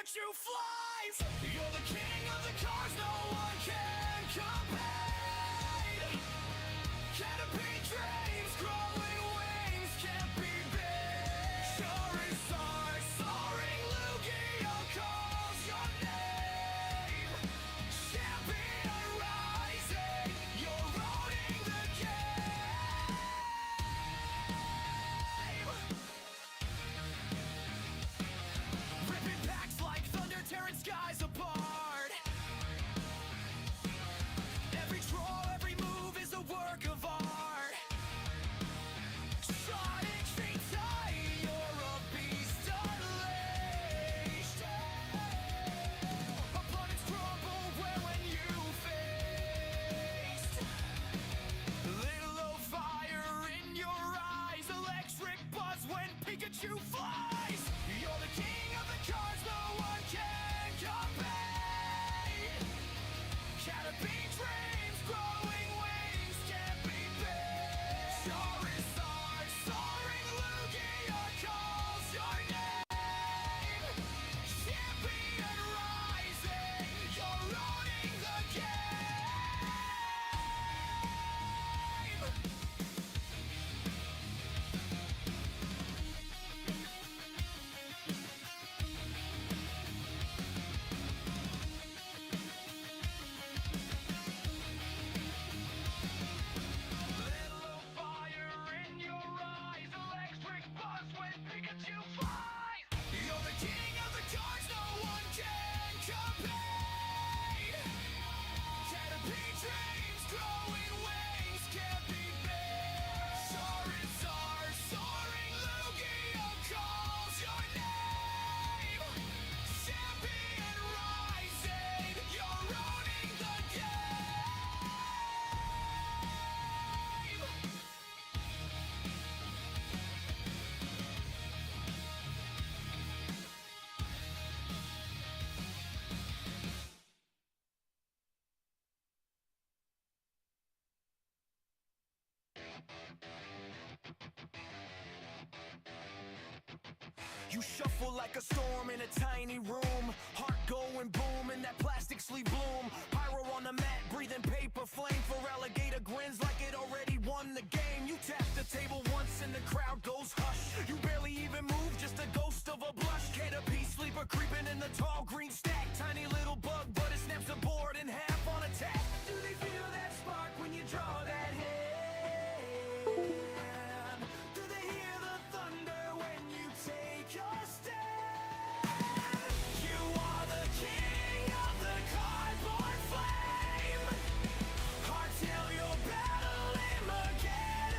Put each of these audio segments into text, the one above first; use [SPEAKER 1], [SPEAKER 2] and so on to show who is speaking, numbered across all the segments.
[SPEAKER 1] Pikachu flies. You're the king of the cars, no one can compare. Canopy dreams, growing wings, can't be big. Charizard, soaring Lugia calls your name. Champion rising, you're owning the game. Ripping packs like thunder, tearing skies apart. Every troll, every move is a work of art. Sonic Vitae, you're a beast unleashed. Opponents crumble when you faced. Little fire in your eyes, electric buzz when Pikachu flies. You're the king of the cards, no one can compare. Canopy dreams, growing wings, can't be big. Charizard, soaring Lugia calls your name. Champion rising, you're owning the game. Little fire in your eyes, electric buzz when Pikachu flies. You're the king of the cards, no one can compare. Canopy dreams, growing wings, can't be big. Charizard, soaring Lugia calls your name. Champion rising, you're owning the game. You shuffle like a storm in a tiny room. Heart going boom in that plastic sleeve bloom. Pyro on the mat, breathing paper flame. For alligator grins like it already won the game. You tap the table once and the crowd goes hush. You barely even move, just a ghost of a blush. Canopy sleeper creeping in the tall green stack. Tiny little bug, but it snaps the board in half on attack. Do they feel that spark when you draw that hand? Do they hear the thunder when you take your stand? You are the king of the cardboard flame. Cartel your battle him again.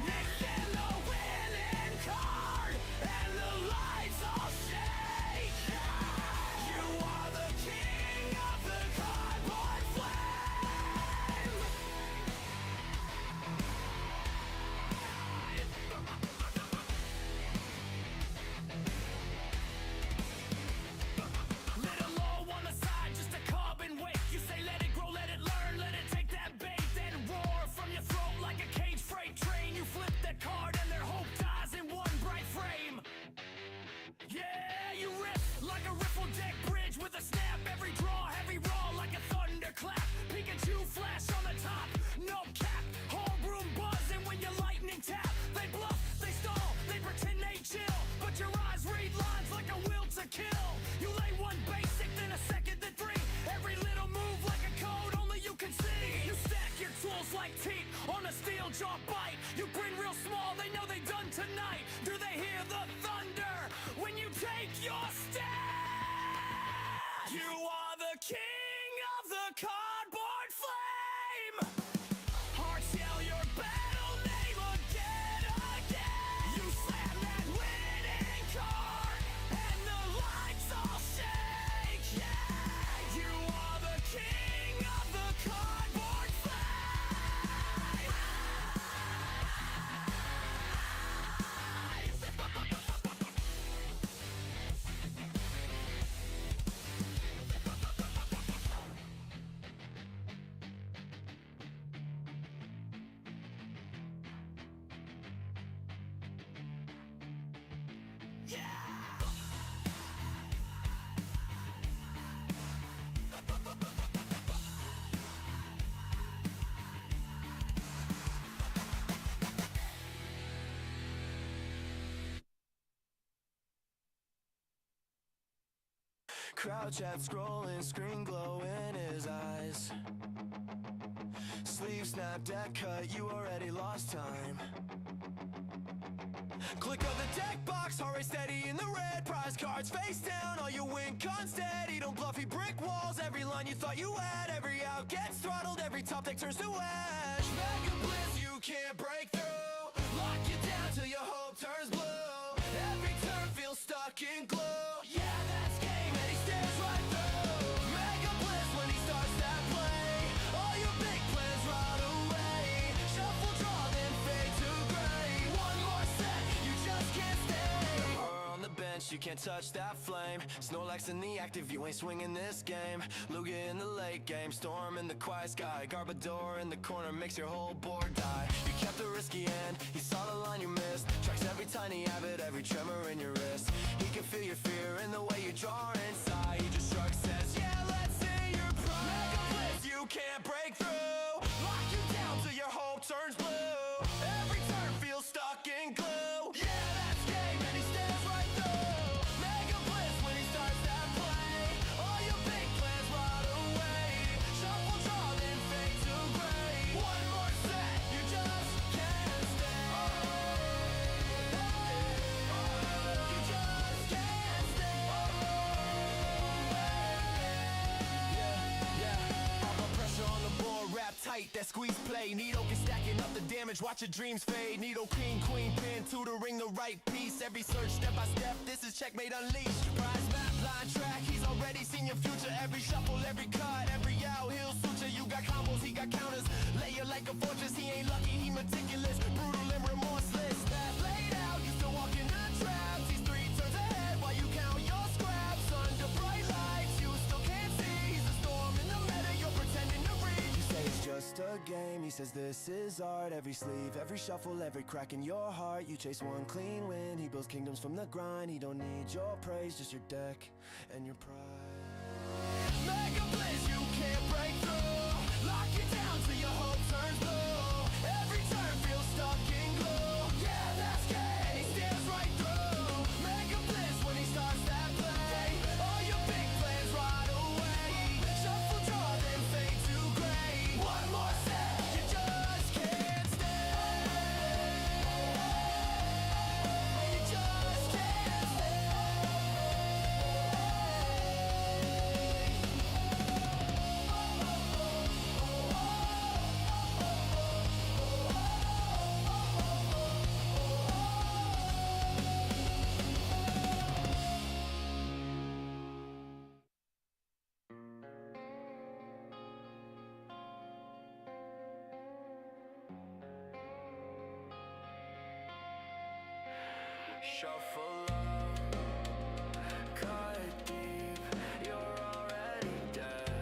[SPEAKER 1] Mix in the winning card and the lights all shake. You are the king of the cardboard flame. Little low on the side, just a carbon wake. You say let it grow, let it learn, let it take that bait. Then roar from your throat like a cage freight train. You flip that card and their hope dies in one bright frame. Yeah, you rip like a riffle deck bridge with a snap. Every draw, heavy raw like a thunderclap. Pikachu flash on the top, no cap. Home room buzzing when you lightning tap. They bluff, they stall, they pretend they chill, but your eyes read lines like a will to kill. You lay one basic, then a second, then three. Every little move like a code only you can see. You stack your tools like teeth on a steel jaw bite. You grin real small, they know they done tonight. Do they hear the thunder when you take your stand? You are the king of the cardboard flame. Heart yell your battle name again. You slam that winning card and the lights all shake. Yeah, you are the king of the cardboard flame.
[SPEAKER 2] Crowd chat scrolling, screen glow in his eyes. Sleeve snap, deck cut, you already lost time. Click on the deck box, heart rate steady in the red. Prize cards face down, all you win steady. Don't bluffy brick walls, every line you thought you had. Every out gets throttled, every top deck turns to ash. MegaBlitzz, you can't break through. Lock you down till your hope turns blue. Every turn feels stuck in glue. Yeah, that's game, and he stares right through. MegaBlitzz when he starts that play. All your big plans rot away. Shuffle, draw, then fade to gray. One more set, you just can't stay. Or on the bench, you can't touch that flame. Snorlax in the active, you ain't swinging this game. Lugia in the late game, Storm in the quiet sky. Garbodor in the corner makes your whole board die. You kept the risky end, he saw the line you missed. Tracks every tiny habit, every tremor in your wrist. He can feel your fear in the way you draw inside. He just shrugs, says, yeah, let's see your pride. MegaBlitzz, you can't break through. Lock you down till your hope turns blue. Every turn feels stuck in glue. Yeah, that's game, and he stares right through. MegaBlitzz when he starts that play. All your big plans rot away. Shuffle, draw, then fade to gray. One more set, you just can't stay. You just can't stay. Yeah. All the pressure on the board, wrap tight, that squeeze play. Needle can stacking up the damage, watch your dreams fade. Needle king, queen, pin, tutoring the right piece. Every search, step by step, this is checkmate unleashed. Prize map, line track, he's already seen your future. Every shuffle, every cut, every out, he'll suture. You got combos, he got counters. Layer like a fortress, he ain't lucky, he meticulous. Brutal and remorseless. Path laid out, you still walking the traps. He's 3 turns ahead while you count your scraps. Under bright lights, you still can't see. He's a storm in the meta, you're pretending to read. You say it's just a game, he says this is art. Every sleeve, every shuffle, every crack in your heart. You chase one clean win, he builds kingdoms from the grind. He don't need your praise, just your deck and your pride. MegaBlitzz, you can't break through. Lock you down till your hope turns blue. Every turn feels stuck in glue. Yeah, that's game, he stares right through. MegaBlitzz when he starts that play. All your big plans rot away. Shuffle, draw, then fade to gray. One more set, you just can't stay. You just can't stay. Shuffle up, cut deep, you're already dead,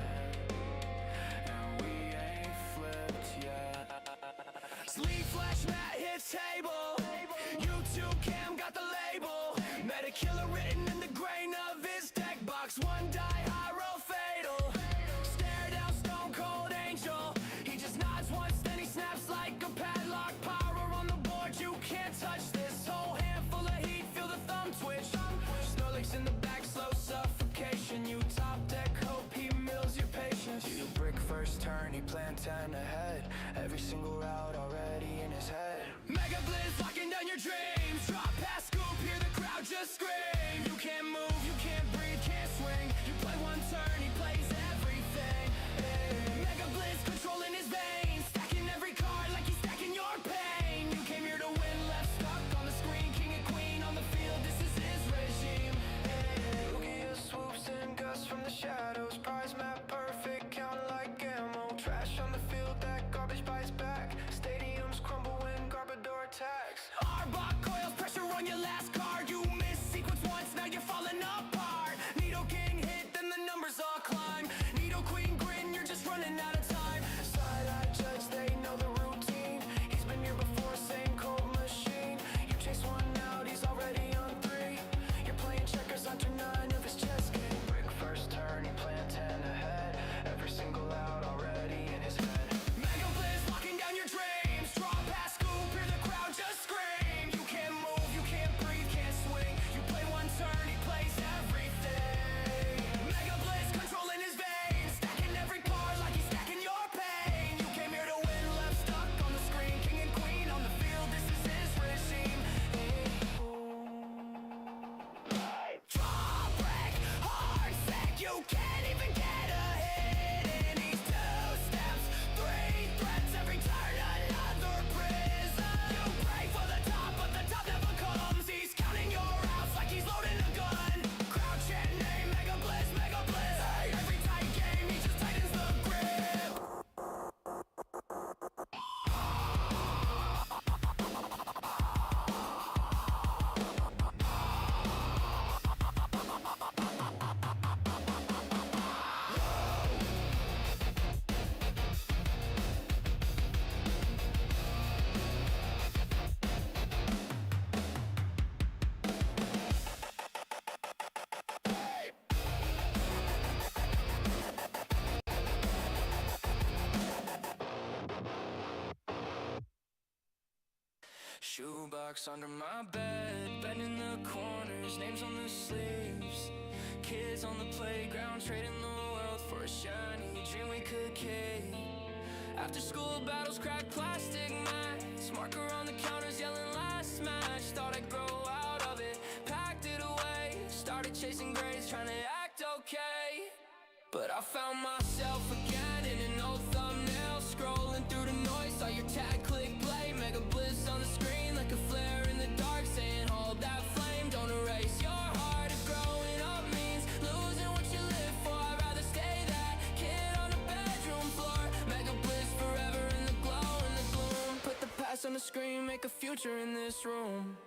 [SPEAKER 2] and we ain't flipped yet. Sleep flash mat hits table, YouTube cam got the label. Meta killer written in the grain of his deck box. One die, high roll fatal. Stare down stone cold angel. He just nods once, then he snaps like a padlock. Power on the board, you can't touch this. Whole handful of heat, feel the thumb twitch. Snorlax in the back, slow suffocation. You top deck, hope he mills your patience. You brick first turn, he planned 10 ahead. Every single route already in his head. MegaBlitzz locking down your dreams. Drop pass scoop, hear the crowd just scream. You can't move, you can't breathe, can't swing. You play one turn, he plays everything. Hey. MegaBlitzz controlling his veins, stacking every card like he's stacking your pain. You came here to win, left stuck on the screen. King and queen on the field, this is his regime. Hey. Lugia swoops and gusts from the shadows. Prize map perfect, count like ammo. Trash on the field, that garbage bites back. Stadiums crumble when Garbodor attacks. Arbok coils, pressure on your last card. You miss sequence once, now you're falling up. You can't even get a hit in. He's 2 steps, 3 threats, every turn another prison. You pray for the top, but the top never comes. He's counting your outs like he's loading a gun. Crowd chant name, MegaBlitzz, MegaBlitzz. Every tight game, he just tightens the grip. Shoebox under my bed, bending the corners, names on the sleeves. Kids on the playground, trading the world for a shiny dream we could keep. After school battles, cracked plastic mats, marker on the counters, yelling last match. Thought I'd grow out of it, packed it away, started chasing grades, trying to act okay. But I found myself again in an old thumbnail, scrolling through the noise, saw your tag, click play, MegaBlitzz on the screen like a flare in the dark, saying hold that flame, don't erase your heart. If growing up means losing what you live for, I'd rather stay that kid on the bedroom floor. MegaBlitzz forever in the glow and the gloom. Put the past on the screen, make a future in this room.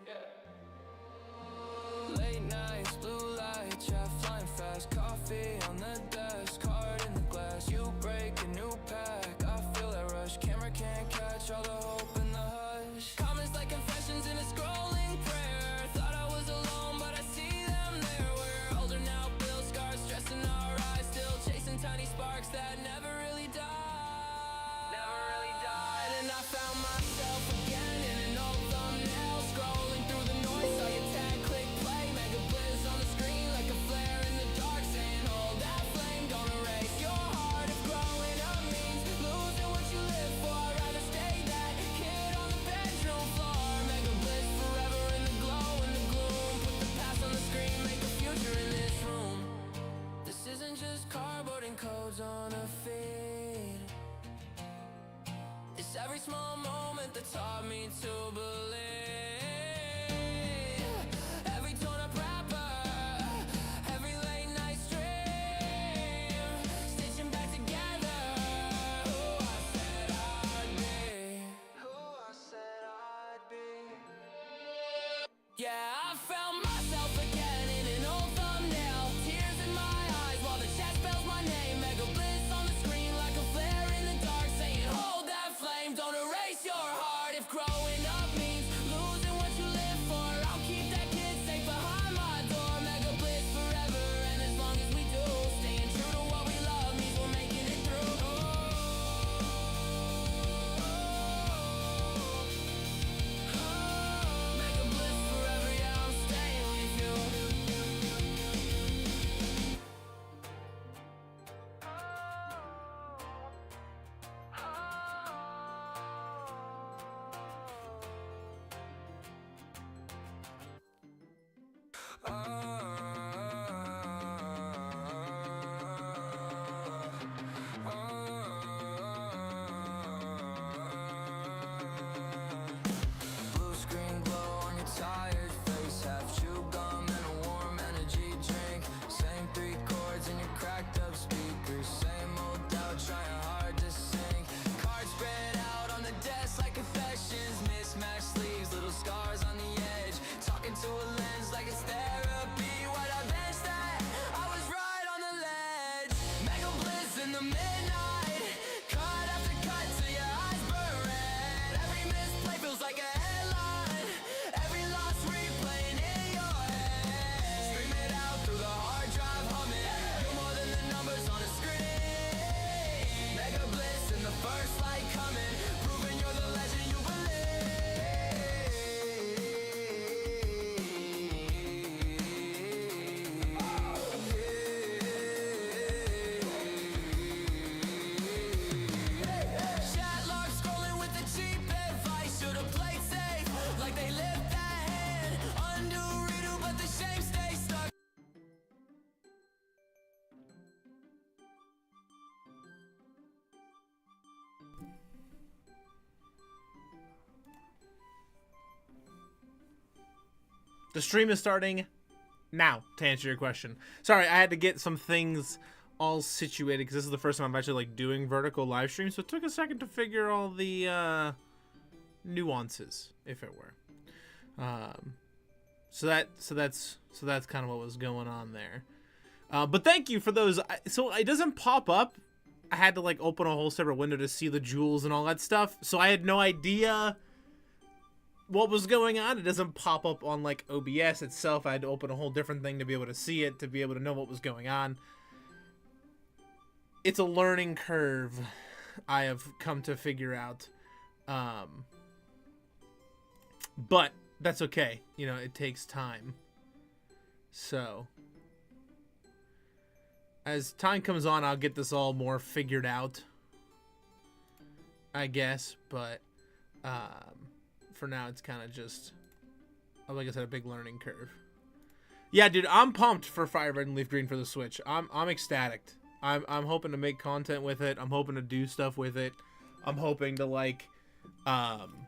[SPEAKER 2] Late nights, blue light, chat flying fast, coffee on the desk, card in the glass. You break a new pack, I feel that rush. Camera can't catch all the hope in the hush. Comments like confessions in a scrolling prayer. Thought I was alone, but I see them there. We're older now, bill scars, stressing our eyes, still chasing tiny sparks that never really died. Never really died. And I found myself again in an old thumbnail, scrolling through the noise, saw your tag, click play, MegaBlitzz on the screen like a flare in the dark, saying hold that flame, don't erase your heart. If growing up means losing what you live for, I'd rather stay that kid on the bedroom floor. MegaBlitzz forever in the glow and the gloom. Put the past on the screen, make a future in this room. This isn't just cardboard and codes on a feed. It's every small moment that taught me to believe. Every torn up rapper, every late night stream, stitching back together who I said I'd be. Who I said I'd be. Yeah, I found myself again in an old thumbnail, tears in my eyes while the chat spells my name. MegaBlitzz on the screen like a flare in the dark, saying hold that flame, don't erase your heart. If growing up means losing what you live for, I'll keep that kid safe behind my door. MegaBlitzz forever, and as long as we do, staying true to what we love means we're making it through. MegaBlitzz forever, yeah.
[SPEAKER 3] The stream is starting now, to answer your question. Sorry, I had to get some things all situated because this is the first time I'm actually like doing vertical live streams, so it took a second to figure all the nuances, if it were. So that's kind of what was going on there. But thank you for those. So it doesn't pop up. I had to like open a whole separate window to see the jewels and all that stuff. So I had no idea what was going on. It doesn't pop up on like OBS itself. I had to open a whole different thing to be able to see it, to be able to know what was going on. It's a learning curve I have come to figure out. But that's okay. You know, it takes time. So as time comes on, I'll get this all more figured out, I guess. But for now, it's kind of just, like I said, a big learning curve. Yeah, dude, I'm pumped for Fire Red and Leaf Green for the Switch. I'm ecstatic. I'm hoping to make content with it. I'm hoping to do stuff with it. I'm hoping to like, I'm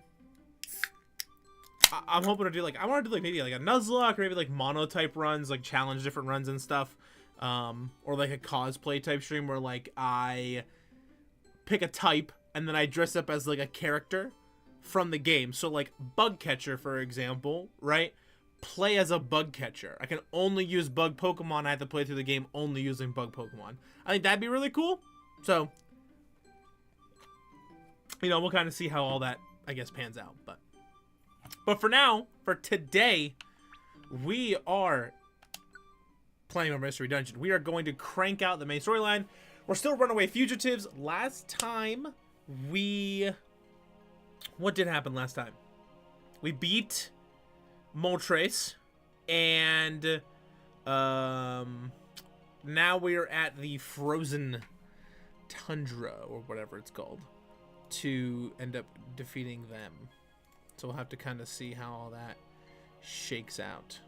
[SPEAKER 3] hoping to do like, I want to do like maybe like a Nuzlocke or maybe like mono type runs, like challenge different runs and stuff. Or like a cosplay type stream where like I pick a type and then I dress up as like a character from the game. So like Bug Catcher, for example, right? Play as a bug catcher. I can only use bug Pokemon. I have to play through the game only using bug Pokemon. I think that'd be really cool. So, you know, we'll kind of see how all that, I guess, pans out. But for now, for today, we are playing our Mystery Dungeon. We are going to crank out the main storyline. We're still Runaway Fugitives. Last time, what did happen last time? We beat Moltres, and now we're at the frozen tundra, or whatever it's called, to end up defeating them. So we'll have to kind of see how all that shakes out.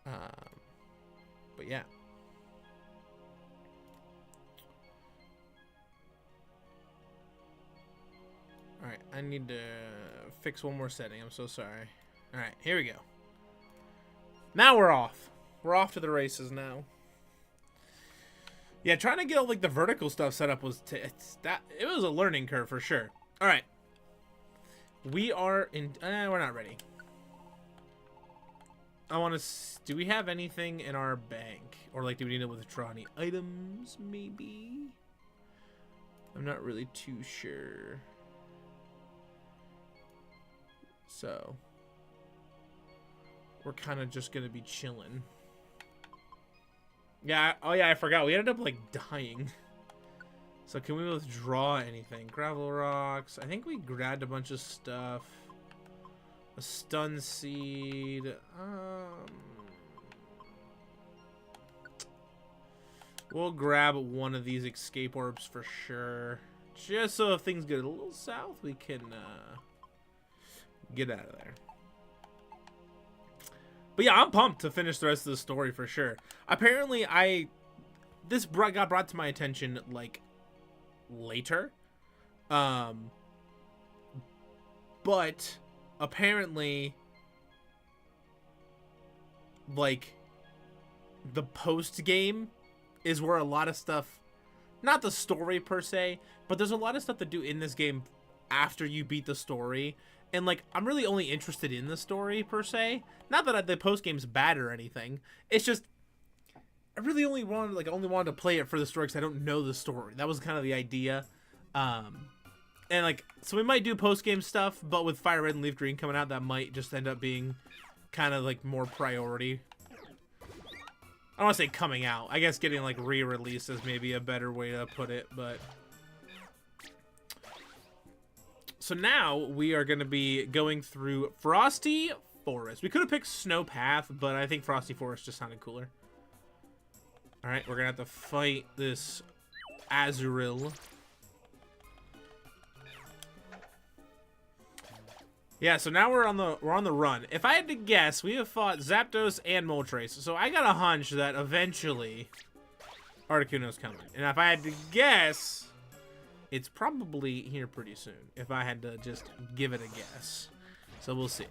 [SPEAKER 3] But yeah. Alright, I need to fix one more setting. I'm so sorry. Alright, here we go. Now we're off. We're off to the races now. Yeah, trying to get all like the vertical stuff set up was it was a learning curve for sure. Alright. We are in we're not ready. I want to do we have anything in our bank, or like do we need to withdraw any items maybe? I'm not really too sure. So we're kind of just gonna be chilling. Yeah, oh yeah, I forgot. We ended up like dying. So can we withdraw anything? Gravel rocks. I think we grabbed a bunch of stuff. A stun seed. We'll grab one of these escape orbs for sure. Just so if things get a little south, we can get out of there. But yeah, I'm pumped to finish the rest of the story for sure. Apparently, this got brought to my attention like later, but apparently, like the post game is where a lot of stuff, not the story per se, but there's a lot of stuff to do in this game after you beat the story. And like, I'm really only interested in the story per se. Not that the post game's bad or anything. It's just I really only wanted to play it for the story because I don't know the story. That was kind of the idea. And like, so we might do post game stuff, but with Fire Red and Leaf Green coming out, that might just end up being kind of like more priority. I don't want to say coming out. I guess getting like re-released is maybe a better way to put it, but. So now we are going to be going through Frosty Forest. We could have picked Snow Path, but I think Frosty Forest just sounded cooler. Alright, we're going to have to fight this Azurill. Yeah, so now we're on the run. If I had to guess, we have fought Zapdos and Moltres. So I got a hunch that eventually Articuno's coming. And if I had to guess, it's probably here pretty soon, if I had to just give it a guess. So we'll see.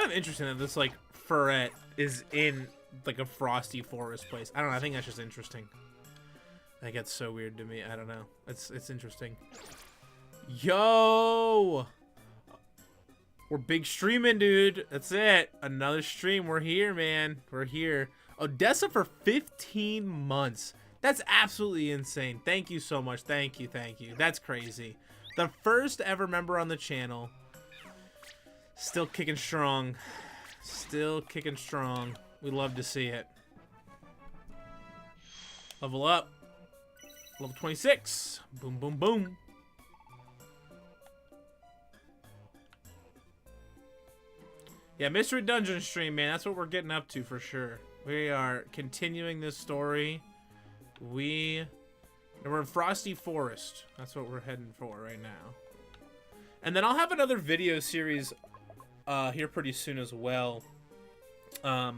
[SPEAKER 3] kind of interesting that this like ferret is in like a frosty forest place. I don't know. I think that's just interesting. That gets so weird to me. I don't know. It's interesting. Yo, we're big streaming, dude. That's it. Another stream. We're here, man. We're here. Odessa for 15 months. That's absolutely insane. Thank you so much. Thank you. Thank you. That's crazy. The first ever member on the channel. Still kicking strong. Still kicking strong. We love to see it. Level up. Level 26. Boom, boom, boom. Yeah, Mystery Dungeon stream, man. That's what we're getting up to for sure. We are continuing this story. We're in Frosty Forest. That's what we're heading for right now. And then I'll have another video series here pretty soon as well. I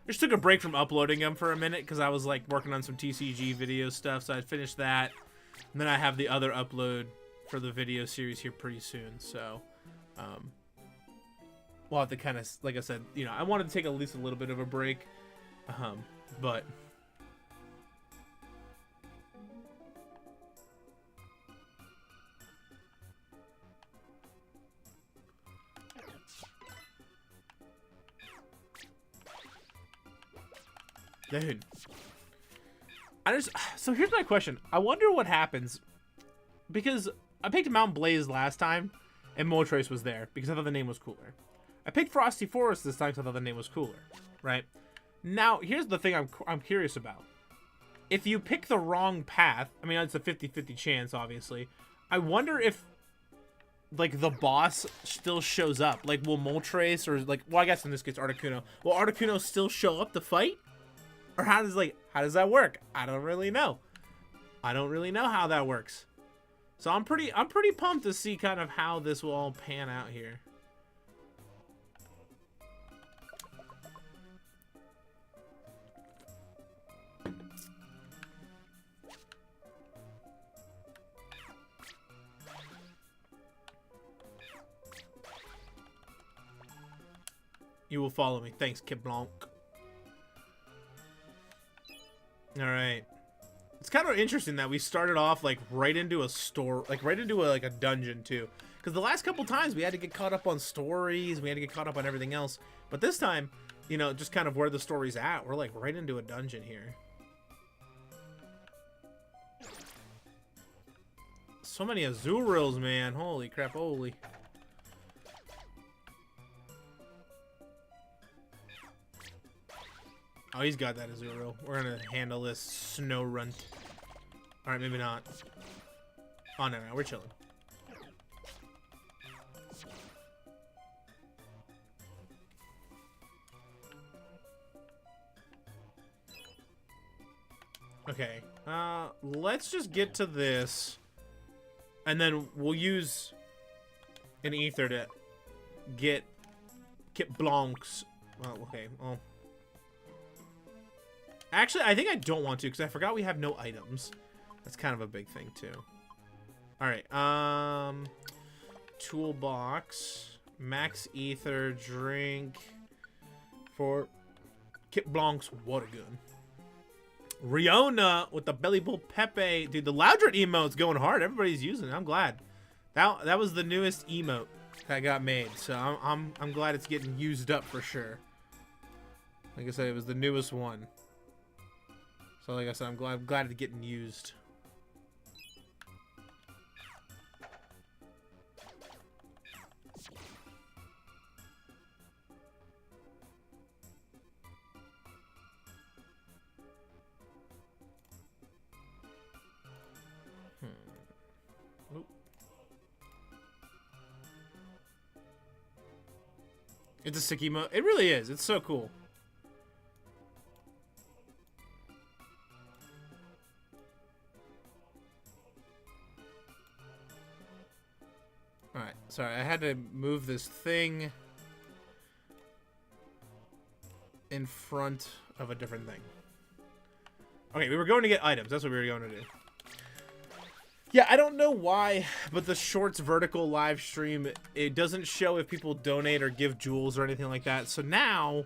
[SPEAKER 3] just took a break from uploading them for a minute because I was like working on some TCG video stuff, so I finished that. And then I have the other upload for the video series here pretty soon. So we'll have to kind of, like I said, you know, I wanted to take at least a little bit of a break, but dude, so here's my question. I wonder what happens, because I picked Mount Blaze last time and Moltres was there because I thought the name was cooler. I picked Frosty Forest this time because I thought the name was cooler, right? Now, here's the thing I'm curious about. If you pick the wrong path, I mean, it's a 50-50 chance, obviously. I wonder if, like, the boss still shows up. Like, will Moltres or, like, well, I guess in this case, Articuno. Will Articuno still show up to fight? Or how does that work? I don't really know. I don't really know how that works. So I'm pretty pumped to see kind of how this will all pan out here. You will follow me. Thanks, Kid Blanc. All right. It's kind of interesting that we started off like right into a store, like right into a dungeon too. Because the last couple times we had to get caught up on stories, we had to get caught up on everything else. But this time, you know, just kind of where the story's at, we're like right into a dungeon here. So many Azurils, man. Holy crap, holy. Oh, he's got that Azuril. We're gonna handle this snow runt. Alright, maybe not. Oh, no, we're chilling. Okay, let's just get to this. And then we'll use an ether to get Kit Blanc's. Well, okay, well. Actually, I think I don't want to because I forgot we have no items. That's kind of a big thing too. All right, toolbox, max ether, drink for Kit Blanc's water gun. Riona with the belly bull Pepe, dude. The Loudred emote's going hard. Everybody's using it. I'm glad. That was the newest emote that got made, so I'm glad it's getting used up for sure. Like I said, it was the newest one. So like I said, I'm glad it's getting used. Oop. It's a sick emote. It really is. It's so cool. Alright, sorry, I had to move this thing in front of a different thing. Okay, we were going to get items. That's what we were going to do. Yeah, I don't know why, but the Shorts vertical live stream, it doesn't show if people donate or give jewels or anything like that. So now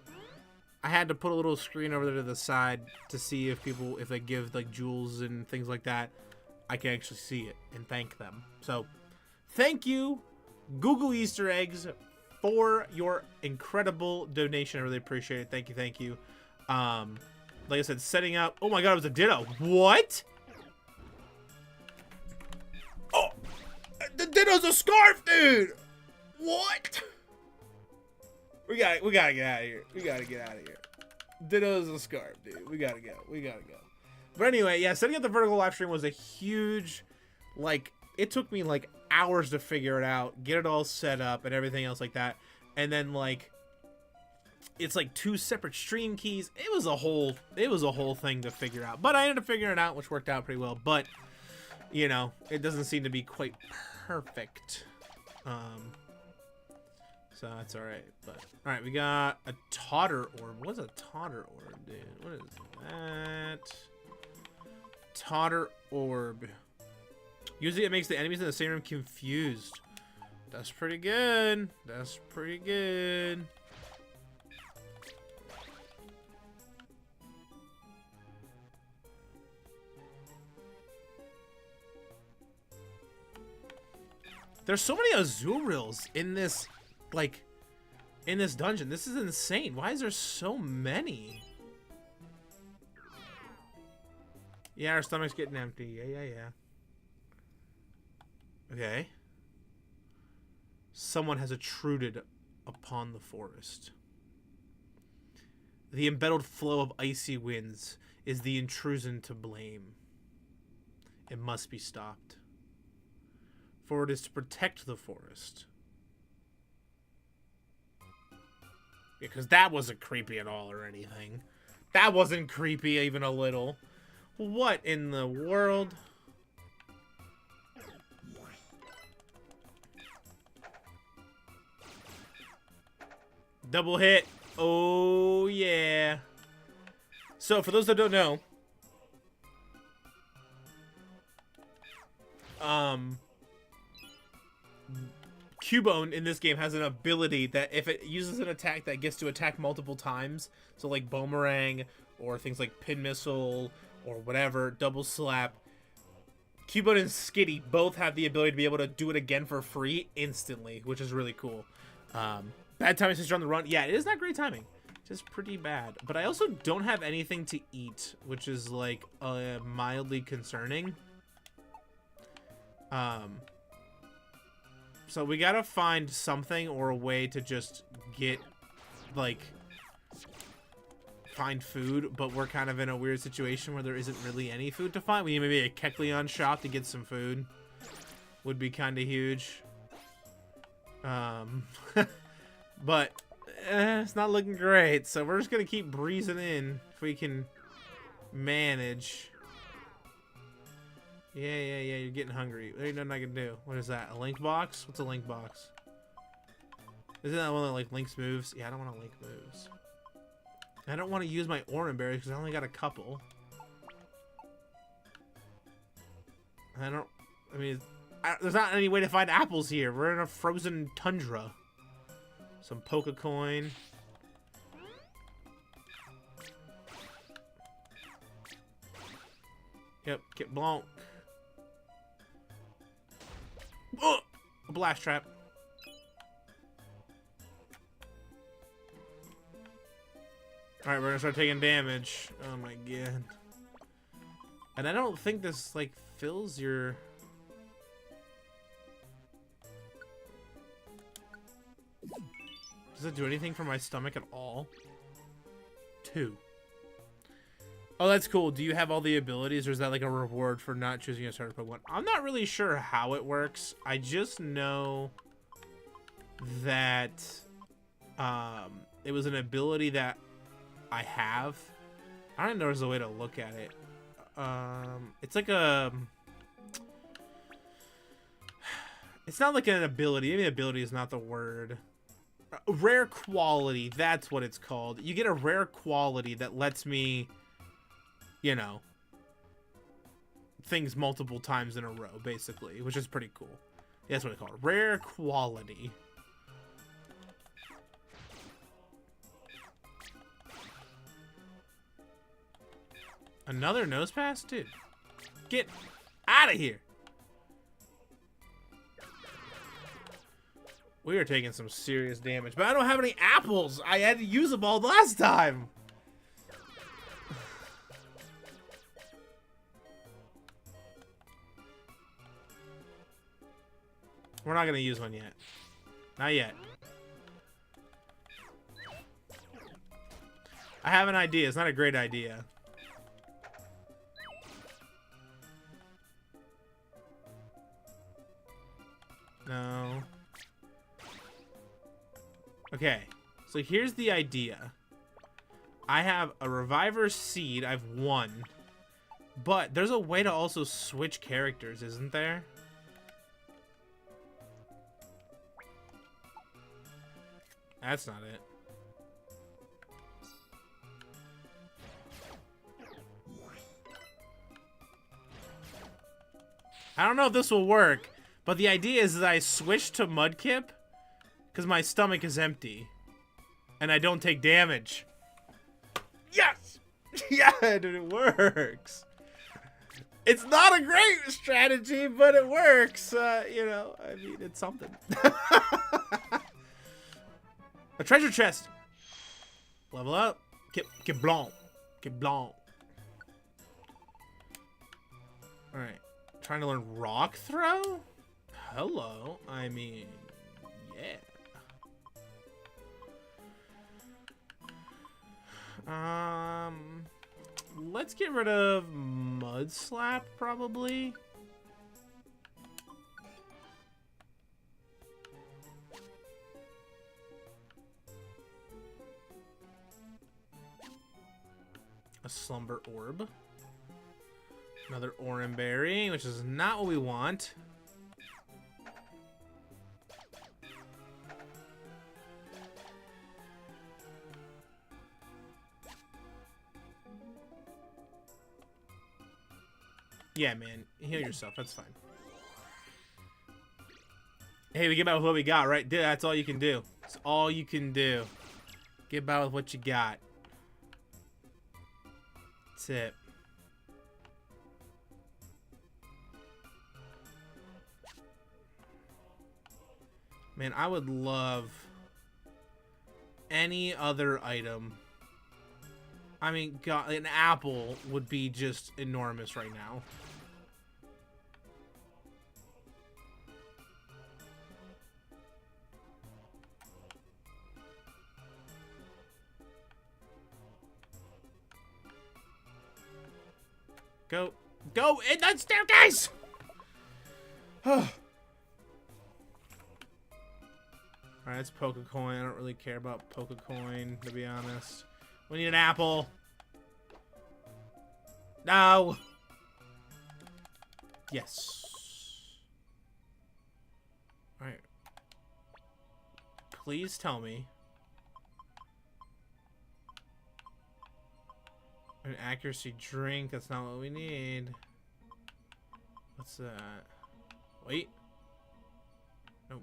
[SPEAKER 3] I had to put a little screen over there to the side to see if people, if they give like jewels and things like that, I can actually see it and thank them. So thank you, Google Easter eggs, for your incredible donation. I really appreciate it. Thank you, thank you. Like I said, setting up. Oh my god, it was a Ditto. What? Oh, the Ditto's a scarf, dude. What? We gotta get out of here. We gotta get out of here. Ditto's a scarf, dude. We gotta go. We gotta go. But anyway, yeah, setting up the vertical live stream was a huge, like, it took me like hours to figure it out, get it all set up and everything else like that. And then like, it's like 2 separate stream keys. It was a whole thing to figure out. But I ended up figuring it out, which worked out pretty well. But, you know, it doesn't seem to be quite perfect. So that's all right. But all right, we got a totter orb. What's a totter orb, dude? What is that? Totter orb. Usually it makes the enemies in the same room confused. That's pretty good. That's pretty good. There's so many Azurils in this, like, in this dungeon. This is insane. Why is there so many? Yeah, our stomach's getting empty. Yeah. Okay. Someone has intruded upon the forest. The embattled flow of icy winds is the intrusion to blame. It must be stopped. For it is to protect the forest. Because that wasn't creepy at all or anything. That wasn't creepy even a little. What in the world? Double hit. Oh, yeah. So, for those that don't know, Cubone in this game has an ability that if it uses an attack that gets to attack multiple times, so like Boomerang or things like Pin Missile or whatever, Double Slap, Cubone and Skitty both have the ability to be able to do it again for free instantly, which is really cool. Bad timing since you're on the run. Yeah, it is not great timing. Just pretty bad. But I also don't have anything to eat, which is like mildly concerning. So we gotta find something or a way to just get, like, find food, but we're kind of in a weird situation where there isn't really any food to find. We need maybe a Kecleon shop to get some food. Would be kind of huge. But it's not looking great, so we're just gonna keep breezing in if we can manage. Yeah, you're getting hungry. There ain't nothing I can do. What is that? A link box? What's a link box? Isn't that one that like links moves? Yeah, I don't want to link moves. I don't want to use my orange berries because I only got a couple. There's not any way to find apples here. We're in a frozen tundra. Some Poke Coin. Yep, get Blanc. Oh, a blast trap. Alright, we're gonna start taking damage. Oh my god. And I don't think this, like, fills your... Does it do anything for my stomach at all? 2. Oh, that's cool. Do you have all the abilities, or is that like a reward for not choosing a starter Pokemon? I'm not really sure how it works. I just know that it was an ability that I have. I don't know if there's a way to look at it. It's like a... It's not like an ability. Maybe ability is not the word. Rare quality. That's what it's called. You get a rare quality that lets me... You know, things multiple times in a row, basically, which is pretty cool. Yeah, that's what I call it. Rare quality. Another nose pass? Dude, get out of here. We are taking some serious damage, but I don't have any apples. I had to use them all last time. We're not gonna use one yet. Not yet. I have an idea. It's not a great idea. No. Okay, so here's the idea. I have a Reviver Seed. I've one. But there's a way to also switch characters, isn't there? That's not it. I don't know if this will work, but the idea is that I switch to Mudkip because my stomach is empty and I don't take damage. Yes! Yeah, dude, it works. It's not a great strategy, but it works. You know, I mean, it's something. A treasure chest. Level up. Get blanc. Get blanc. Alright. Trying to learn rock throw? Hello. I mean, yeah. Let's get rid of Mud Slap, probably. A Slumber Orb. Another Oran Berry, which is not what we want. Yeah, man. Heal yourself. That's fine. Hey, we get by with what we got, right? That's all you can do. That's all you can do. Get by with what you got. That's it. Man, I would love any other item. I mean, God, an apple would be just enormous right now. Go. Go in that staircase! Alright, it's Pokecoin. I don't really care about Pokecoin, to be honest. We need an apple. No! Yes. Alright. Please tell me. An accuracy drink. That's not what we need. What's that? Wait. Nope.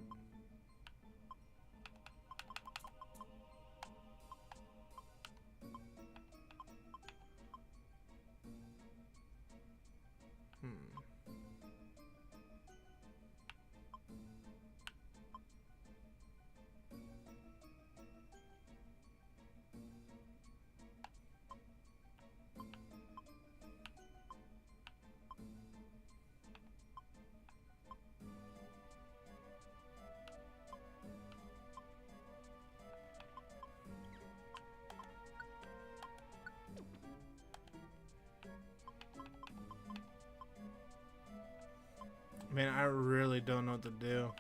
[SPEAKER 3] Man, I really don't know what to do.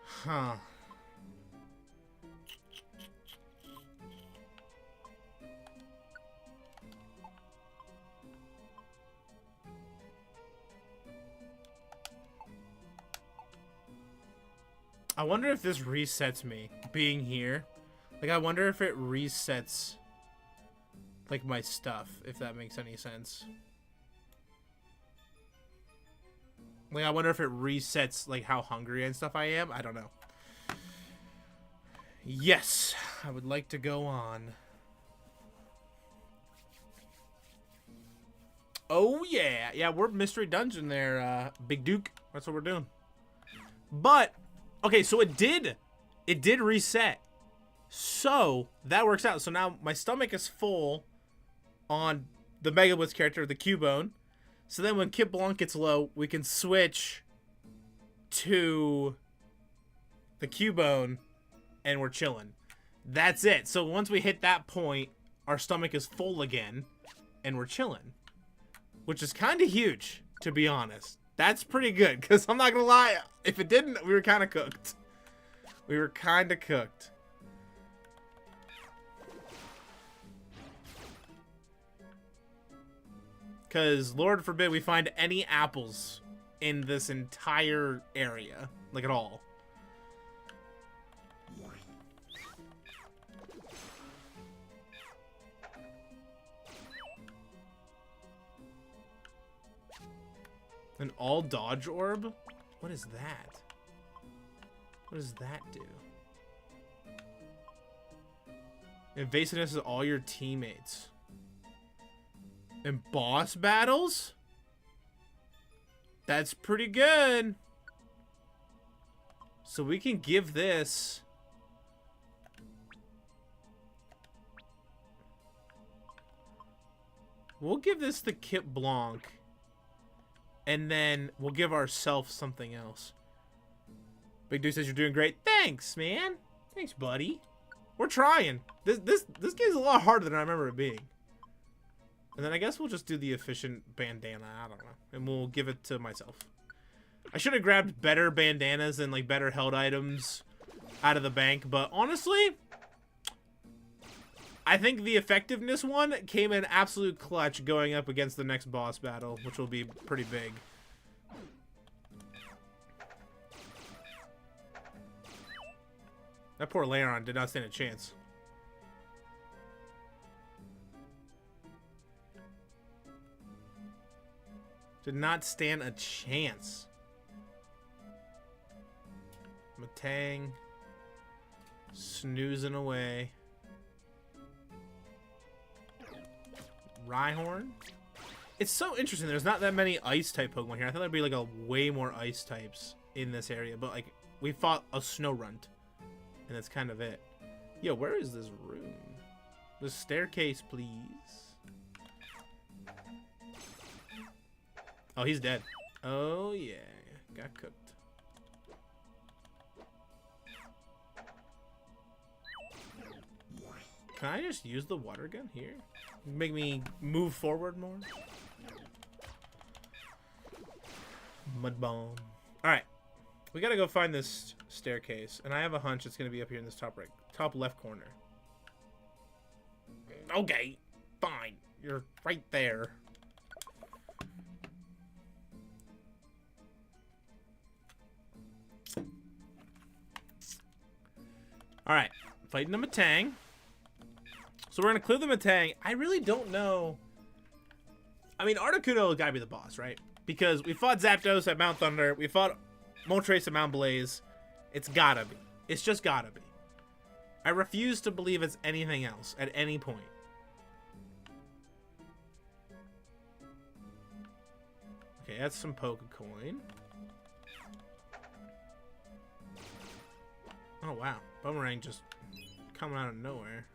[SPEAKER 3] Huh. I wonder if this resets me being here. Like, I wonder if it resets like my stuff, if that makes any sense. Like, I wonder if it resets, like, how hungry and stuff I am. I don't know. Yes, I would like to go on. Oh, yeah. Yeah, we're Mystery Dungeon there, Big Duke. That's what we're doing. But, okay, so it did reset. So, that works out. So now my stomach is full on the MegaBlitzz character, the Cubone. So then when Kit Blanc gets low, we can switch to the Cubone and we're chilling. That's it. So once we hit that point, our stomach is full again and we're chilling. Which is kind of huge, to be honest. That's pretty good, because I'm not going to lie. If it didn't, we were kind of cooked. We were kind of cooked. Because, Lord forbid, we find any apples in this entire area. Like, at all. An all dodge orb? What is that? What does that do? Evasiveness is all your teammates. In boss battles? That's pretty good. So we can give this... We'll give this the Kit Blanc. And then we'll give ourselves something else. Big Dude says you're doing great. Thanks, man. Thanks, buddy. We're trying. This game's a lot harder than I remember it being. And then I guess we'll just do the efficient bandana. I don't know. And we'll give it to myself. I should have grabbed better bandanas and like better held items out of the bank. But honestly, I think the effectiveness one came in absolute clutch going up against the next boss battle, which will be pretty big. That poor Leon did not stand a chance. Did not stand a chance. Matang. Snoozing away. Rhyhorn. It's so interesting. There's not that many ice type Pokemon here. I thought there'd be like a way more ice types in this area, but like we fought a Snorunt, and that's kind of it. Yo, where is this room? The staircase, please. Oh, he's dead. Oh yeah, got cooked. Can I just use the water gun here? Make me move forward more? Mud bomb. Alright. We gotta go find this staircase. And I have a hunch it's gonna be up here in this top right, top left corner. Okay. Fine. You're right there. Alright. Fighting a Matang. So we're going to clear the Matang. I really don't know. I mean, Articuno has got to be the boss, right? Because we fought Zapdos at Mount Thunder. We fought Moltres at Mount Blaze. It's got to be. It's just got to be. I refuse to believe it's anything else at any point. Okay, that's some Pokecoin. Oh, wow. Boomerang just coming out of nowhere.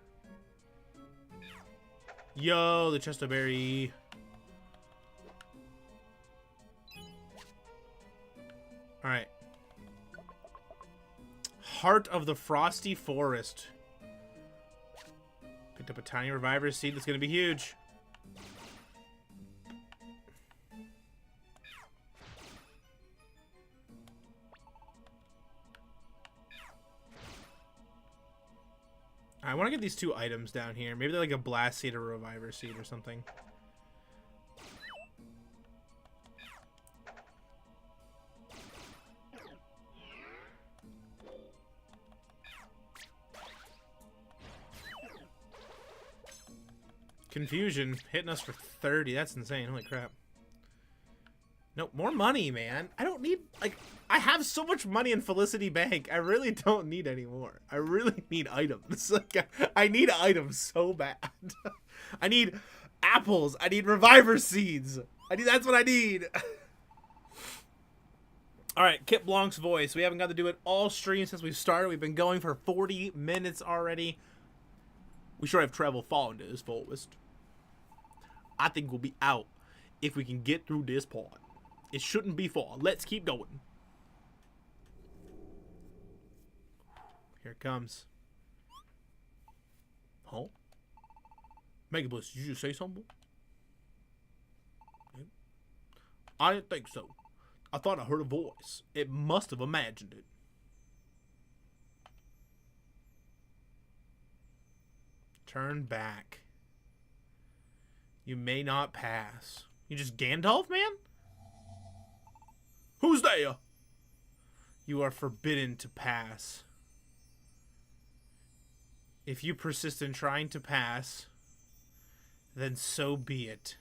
[SPEAKER 3] Yo, the Chesterberry. Alright. Heart of the Frosty Forest. Picked up a tiny Reviver seed that's going to be huge. I want to get these two items down here. Maybe they're like a Blast Seed or a Reviver Seed or something. Confusion hitting us for 30. That's insane. Holy crap. No, more money, man. I don't need, like, I have so much money in Felicity Bank. I really don't need any more. I really need items. Like, I need items so bad. I need apples. I need reviver seeds. That's what I need. All right, Kit Blanc's voice. We haven't got to do it all stream since we started. We've been going for 40 minutes already. We sure have traveled far into this forest. I think we'll be out if we can get through this part. It shouldn't be far. Let's keep going. Here it comes. Huh? MegaBlitzz, did you just say something? I didn't think so. I thought I heard a voice. It must have imagined it. Turn back. You may not pass. You just Gandalf, man? Who's there? You are forbidden to pass. If you persist in trying to pass, then so be it.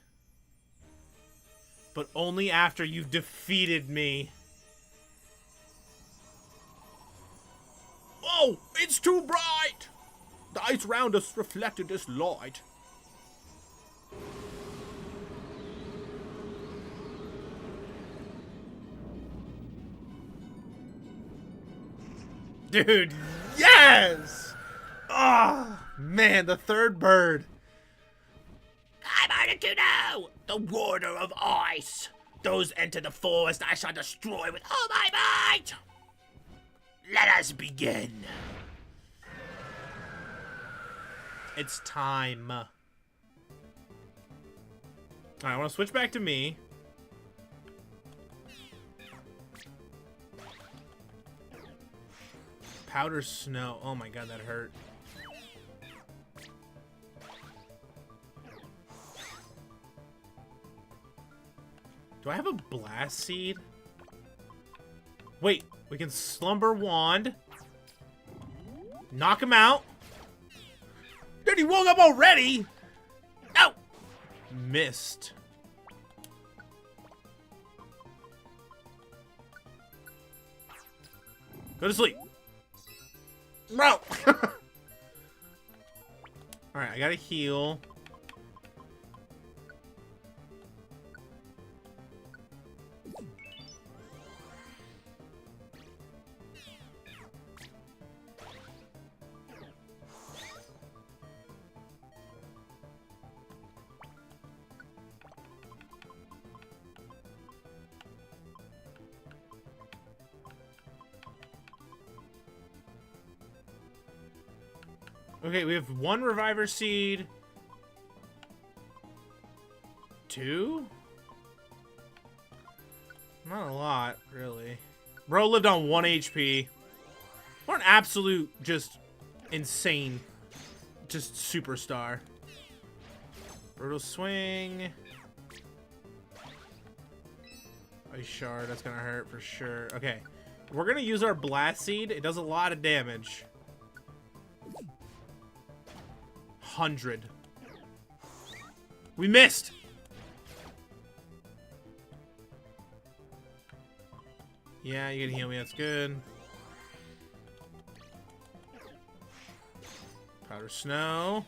[SPEAKER 3] But only after you've defeated me. Oh, it's too bright! The ice round us reflected this light. Dude, yes! Oh, man, the third bird. I'm Articuno, the warder of ice. Those enter the forest I shall destroy with all my might. Let us begin. It's time. Alright, I want to switch back to me. Powder snow. Oh my god, that hurt. Do I have a blast seed? Wait, we can slumber wand. Knock him out. Dude, he woke up already! Oh! Missed. Go to sleep. Bro! Alright, I gotta heal. Okay, we have 1 reviver seed. 2? Not a lot, really. Bro lived on 1 HP. What an absolute, just insane, just superstar. Brutal swing. Ice shard, that's gonna hurt for sure. Okay, we're gonna use our blast seed. It does a lot of damage. 100. We missed. Yeah, you can heal me. That's good. Powder snow.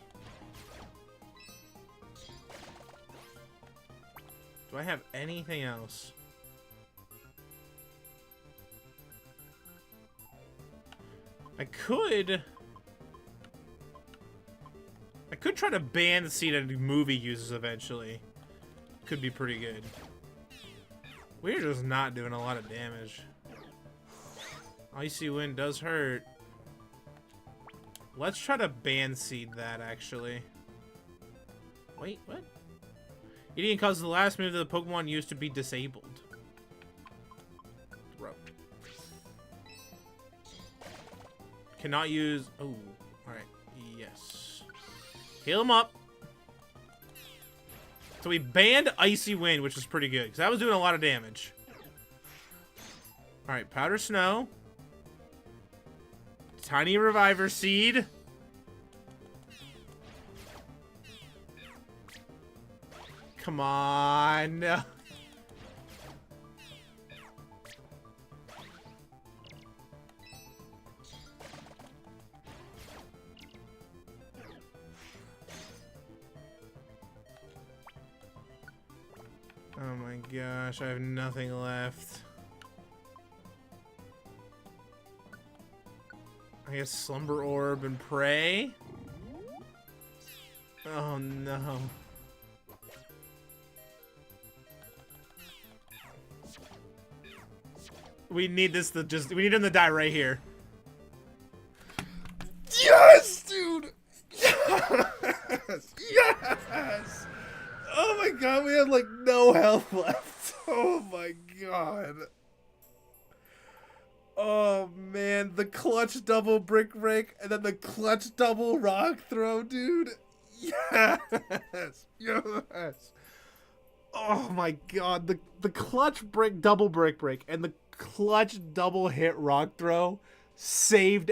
[SPEAKER 3] Do I have anything else? I could try to ban the seed a movie uses eventually. Could be pretty good. We're just not doing a lot of damage. Icy wind does hurt. Let's try to ban seed that, actually. Wait, what? Eating causes the last move that the Pokemon used to be disabled. Throw. Cannot use... Oh, alright. Yes. Heal him up. So we banned Icy Wind, which is pretty good, because that was doing a lot of damage. Alright, Powder Snow. Tiny Reviver Seed. Come on. Oh my gosh, I have nothing left. I guess Slumber Orb and Pray? Oh no. We need this to just, we need him to die right here. Yes, dude! Yes! Yes! Oh my god, we had like no health left. Oh my god. Oh man, the clutch double brick break and then the clutch double rock throw, dude. Yes! Yes! Oh my god, the clutch brick double brick break and the clutch double hit rock throw saved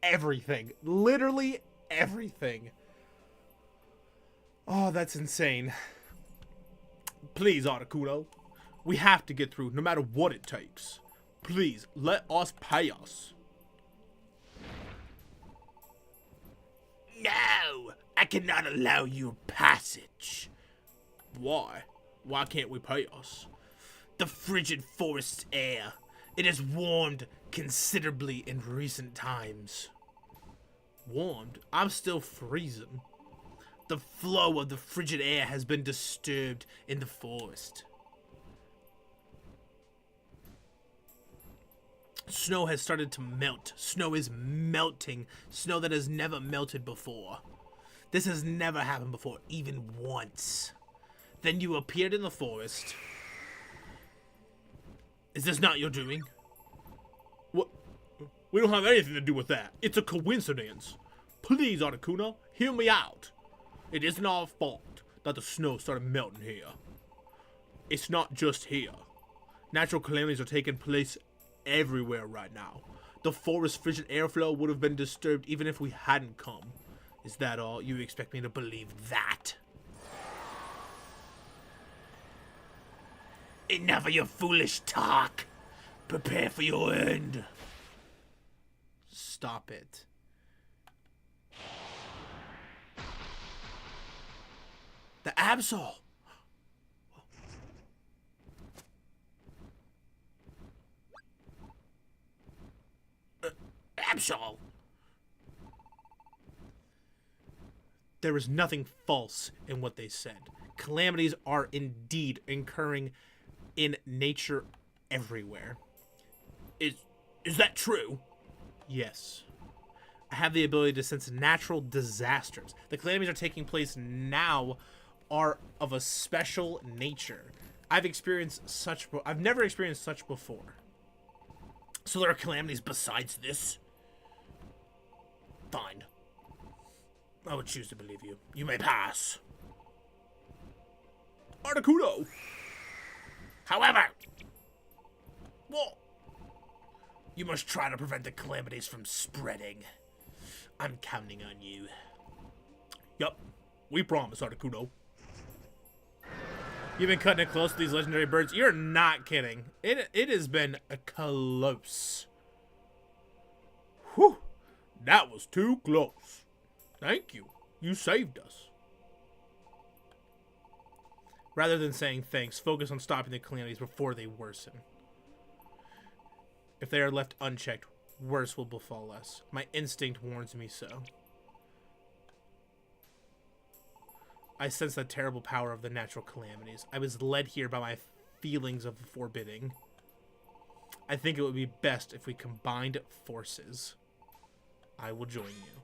[SPEAKER 3] everything. Literally everything. Oh, that's insane. Please, Articuno. We have to get through, no matter what it takes. Please, let us pay us. No! I cannot allow your passage. Why? Why can't we pay us? The frigid forest air. It has warmed considerably in recent times. Warmed? I'm still freezing. The flow of the frigid air has been disturbed in the forest. Snow has started to melt. Snow is melting. Snow that has never melted before. This has never happened before, even once. Then you appeared in the forest. Is this not your doing? What? We don't have anything to do with that. It's a coincidence. Please, Articuno, hear me out. It isn't our fault that the snow started melting here. It's not just here. Natural calamities are taking place everywhere right now. The forest frigid airflow would have been disturbed even if we hadn't come. Is that all? You expect me to believe that? Enough of your foolish talk. Prepare for your end. Stop it. The Absol. Absol. There is nothing false in what they said. Calamities are indeed occurring in nature everywhere. Is that true? Yes. I have the ability to sense natural disasters. The calamities are taking place now are of a special nature. I've never experienced such before. So there are calamities besides this? Fine. I would choose to believe you. You may pass. Articuno! However, what? You must try to prevent the calamities from spreading. I'm counting on you. Yup. We promise, Articuno. You've been cutting it close to these legendary birds. You're not kidding. It has been close. Whew. That was too close. Thank you. You saved us. Rather than saying thanks, focus on stopping the calamities before they worsen. If they are left unchecked, worse will befall us. My instinct warns me so. I sense the terrible power of the natural calamities. I was led here by my feelings of forbidding. I think it would be best if we combined forces. I will join you.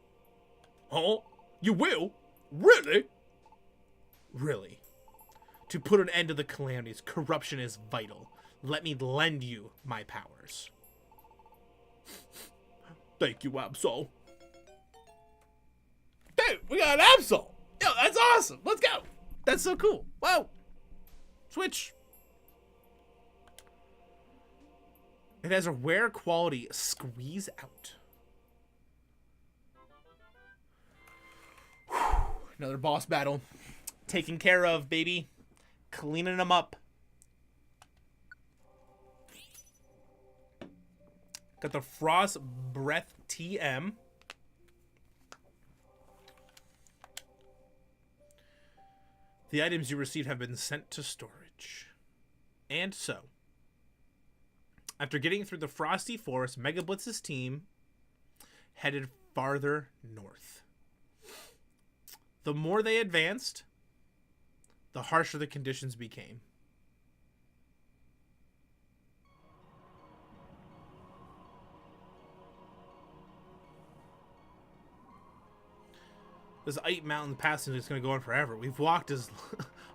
[SPEAKER 3] Huh? You will? Really? Really. To put an end to the calamities, corruption is vital. Let me lend you my powers. Thank you, Absol. Dude, we got an Absol! Yo, that's awesome! Let's go! That's so cool. Whoa! Switch. It has a rare quality, squeeze out. Whew. Another boss battle. Taken care of, baby. Cleaning them up. Got the Frost Breath TM. The items you received have been sent to storage. reach. And so, after getting through the frosty forest, MegaBlitz's team headed farther north. The more they advanced, the harsher the conditions became. This Ice Mountain passage is going to go on forever. We've walked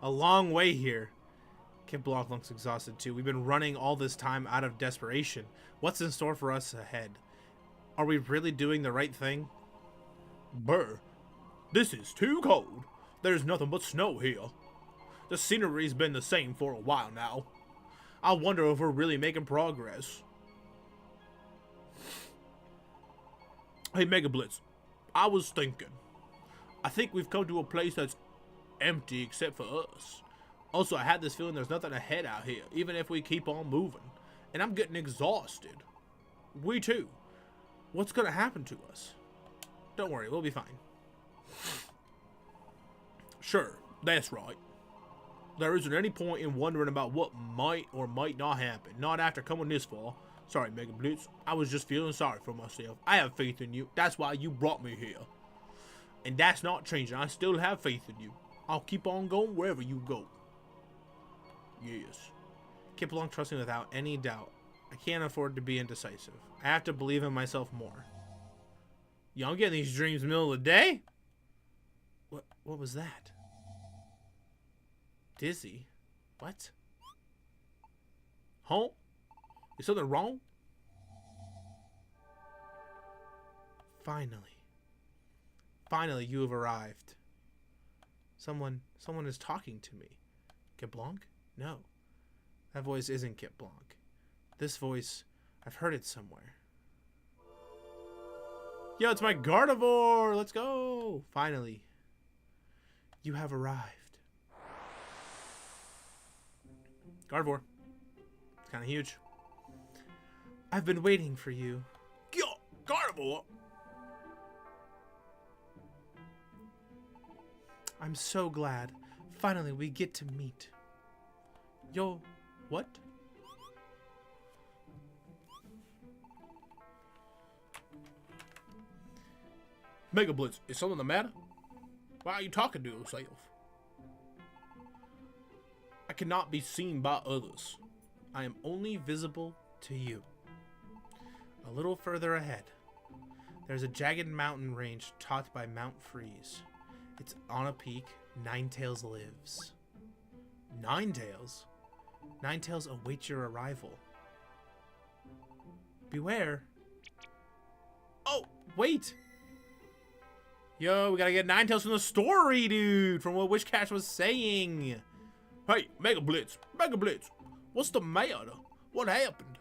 [SPEAKER 3] a long way here. Kid Blanc looks exhausted too. We've been running all this time out of desperation. What's in store for us ahead? Are we really doing the right thing?
[SPEAKER 4] Brr, this is too cold. There's nothing but snow here. The scenery's been the same for a while now. I wonder if we're really making progress. Hey, MegaBlitzz, I was thinking. I think we've come to a place that's empty except for us. Also, I had this feeling there's nothing ahead out here, even if we keep on moving. And I'm getting exhausted. We too. What's gonna happen to us? Don't worry, we'll be fine. Sure, that's right. There isn't any point in wondering about what might or might not happen. Not after coming this far. Sorry, MegaBlitzz. I was just feeling sorry for myself. I have faith in you. That's why you brought me here. And that's not changing. I still have faith in you. I'll keep on going wherever you go. Yes.
[SPEAKER 3] Keep along trusting without any doubt. I can't afford to be indecisive. I have to believe in myself more.
[SPEAKER 4] Y'all getting these dreams in the middle of the day?
[SPEAKER 3] What was that? Dizzy? What?
[SPEAKER 4] Huh? Is something wrong?
[SPEAKER 3] Finally, you have arrived. Someone is talking to me. Kit Blanc? No. That voice isn't Kit Blanc. This voice, I've heard it somewhere. Yo, it's my Gardevoir! Let's go! Finally. You have arrived. Gardevoir. It's kind of huge. I've been waiting for you.
[SPEAKER 4] Yo, Gardevoir!
[SPEAKER 3] I'm so glad. Finally, we get to meet. Yo, what?
[SPEAKER 4] MegaBlitzz, is something the matter? Why are you talking to yourself? I cannot be seen by others.
[SPEAKER 3] I am only visible to you. A little further ahead, there's a jagged mountain range topped by Mount Freeze. It's on a peak. Ninetales lives. Ninetales? Ninetales awaits your arrival. Beware. Oh, wait! Yo, we gotta get Ninetales from the story, dude! From what Wishcash was saying.
[SPEAKER 4] Hey, MegaBlitzz! MegaBlitzz! What's the matter? What happened?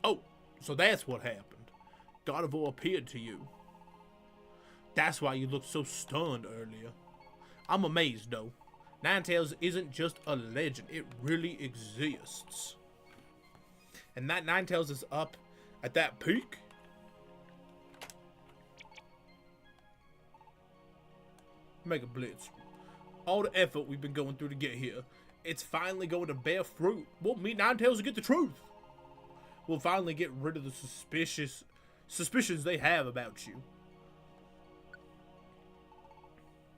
[SPEAKER 4] Oh, so that's what happened. Gardevoir appeared to you. That's why you looked so stunned earlier. I'm amazed, though. Ninetales isn't just a legend. It really exists.
[SPEAKER 3] And that Ninetales is up
[SPEAKER 4] at that peak? MegaBlitzz, all the effort we've been going through to get here, it's finally going to bear fruit. We'll meet Ninetales to get the truth. We'll finally get rid of the suspicions they have about you.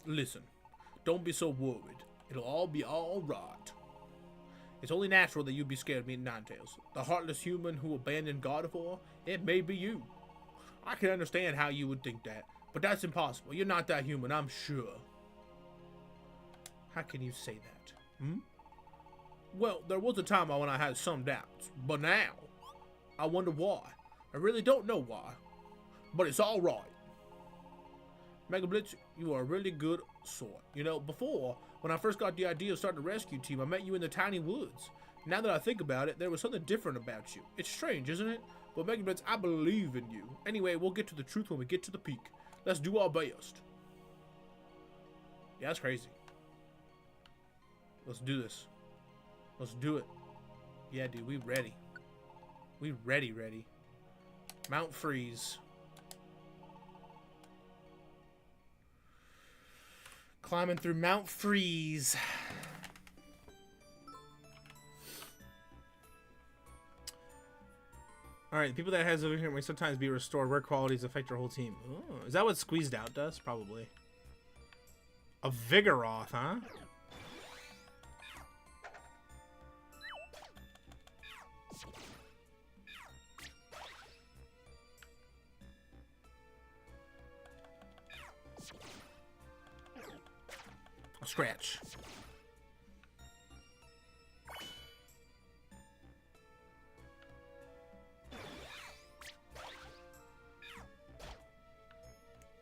[SPEAKER 4] Listen, don't be so worried. It'll all be alright. It's only natural that you'd be scared of meeting Ninetales. The heartless human who abandoned Gardevoir, it may be you. I can understand how you would think that, but that's impossible. You're not that human, I'm sure.
[SPEAKER 3] How can you say that?
[SPEAKER 4] Well, there was a time when I had some doubts, but now, I wonder why. I really don't know why, but it's alright. MegaBlitzz, you are a really good sort. You know, before, when I first got the idea of starting a rescue team, I met you in the tiny woods. Now that I think about it, there was something different about you. It's strange, isn't it? But MegaBlitzz, I believe in you. Anyway, we'll get to the truth when we get to the peak. Let's do our best.
[SPEAKER 3] Yeah, that's crazy. Let's do this. Let's do it. Yeah, dude, we ready. We ready. Mount Freeze. Climbing through Mount Freeze. Alright, the people that has over here may sometimes be restored. Rare qualities affect your whole team. Oh, is that what Squeezed Out does? Probably. A Vigoroth, huh? A Scratch.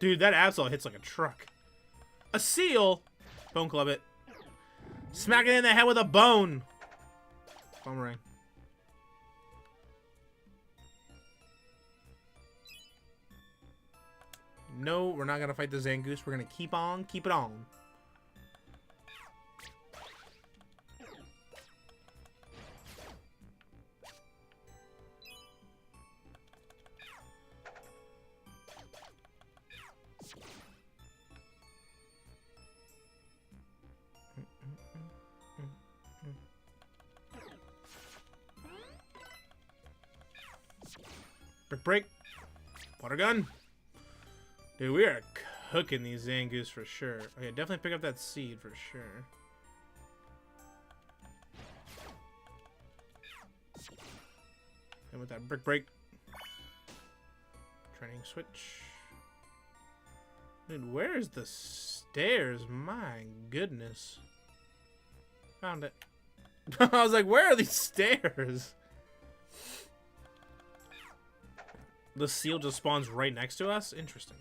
[SPEAKER 3] Dude, that Absol hits like a truck. A Seal! Bone Club it. Smack it in the head with a bone! Boomerang. No, we're not gonna fight the Zangoose. We're gonna keep it on. Break. Water gun. Dude, we are cooking these Zangoose for sure. Okay, definitely pick up that seed for sure. And with that break. Training switch. Dude, where's the stairs? My goodness. Found it. I was like, where are these stairs? The seal just spawns right next to us? Interesting.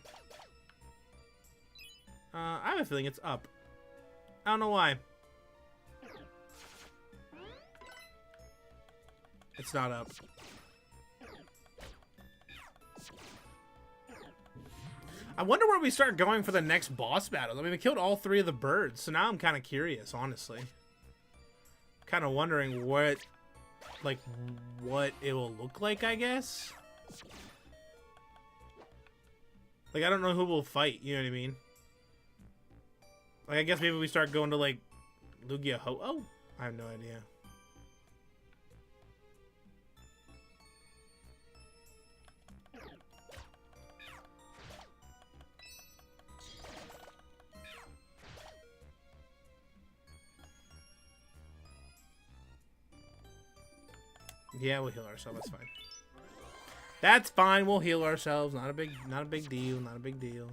[SPEAKER 3] I have a feeling it's up. I don't know why. It's not up. I wonder where we start going for the next boss battle. I mean, we killed all 3 of the birds, so now I'm kind of curious, honestly. Kind of wondering what it will look like, I guess. Like, I don't know who we'll fight, you know what I mean? Like, I guess maybe we start going to, like, Lugia Ho-Oh? I have no idea. Yeah, we'll heal ourselves, that's fine. That's fine, we'll heal ourselves. Not a big deal, not a big deal.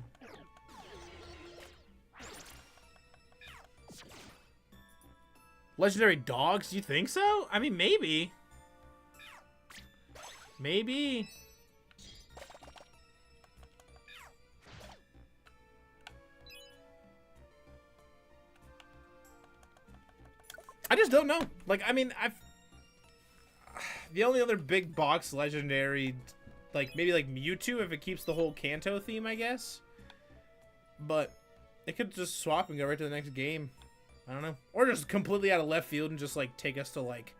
[SPEAKER 3] Legendary dogs, do you think so? I mean, maybe. Maybe. I just don't know. Like, I mean, the only other big box legendary, like, maybe like Mewtwo if it keeps the whole Kanto theme, I guess. But it could just swap and go right to the next game. I don't know. Or just completely out of left field and just, like, take us to, like,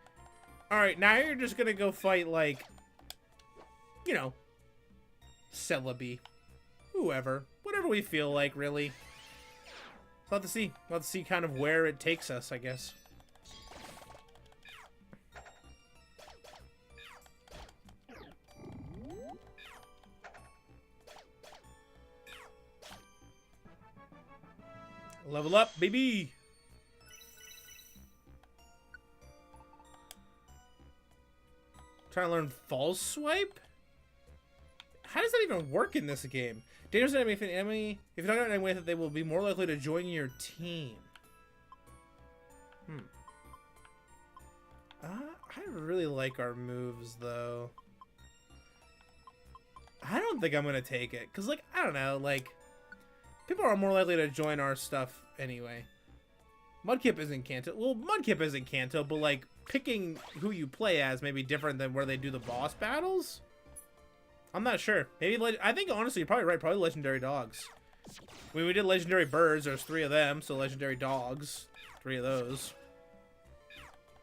[SPEAKER 3] alright, now you're just gonna go fight, like, you know, Celebi. Whoever. Whatever we feel like, really. We'll have to see. We'll have to see kind of where it takes us, I guess. Level up, baby! Trying to learn False Swipe? How does that even work in this game? Dangerous enemy, if you're not an enemy with it, they will be more likely to join your team. I really like our moves, though. I don't think I'm gonna take it, because, like, I don't know, like, people are more likely to join our stuff anyway. Mudkip isn't Kanto. Well, Mudkip isn't Kanto, but, like, picking who you play as may be different than where they do the boss battles. I'm not sure. Maybe, I think, honestly, you're probably right. Probably Legendary Dogs. I mean, we did Legendary Birds. There's 3 of them, so Legendary Dogs. 3 of those.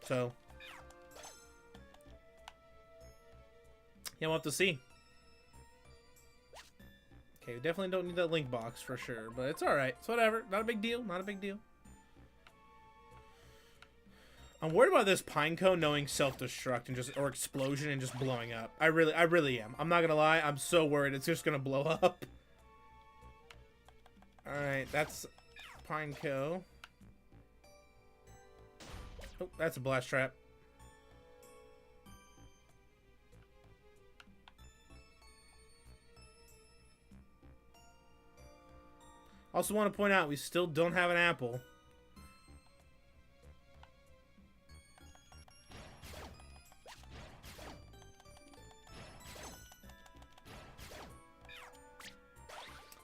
[SPEAKER 3] So, yeah, we'll have to see. Okay, we definitely don't need that link box for sure, but it's alright. It's whatever. Not a big deal. Not a big deal. I'm worried about this pine cone knowing self-destruct and just, or explosion and just blowing up. I really am. I'm not gonna lie. I'm so worried it's just gonna blow up. Alright, that's Pineco. Oh, that's a blast trap. Also want to point out, we still don't have an apple.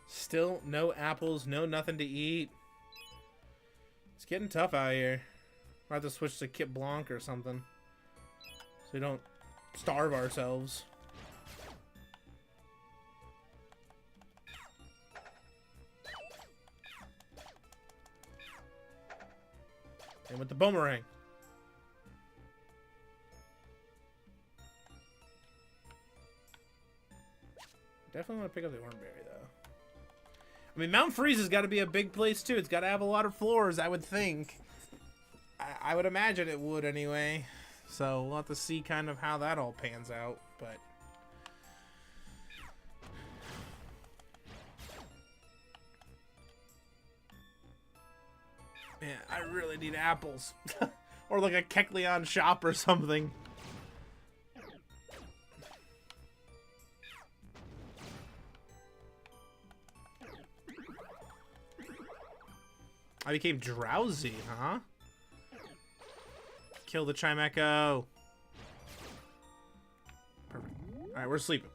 [SPEAKER 3] Still no apples, no nothing to eat. It's getting tough out here. We'll have to switch to Kit Blanc or something, so we don't starve ourselves. And with the boomerang. Definitely want to pick up the Oranberry, though. I mean, Mount Freeze has got to be a big place, too. It's got to have a lot of floors, I would think. I would imagine it would, anyway. So, we'll have to see kind of how that all pans out, but... Man, I really need apples. Or like a Kecleon shop or something. I became drowsy, huh? Kill the Chimecho. Perfect. Alright, we're sleeping.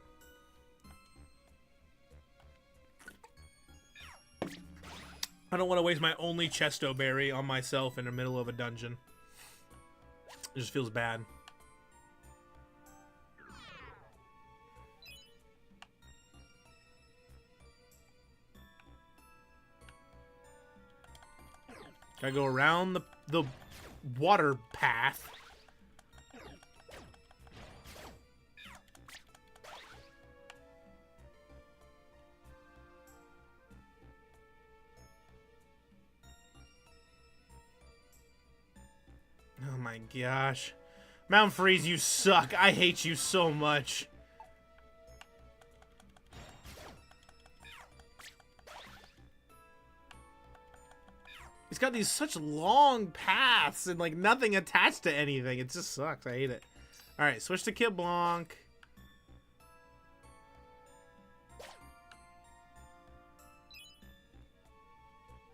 [SPEAKER 3] I don't want to waste my only Chesto Berry on myself in the middle of a dungeon. It just feels bad. Gotta go around the water path. Oh my gosh. Mount Freeze, you suck. I hate you so much. It's got these such long paths and like nothing attached to anything. It just sucks. I hate it. Alright, switch to Kit Blanc.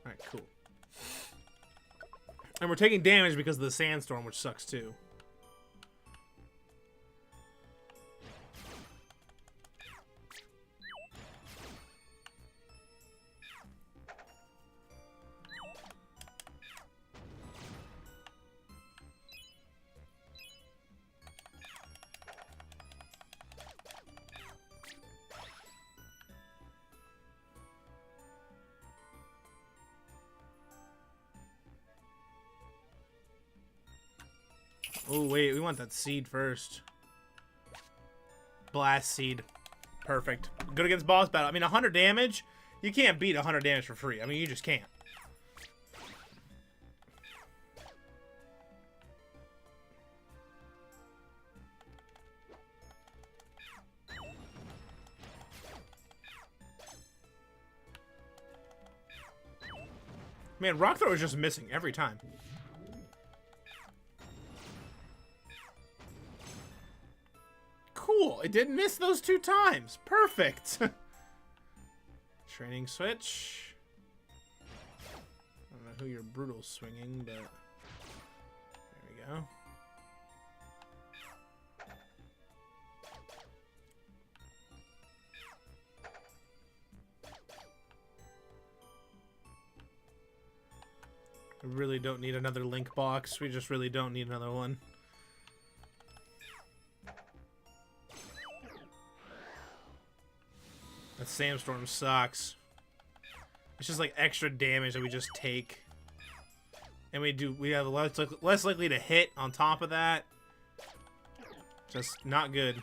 [SPEAKER 3] Alright, cool. And we're taking damage because of the sandstorm, which sucks too. Oh, wait, we want that seed first. Blast seed. Perfect. Good against boss battle. I mean, 100 damage? You can't beat 100 damage for free. I mean, you just can't. Man, Rock Throw is just missing every time. Cool. It didn't miss those 2 times. Perfect. Training switch. I don't know who you're brutal swinging, but there we go. We really don't need another link box. We just really don't need another one. That sandstorm sucks. It's just like extra damage that we just take. And we have less likely to hit on top of that. Just not good.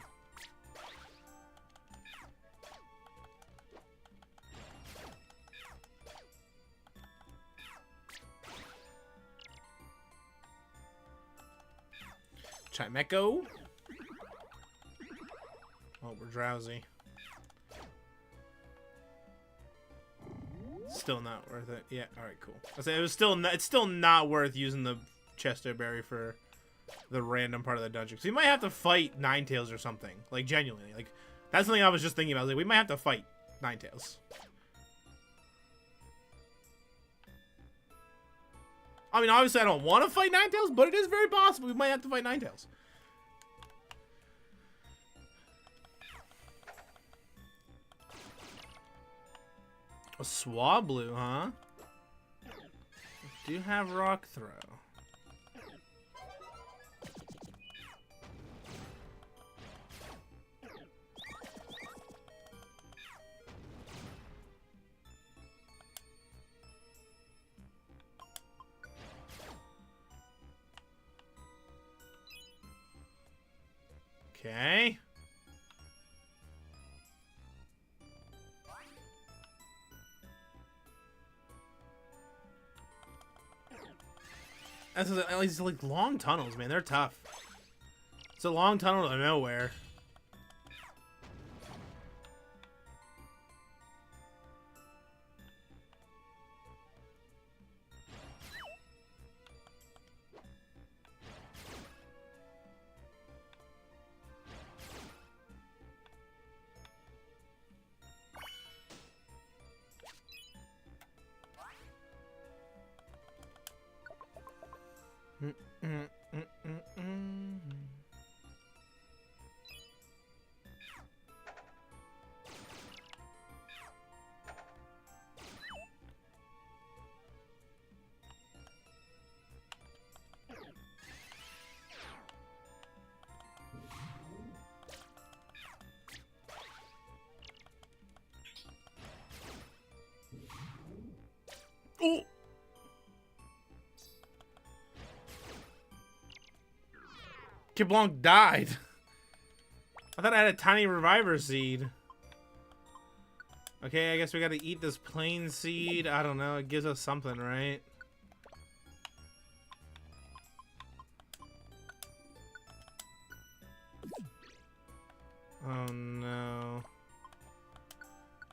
[SPEAKER 3] Chimeco. Oh, we're drowsy. Still not worth it. Yeah, alright, cool. I say it's still not worth using the Chesto Berry for the random part of the dungeon. So you might have to fight Ninetales or something. Like, genuinely. Like, that's something I was just thinking about. I was like, we might have to fight Ninetales. I mean, obviously I don't want to fight Ninetales, but it is very possible we might have to fight Ninetales. A Swablu, huh? Do have Rock Throw. Okay. These like long tunnels, man. They're tough. It's a long tunnel to nowhere. Oh! Kiblanc died. I thought I had a tiny reviver seed. Okay, I guess we gotta eat this plain seed. I don't know, it gives us something, right? Oh no.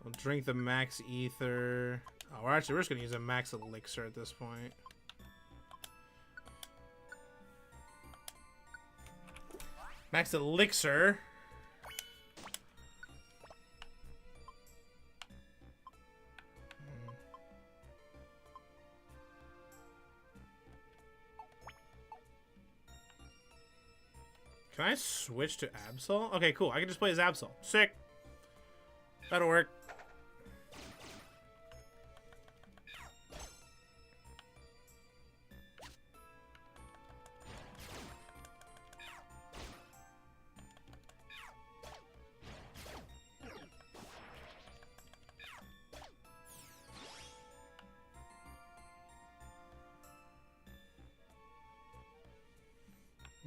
[SPEAKER 3] We'll drink the max ether. Oh, we're just gonna use a max elixir at this point. Max elixir. Can I switch to Absol? Okay, cool. I can just play as Absol. Sick. That'll work.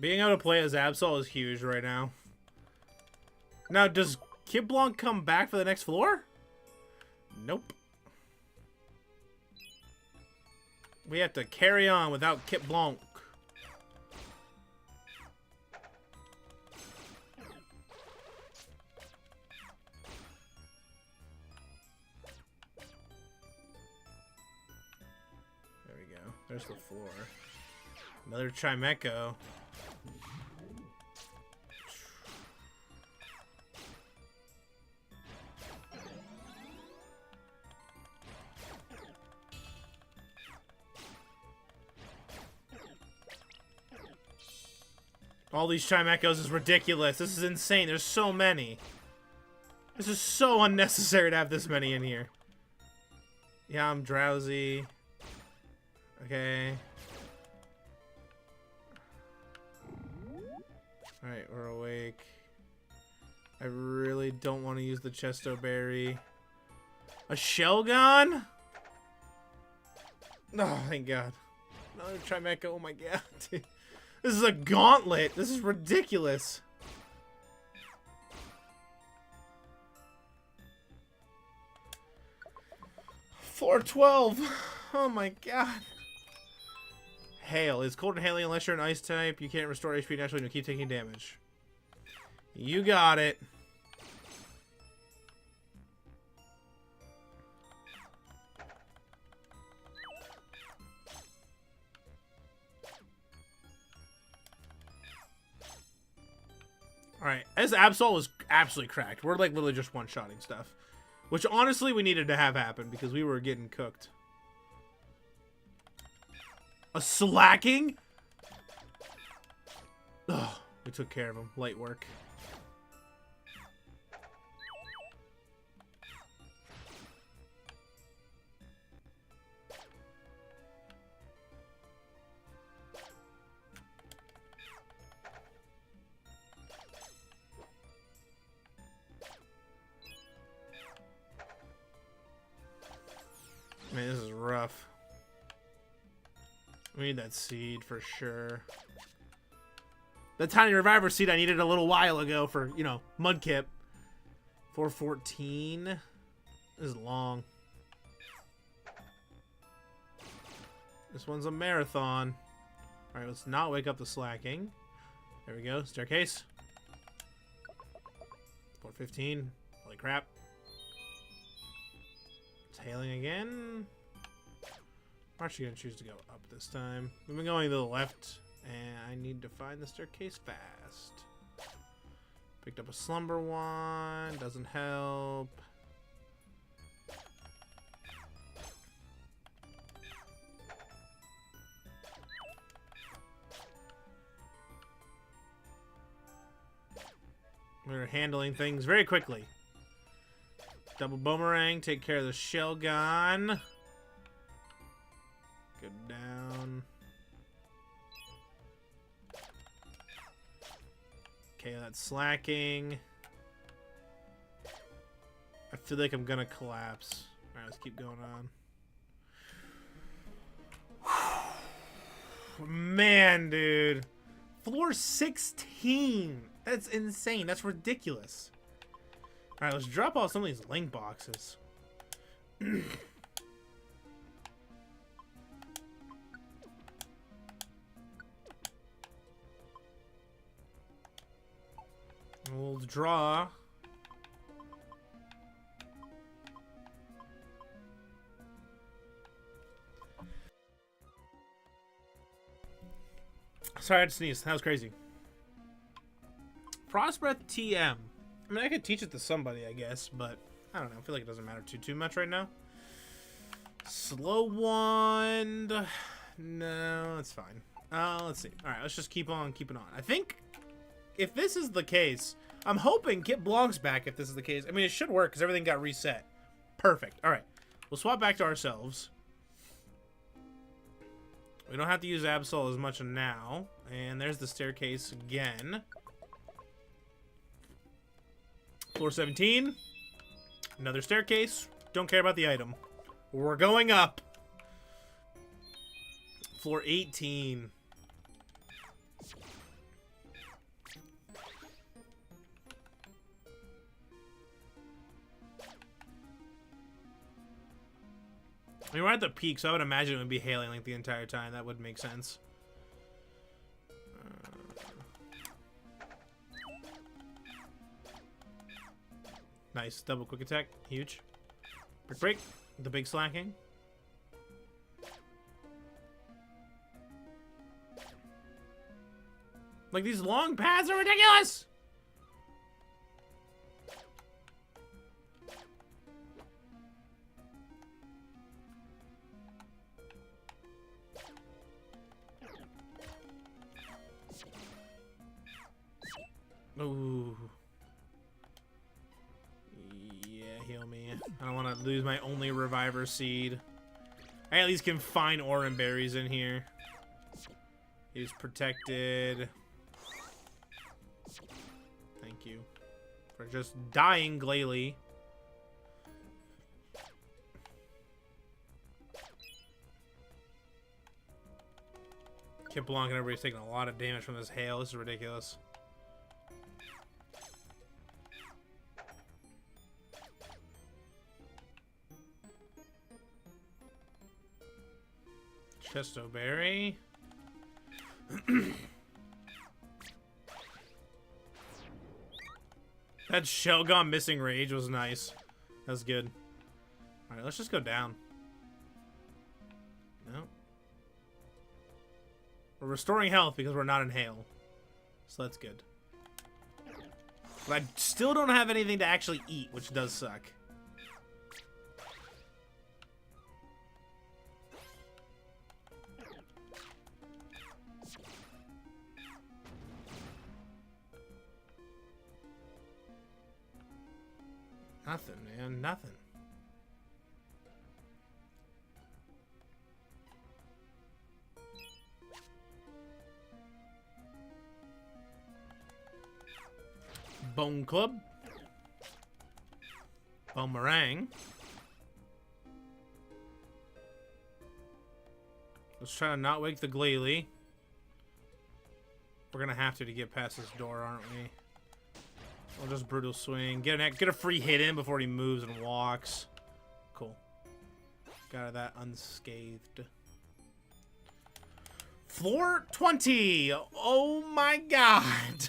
[SPEAKER 3] Being able to play as Absol is huge right now. Now, does Kiblanc come back for the next floor? Nope. We have to carry on without Kiblanc. There we go. There's the floor. Another Chimeco. All these Chimecos is ridiculous. This is insane. There's so many. This is so unnecessary to have this many in here. Yeah, I'm drowsy. Okay. Alright, we're awake. I really don't want to use the Chesto Berry. A Shelgon? Oh, thank God. Another Trimecha. Oh my god. Dude. This is a gauntlet. This is ridiculous. Floor 12. Oh my god. Hail. It's cold and hailing unless you're an ice type. You can't restore HP naturally and you keep taking damage. You got it. Alright, as Absol was absolutely cracked. We're like literally just one-shotting stuff. Which honestly we needed to have happen because we were getting cooked. A slacking? Ugh, we took care of him. Light work. Man, this is rough. We need that seed for sure. That tiny reviver seed I needed a little while ago for, you know, Mudkip. 414. This is long. This one's a marathon. Alright, let's not wake up the slacking. There we go. Staircase. 415. Holy crap. It's hailing again. I'm actually going to choose to go up this time. We've been going to the left, and I need to find the staircase fast. Picked up a slumber wand. Doesn't help. We're handling things very quickly. Double boomerang, take care of the shell gun. Go down. Okay, that's slacking. I feel like I'm gonna collapse. Alright, let's keep going on. Man, dude. Floor 16. That's insane. That's ridiculous. Alright, let's drop off some of these link boxes. We'll draw. Sorry, I had to sneeze. That was crazy. Frost Breath TM. I mean, I could teach it to somebody, I guess, but I don't know. I feel like it doesn't matter too much right now. Slow Wand. No, it's fine. Let's see. All right, let's just keep on keeping on. I think if this is the case, I'm hoping Kit belongs back if this is the case. I mean, it should work because everything got reset. Perfect. All right. We'll swap back to ourselves. We don't have to use Absol as much now. And there's the staircase again. Floor 17. Another staircase. Don't care about the item. We're going up. Floor 18. I mean, we're at the peak, so I would imagine it would be hailing like the entire time. That would make sense. Nice. Double quick attack. Huge. Brick break. The big slacking. Like, these long paths are ridiculous! Ooh. Yeah, heal me. I don't want to lose my only reviver seed. I at least can find Oran berries in here. He's protected. Thank you for just dying, Glalie. Kip Blanc and everybody's taking a lot of damage from this hail. This is ridiculous. Chesto Berry. That Shelgon missing rage was nice. That's good. Alright, let's just go down. No. We're restoring health because we're not in hail. So that's good. But I still don't have anything to actually eat, which does suck. Nothing, man. Nothing. Bone Club. Boomerang. Let's try to not wake the Glalie. We're gonna have to get past this door, aren't we? We'll just brutal swing. Get a free hit in before he moves and walks. Cool. Got out of that unscathed. Floor 20. Oh my god.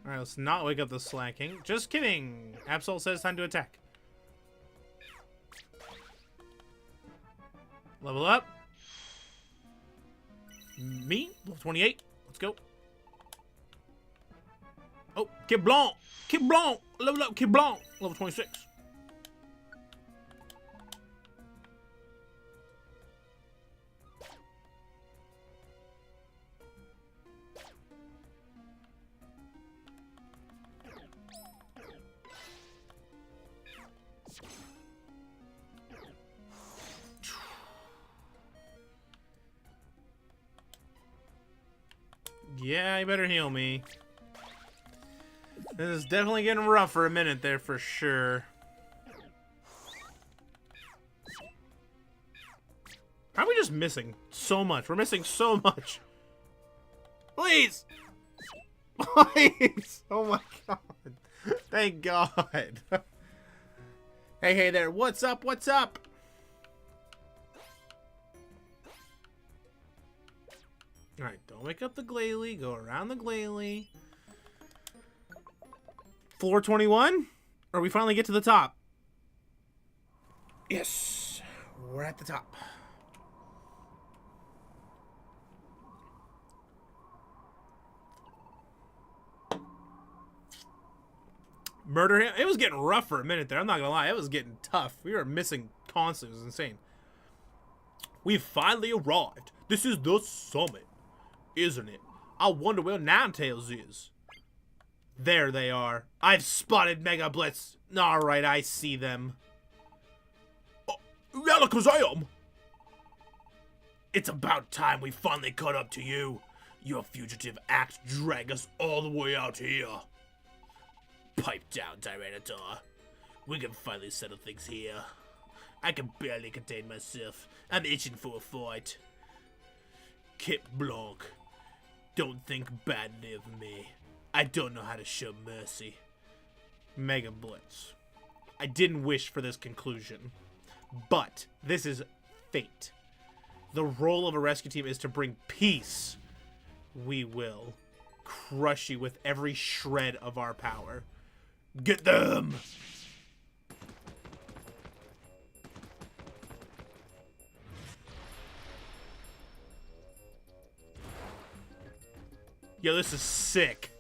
[SPEAKER 3] Alright, let's not wake up the slacking. Just kidding. Absol says time to attack. Level up. Me, level 28. Let's go. Oh, Kid Blanc. Kid Blanc. Level up, Kid Blanc. Level 26. Yeah, you better heal me. This is definitely getting rough for a minute there for sure. How are we just missing so much? We're missing so much. Please! Please! Oh my god. Thank god. Hey there. What's up? What's up? Alright, don't wake up the Glalie. Go around the Glalie. Floor 21? Or we finally get to the top? Yes. We're at the top. Murder him. It was getting rough for a minute there. I'm not gonna lie. It was getting tough. We were missing constantly. It was insane. We've finally arrived. This is the summit. Isn't it? I wonder where Ninetales is. There they are. I've spotted MegaBlitzz. Alright, I see them. Alakazam! It's about time we finally caught up to you. Your fugitive act dragged us all the way out here. Pipe down, Tyranitar. We can finally settle things here. I can barely contain myself. I'm itching for a fight. Kip Blanc. Don't think badly of me. I don't know how to show mercy. MegaBlitzz. I didn't wish for this conclusion, but this is fate. The role of a rescue team is to bring peace. We will crush you with every shred of our power. Get them! Yo, this is sick.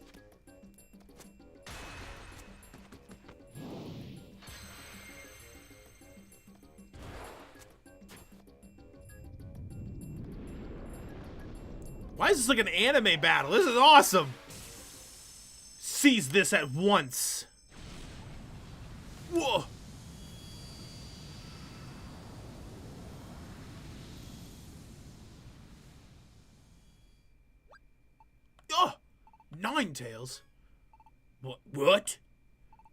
[SPEAKER 3] Why is this like an anime battle? This is awesome. Seize this at once. Whoa. Oh, Ninetales. What?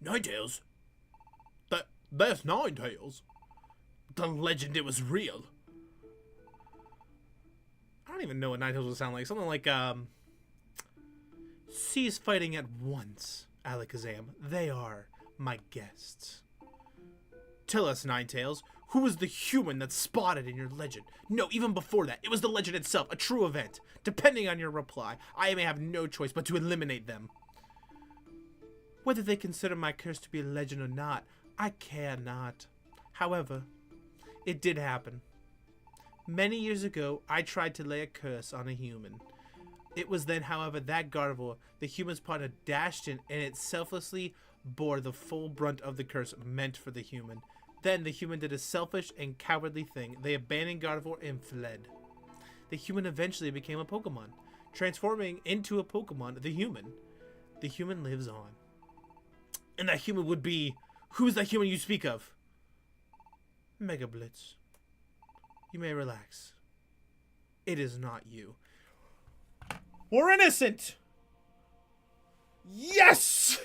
[SPEAKER 3] Ninetales? That's Ninetales. The legend, it was real. I don't even know what Ninetales would sound like. Something like, cease fighting at once, Alakazam. They are my guests. Tell us, Ninetales, who was the human that spotted in your legend? No, even before that, it was the legend itself, a true event. Depending on your reply, I may have no choice but to eliminate them. Whether they consider my curse to be a legend or not, I care not. However, it did happen. Many years ago, I tried to lay a curse on a human. It was then, however, that Gardevoir, the human's partner, dashed in, and it selflessly bore the full brunt of the curse meant for the human. Then the human did a selfish and cowardly thing. They abandoned Gardevoir and fled. The human eventually became a Pokemon, transforming into a Pokemon, the human. The human lives on. And that human would be... Who is that human you speak of? MegaBlitzz. You may relax. It is not you. We're innocent! Yes!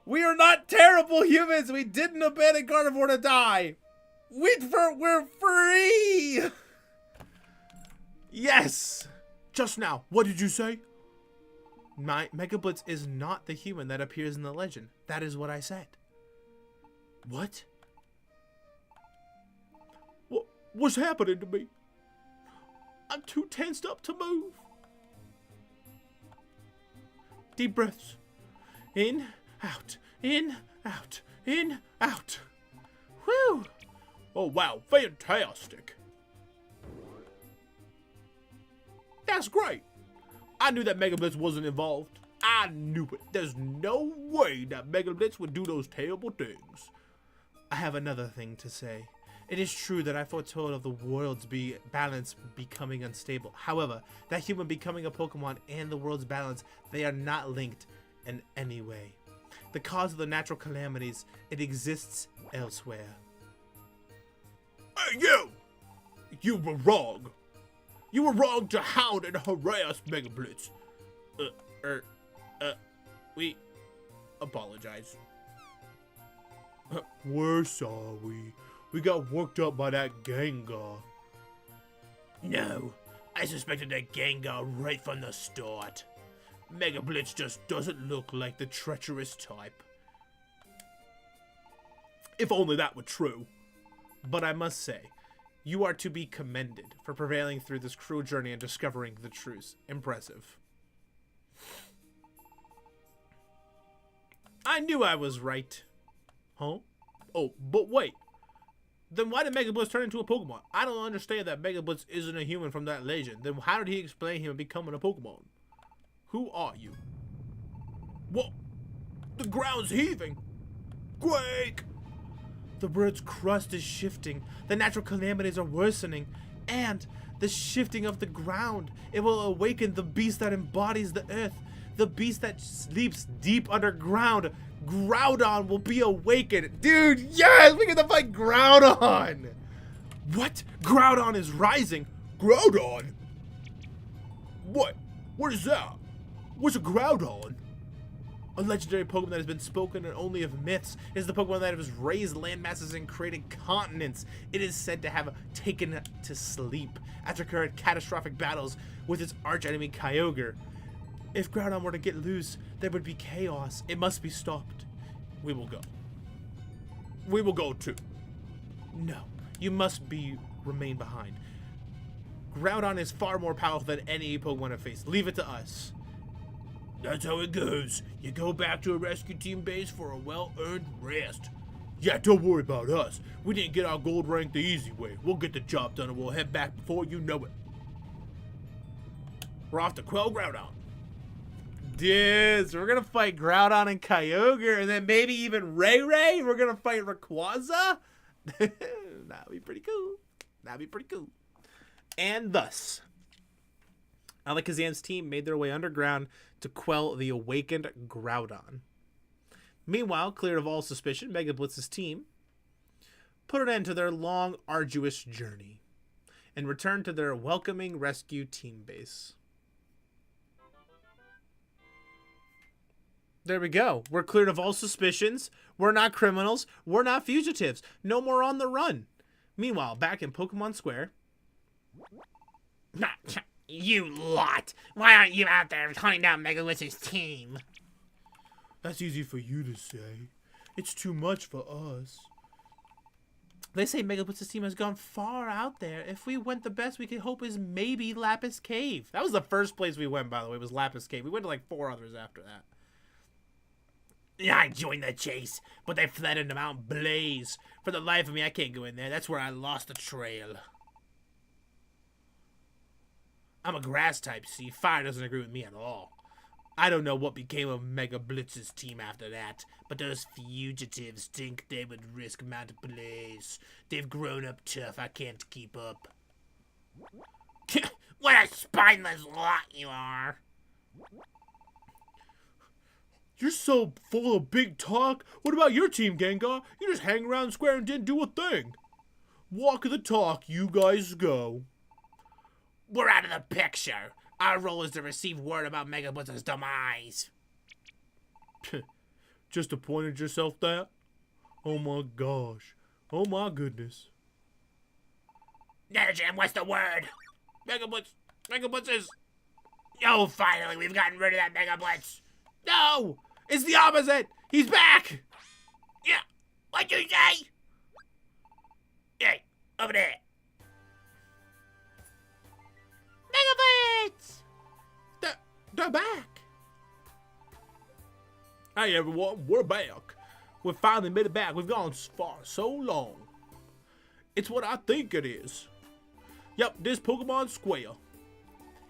[SPEAKER 3] We are not terrible humans! We didn't abandon Gardevoir to die! We're free! Yes!
[SPEAKER 4] Just now, what did you say?
[SPEAKER 3] My MegaBlitzz is not the human that appears in the legend. That is what I said.
[SPEAKER 4] What? What's happening to me? I'm too tensed up to move.
[SPEAKER 3] Deep breaths. In, out, in, out, in, out. Whew!
[SPEAKER 4] Oh wow, fantastic. That's great. I knew that MegaBlitzz wasn't involved. I knew it. There's no way that MegaBlitzz would do those terrible things.
[SPEAKER 3] I have another thing to say. It is true that I foretold of the world's balance becoming unstable. However, that human becoming a Pokemon and the world's balance, they are not linked in any way. The cause of the natural calamities, it exists elsewhere.
[SPEAKER 4] Hey, you! You were wrong. You were wrong to hound and harass MegaBlitzz.
[SPEAKER 3] We apologize.
[SPEAKER 4] We're sorry. We got worked up by that Gengar.
[SPEAKER 3] No, I suspected that Gengar right from the start.
[SPEAKER 4] MegaBlitzz just doesn't look like the treacherous type. If only that were true.
[SPEAKER 3] But I must say, you are to be commended for prevailing through this cruel journey and discovering the truth. Impressive. I knew I was right.
[SPEAKER 4] Huh? Oh, but wait.
[SPEAKER 3] Then why did MegaBlitzz turn into a Pokemon? I don't understand that MegaBlitzz isn't a human from that legend. Then how did he explain him becoming a Pokemon? Who are you?
[SPEAKER 4] What? The ground's heaving. Quake!
[SPEAKER 3] The world's crust is shifting. The natural calamities are worsening. And the shifting of the ground. It will awaken the beast that embodies the earth. The beast that sleeps deep underground. Groudon will be awakened. Dude, yes! We get to fight Groudon! What? Groudon is rising.
[SPEAKER 4] Groudon? What? What is that? What's a Groudon?
[SPEAKER 3] A legendary Pokemon that has been spoken only of myths. It is the Pokemon that has raised landmasses and created continents. It is said to have taken to sleep after current catastrophic battles with its archenemy Kyogre. If Groudon were to get loose, there would be chaos. It must be stopped.
[SPEAKER 4] We will go. We will go too.
[SPEAKER 3] No, you must remain behind. Groudon is far more powerful than any Pokemon I've faced. Leave it to us.
[SPEAKER 4] That's how it goes. You go back to a rescue team base for a well-earned rest. Yeah, don't worry about us. We didn't get our gold rank the easy way. We'll get the job done and we'll head back before you know it. We're off to quell Groudon.
[SPEAKER 3] Dude, so we're gonna fight Groudon and Kyogre, and then maybe even Ray. We're gonna fight Rayquaza. That'd be pretty cool. That'd be pretty cool. And thus, Alakazam's team made their way underground to quell the awakened Groudon. Meanwhile, cleared of all suspicion, MegaBlitz's team put an end to their long, arduous journey and returned to their welcoming rescue team base. There we go. We're cleared of all suspicions. We're not criminals. We're not fugitives. No more on the run. Meanwhile, back in Pokemon Square.
[SPEAKER 5] You lot! Why aren't you out there hunting down MegaBlitz's team?
[SPEAKER 4] That's easy for you to say. It's too much for us.
[SPEAKER 3] They say MegaBlitz's team has gone far out there. If we went, the best we could hope is maybe Lapis Cave. That was the first place we went, by the way, was Lapis Cave. We went to like 4 others after that.
[SPEAKER 5] I joined the chase, but they fled into Mount Blaze. For the life of me, I can't go in there. That's where I lost the trail.
[SPEAKER 3] I'm a grass type, see? Fire doesn't agree with me at all. I don't know what became of MegaBlitz's team after that, but those fugitives think they would risk Mount Blaze. They've grown up tough. I can't keep up.
[SPEAKER 5] What a spineless lot you are.
[SPEAKER 4] You're so full of big talk. What about your team, Gengar? You just hang around the square and didn't do a thing. Walk the talk, you guys go.
[SPEAKER 5] We're out of the picture. Our role is to receive word about MegaBlitz's demise.
[SPEAKER 4] Just appointed yourself that? Oh my gosh. Oh my goodness.
[SPEAKER 5] Jam, what's the word? MegaBlitz is... Oh, finally, we've gotten rid of that MegaBlitzz.
[SPEAKER 3] No! It's the opposite! He's back!
[SPEAKER 5] Yeah, what'd you say? Hey, over there.
[SPEAKER 3] MegaBlitzz! They're back!
[SPEAKER 4] Hey everyone, we're back. We finally made it back. We've gone far so long. It's what I think it is. Yep, this Pokemon Square.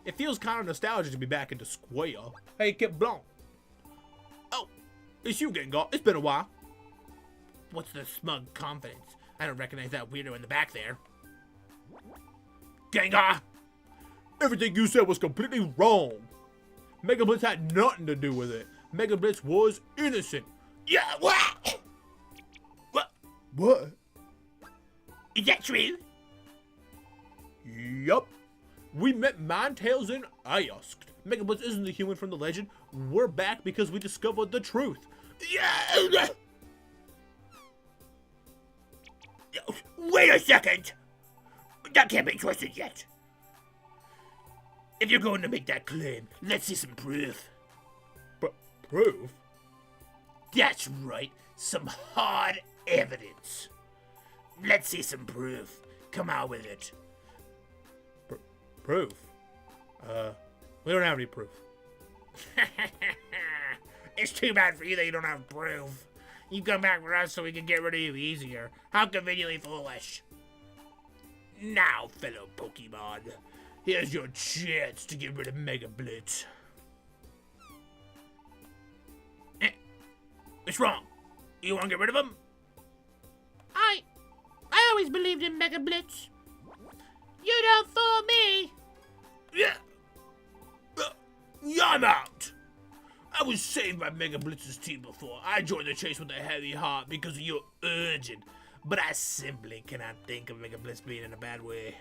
[SPEAKER 4] It feels kind of nostalgic to be back in the square. Hey, Kip Blanc. Oh, it's you, Gengar. It's been a while.
[SPEAKER 5] What's the smug confidence? I don't recognize that weirdo in the back there. Gengar!
[SPEAKER 4] Everything you said was completely wrong. MegaBlitzz had nothing to do with it. MegaBlitzz was innocent.
[SPEAKER 5] Yeah, what?
[SPEAKER 4] What?
[SPEAKER 5] Is that true?
[SPEAKER 4] Yup. We met Ninetales and asked. MegaBlitzz isn't the human from the legend. We're back because we discovered the truth.
[SPEAKER 5] Yeah. Wait a second. That can't be twisted yet. If you're going to make that claim, let's see some proof.
[SPEAKER 4] Proof?
[SPEAKER 5] That's right. Some hard evidence. Let's see some proof. Come out with it.
[SPEAKER 4] Proof? We don't have any proof.
[SPEAKER 5] It's too bad for you that you don't have proof. You come back for us so we can get rid of you easier. How conveniently foolish. Now, fellow Pokemon, here's your chance to get rid of MegaBlitzz. What's wrong? You want to get rid of him? I always believed in MegaBlitzz. You don't fool me. Yeah. I'm out. I was saved by MegaBlitz's team before. I joined the chase with a heavy heart because of your urging, but I simply cannot think of MegaBlitzz being in a bad way.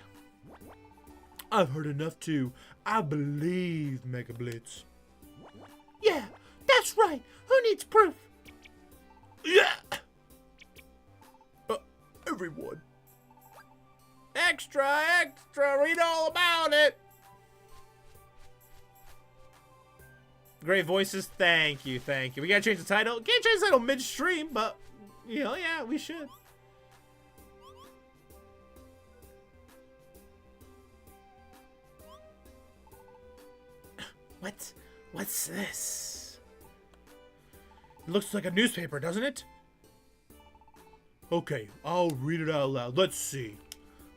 [SPEAKER 4] I've heard enough too. I believe MegaBlitzz.
[SPEAKER 5] Yeah, that's right. Who needs proof? Yeah.
[SPEAKER 4] Everyone.
[SPEAKER 3] Extra, extra, read all about it. Great voices, thank you, thank you. We gotta change the title. Can't change the title midstream, but, you know, yeah, we should. What's this?
[SPEAKER 4] It looks like a newspaper, doesn't it? Okay, I'll read it out loud. Let's see.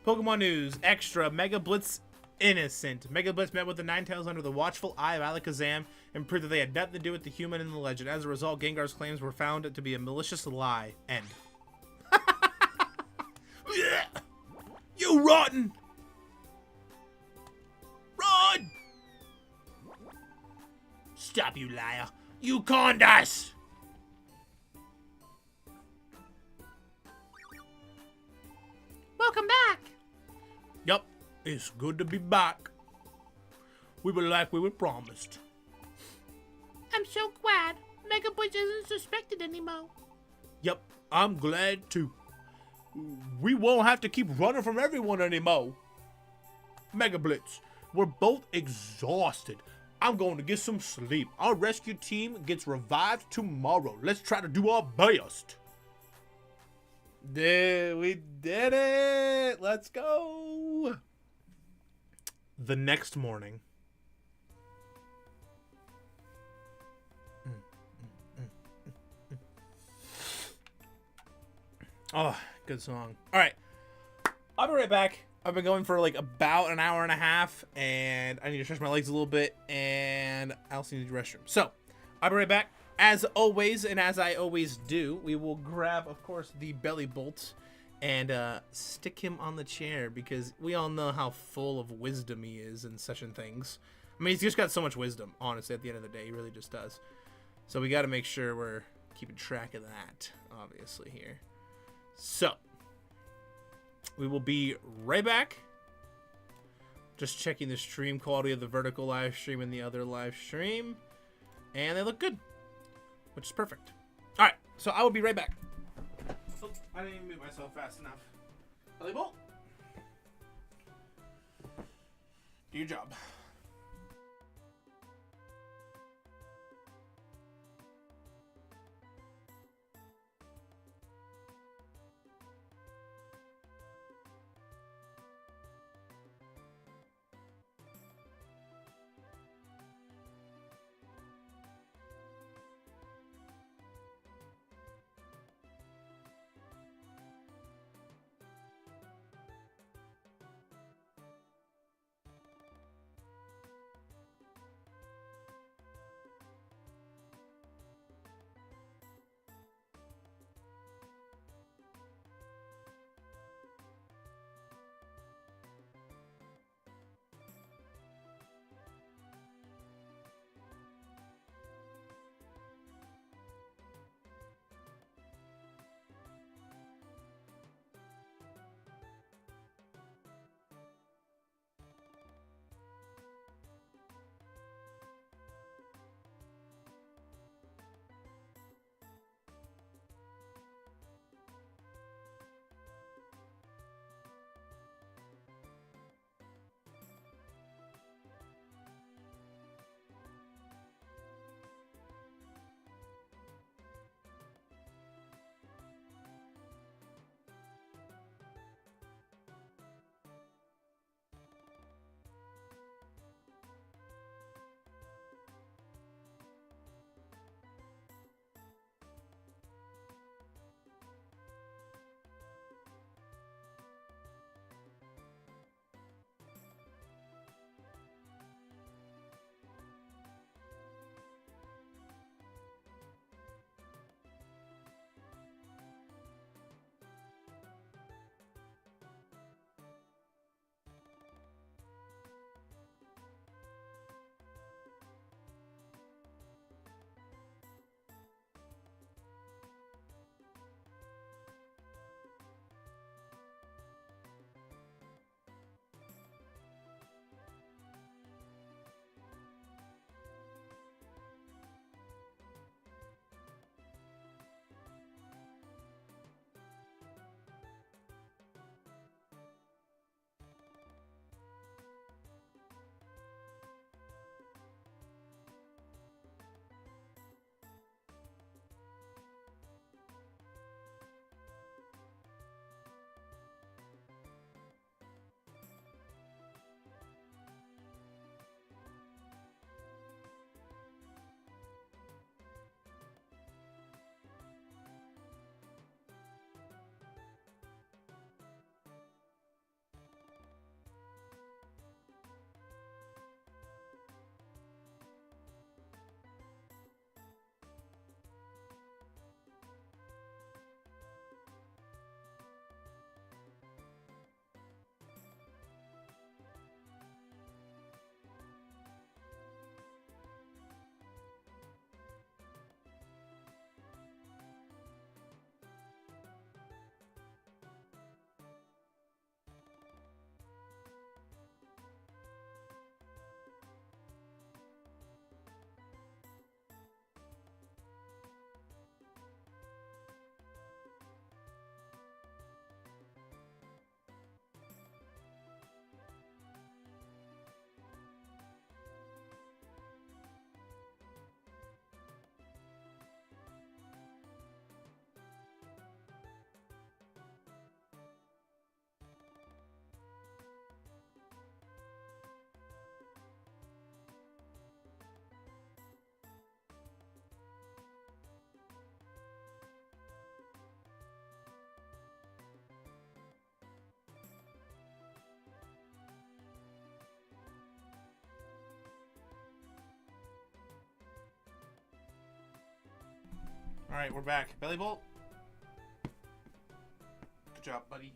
[SPEAKER 3] Pokemon News, Extra, MegaBlitzz innocent. MegaBlitzz met with the Ninetales under the watchful eye of Alakazam and proved that they had nothing to do with the human in the legend. As a result, Gengar's claims were found to be a malicious lie. End.
[SPEAKER 4] You rotten!
[SPEAKER 5] Run! Stop, you liar. You conned us! Welcome back.
[SPEAKER 4] Yup, it's good to be back. We were like we were promised.
[SPEAKER 5] I'm so glad MegaBlitzz isn't suspected anymore.
[SPEAKER 4] Yup, I'm glad too. We won't have to keep running from everyone anymore. MegaBlitzz, we're both exhausted. I'm going to get some sleep. Our rescue team gets revived tomorrow. Let's try to do our best. Dude, we did it. Let's go. The next morning. Oh, good song. All right. I'll be right back. I've been going for like about an hour and a half, and I need to stretch my legs a little bit, and I also need the restroom. So, I'll be right back. As always, and as I always do, we will grab, of course, the belly bolt and stick him on the chair, because we all know how full of wisdom he is and such and things. I mean, he's just got so much wisdom, honestly, at the end of the day. He really just does. So we got to make sure we're keeping track of that, obviously, here. So, we will be right back. Just checking the stream quality of the vertical live stream and the other live stream. And they look good, which is perfect. All right, so I will be right back. Oh, I didn't even move myself fast enough. Belly bolt. Do your job.
[SPEAKER 3] All right, we're back. Belly bolt. Good job, buddy.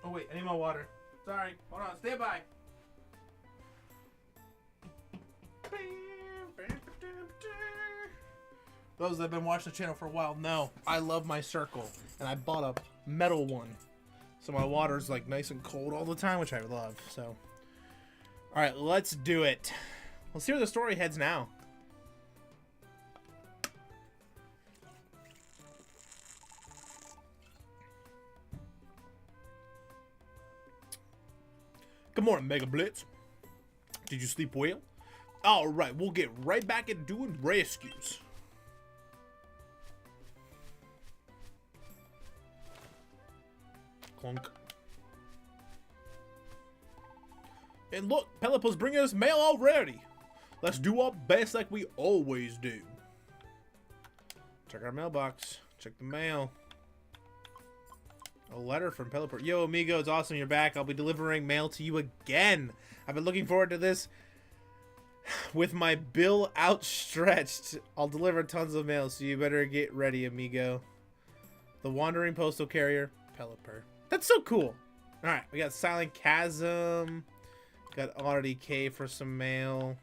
[SPEAKER 3] Oh wait, I need more water. Sorry. Hold on. Stand by. Those that have been watching the channel for a while know I love my circle, and I bought a metal one, so my water's like nice and cold all the time, which I love. So, all right, let's do it. Let's see where the story heads now. Good morning, MegaBlitzz. Did you sleep well? All right, we'll get right back at doing rescues. Clunk. And look, Pelipo's bringing us mail already. Let's do our best like we always do. Check our mailbox. Check the mail. A letter from Pelipo. Yo, amigo, it's awesome you're back. I'll be delivering mail to you again. I've been looking forward to this with my bill outstretched. I'll deliver tons of mail, so you better get ready, amigo. The wandering postal carrier, Pelipper. That's so cool. All right, we got Silent Chasm. Got Oddity K for some mail.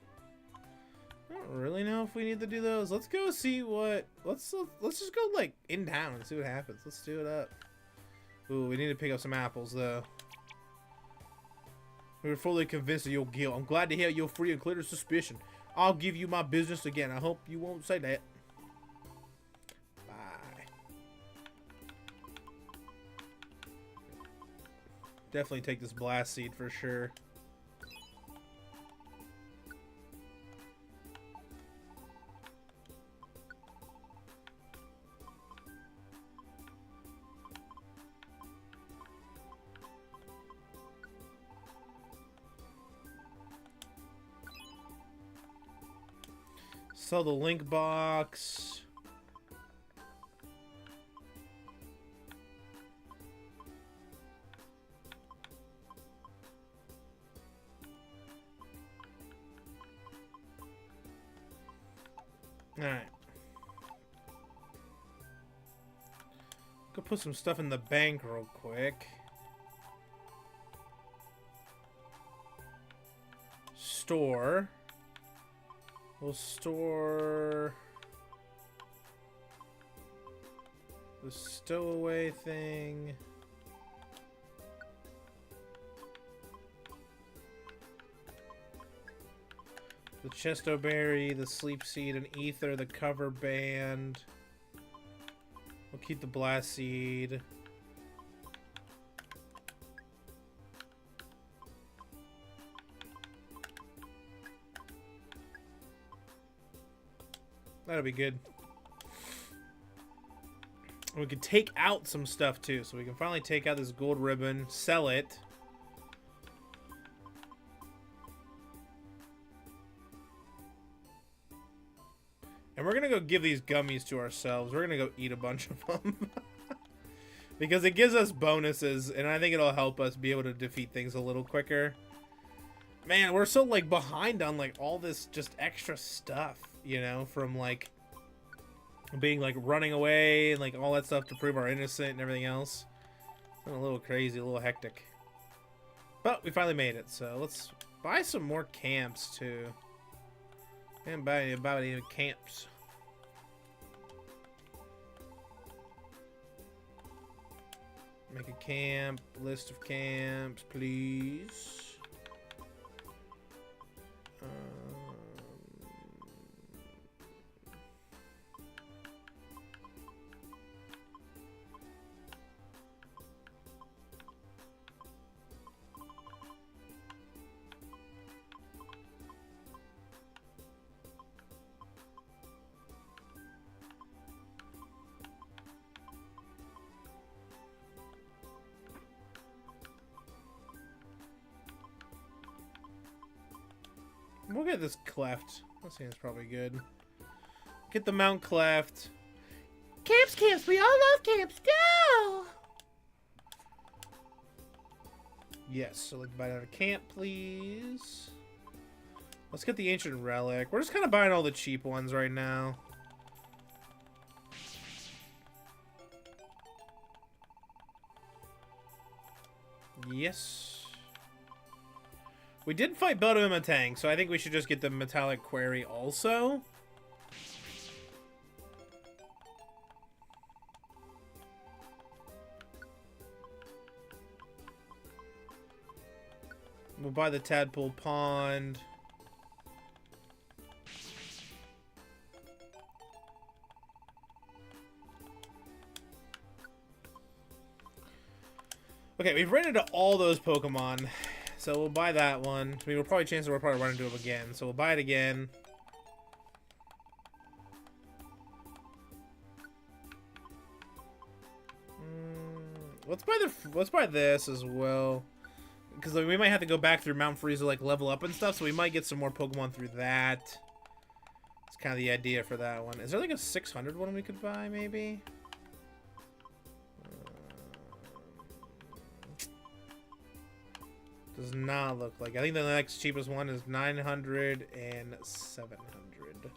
[SPEAKER 3] I don't really know if we need to do those. Let's go see what. Let's just go like in town and see what happens. Let's do it up. Ooh, we need to pick up some apples though. We were fully convinced of your guilt. I'm glad to hear you're free and clear of suspicion. I'll give you my business again. I hope you won't say that. Bye. Definitely take this blast seed for sure. Sell the link box. All right. Go put some stuff in the bank real quick. Store. We'll store the stowaway thing. The chesto berry, the sleep seed, and ether, the cover band. We'll keep the blast seed. That'll be good. We can take out some stuff too, so we can finally take out this gold ribbon, sell it. And we're gonna go give these gummies to ourselves. We're gonna go eat a bunch of them. Because it gives us bonuses, and I think it'll help us be able to defeat things a little quicker. Man, we're so like behind on like all this just extra stuff, you know, from like being like running away and like all that stuff to prove our innocent and everything else. It's been a little crazy, a little hectic. But we finally made it, so let's buy some more camps too. And buy any camps. Make a camp, list of camps, please. We'll get this cleft. That seems probably good. Get the Mount Cleft. Camps, camps. We all love camps. Go! Yes, so let's buy another camp, please. Let's get the ancient relic. We're just kind of buying all the cheap ones right now. Yes. We did fight Beldo Tank, so I think we should just get the metallic query also. We'll buy the Tadpole Pond. Okay, we've ran into all those Pokemon, so we'll buy that one. I mean, we'll probably run into them again, so we'll buy it again. Let's buy this as well, because like, we might have to go back through Mount Freeze to like level up and stuff, so we might get some more Pokemon through that. It's kind of the idea for that one. Is there like a 600 one we could buy, maybe? Does not look like. I think the next cheapest one is 900 and 700.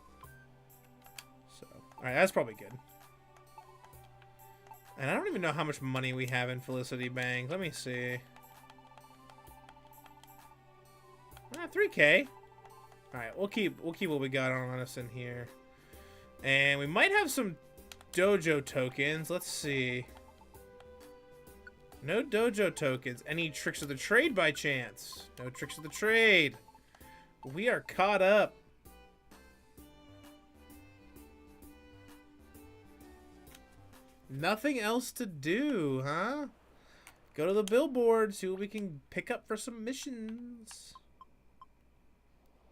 [SPEAKER 3] So, alright, that's probably good. And I don't even know how much money we have in Felicity Bank. Let me see. 3K. Alright, we'll keep what we got on us in here. And we might have some dojo tokens. Let's see. No dojo tokens. Any tricks of the trade by chance? No tricks of the trade. We are caught up. Nothing else to do, huh? Go to the billboard, see what we can pick up for some missions.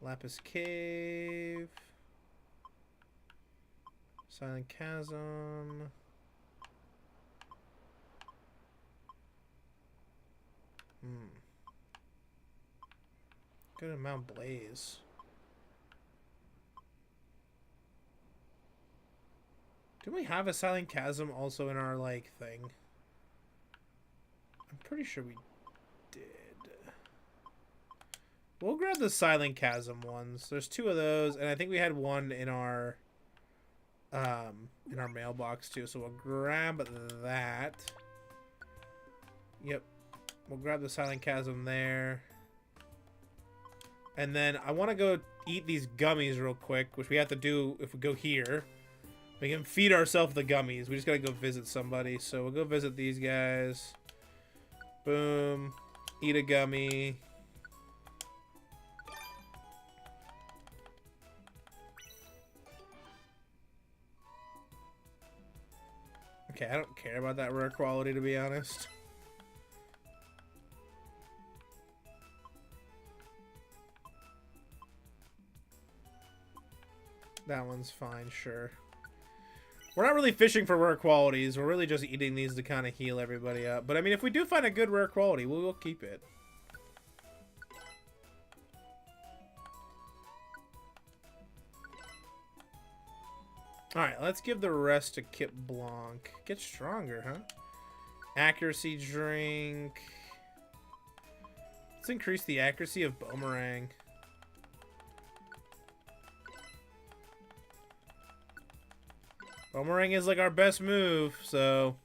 [SPEAKER 3] Lapis Cave. Silent Chasm. Go to Mount Blaze. Do we have a Silent Chasm also in our, like, thing? I'm pretty sure we did. We'll grab the Silent Chasm ones. There's 2 of those, and I think we had one in our mailbox too. So we'll grab that. Yep. We'll grab the Silent Chasm there. And then I want to go eat these gummies real quick, which we have to do if we go here. We can feed ourselves the gummies. We just gotta go visit somebody. So we'll go visit these guys. Boom. Eat a gummy. Okay, I don't care about that rare quality, to be honest. That one's fine, sure. We're not really fishing for rare qualities. We're really just eating these to kind of heal everybody up. But, I mean, if we do find a good rare quality, we'll keep it. Alright, let's give the rest to Kip Blanc. Get stronger, huh? Accuracy drink. Let's increase the accuracy of Boomerang. Boomerang is like our best move, so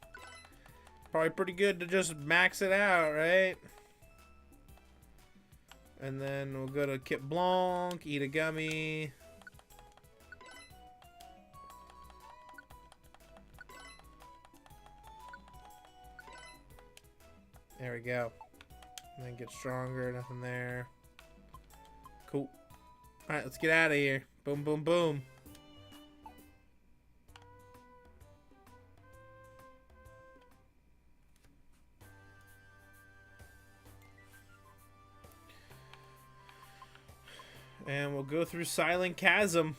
[SPEAKER 3] probably pretty good to just max it out, right? And then we'll go to Kip Blanc, eat a gummy. There we go. And then get stronger, nothing there. Cool. Alright, let's get out of here. Boom, boom, boom. And we'll go through Silent Chasm.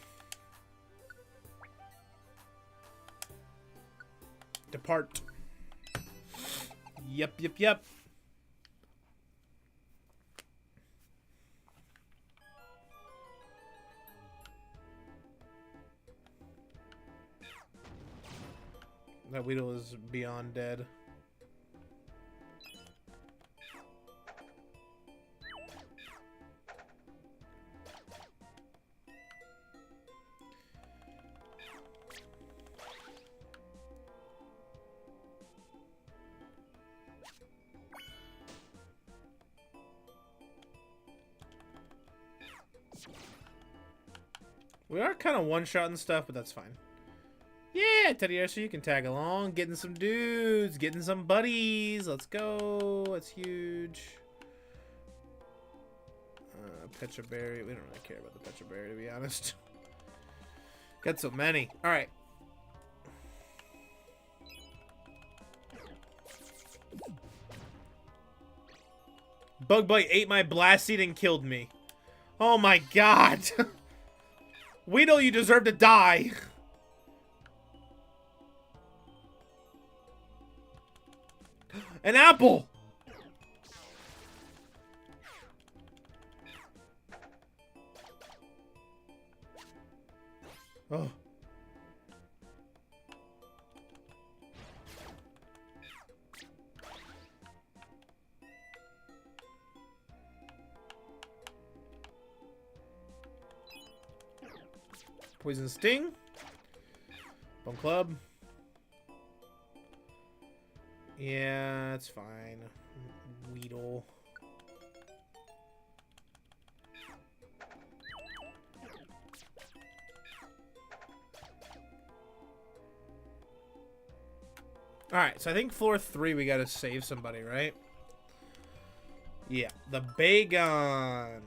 [SPEAKER 3] Depart. Yep, yep, yep. That Weedle is beyond dead. We are kind of one-shotting stuff, but that's fine. Yeah, Teddy Ursa, you can tag along. Getting some dudes, getting some buddies. Let's go. That's huge. Petra Berry. We don't really care about the Petra Berry, to be honest. Got so many. All right. Bug Bite ate my blast seed and killed me. Oh my god. Weedle, you deserve to die. An apple! Oh. Poison Sting. Bone Club. Yeah, it's fine. Weedle. Alright, so I think floor 3 we gotta save somebody, right? Yeah, the Bagon.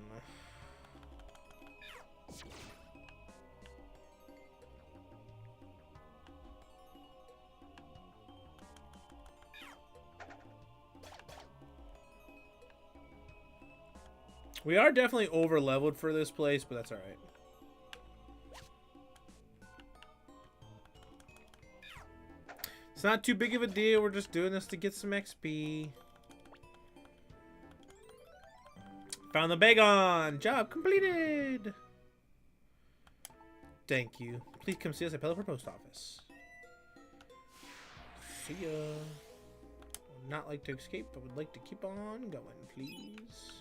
[SPEAKER 3] We are definitely over leveled for this place, but that's alright. It's not too big of a deal. We're just doing this to get some XP. Found the Bagon! Job completed! Thank you. Please come see us at Pelipper Post Office. See ya. Would not like to escape, but would like to keep on going, please.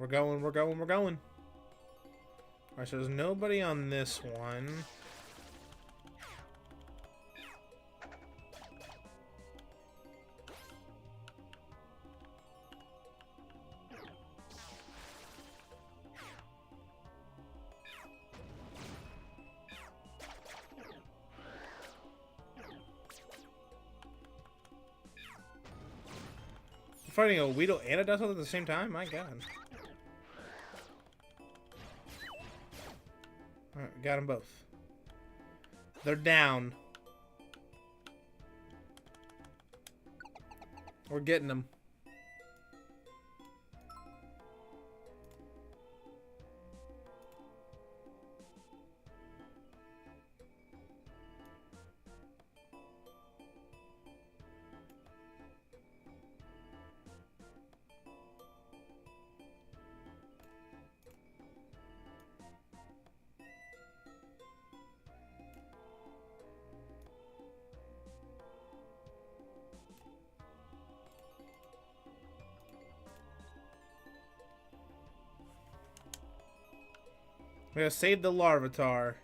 [SPEAKER 3] We're going, we're going, we're going. Alright, so there's nobody on this one. We're fighting a Weedle and a Dustle at the same time? My god. Alright, got them both. They're down. We're getting them. We gotta save the Larvitar.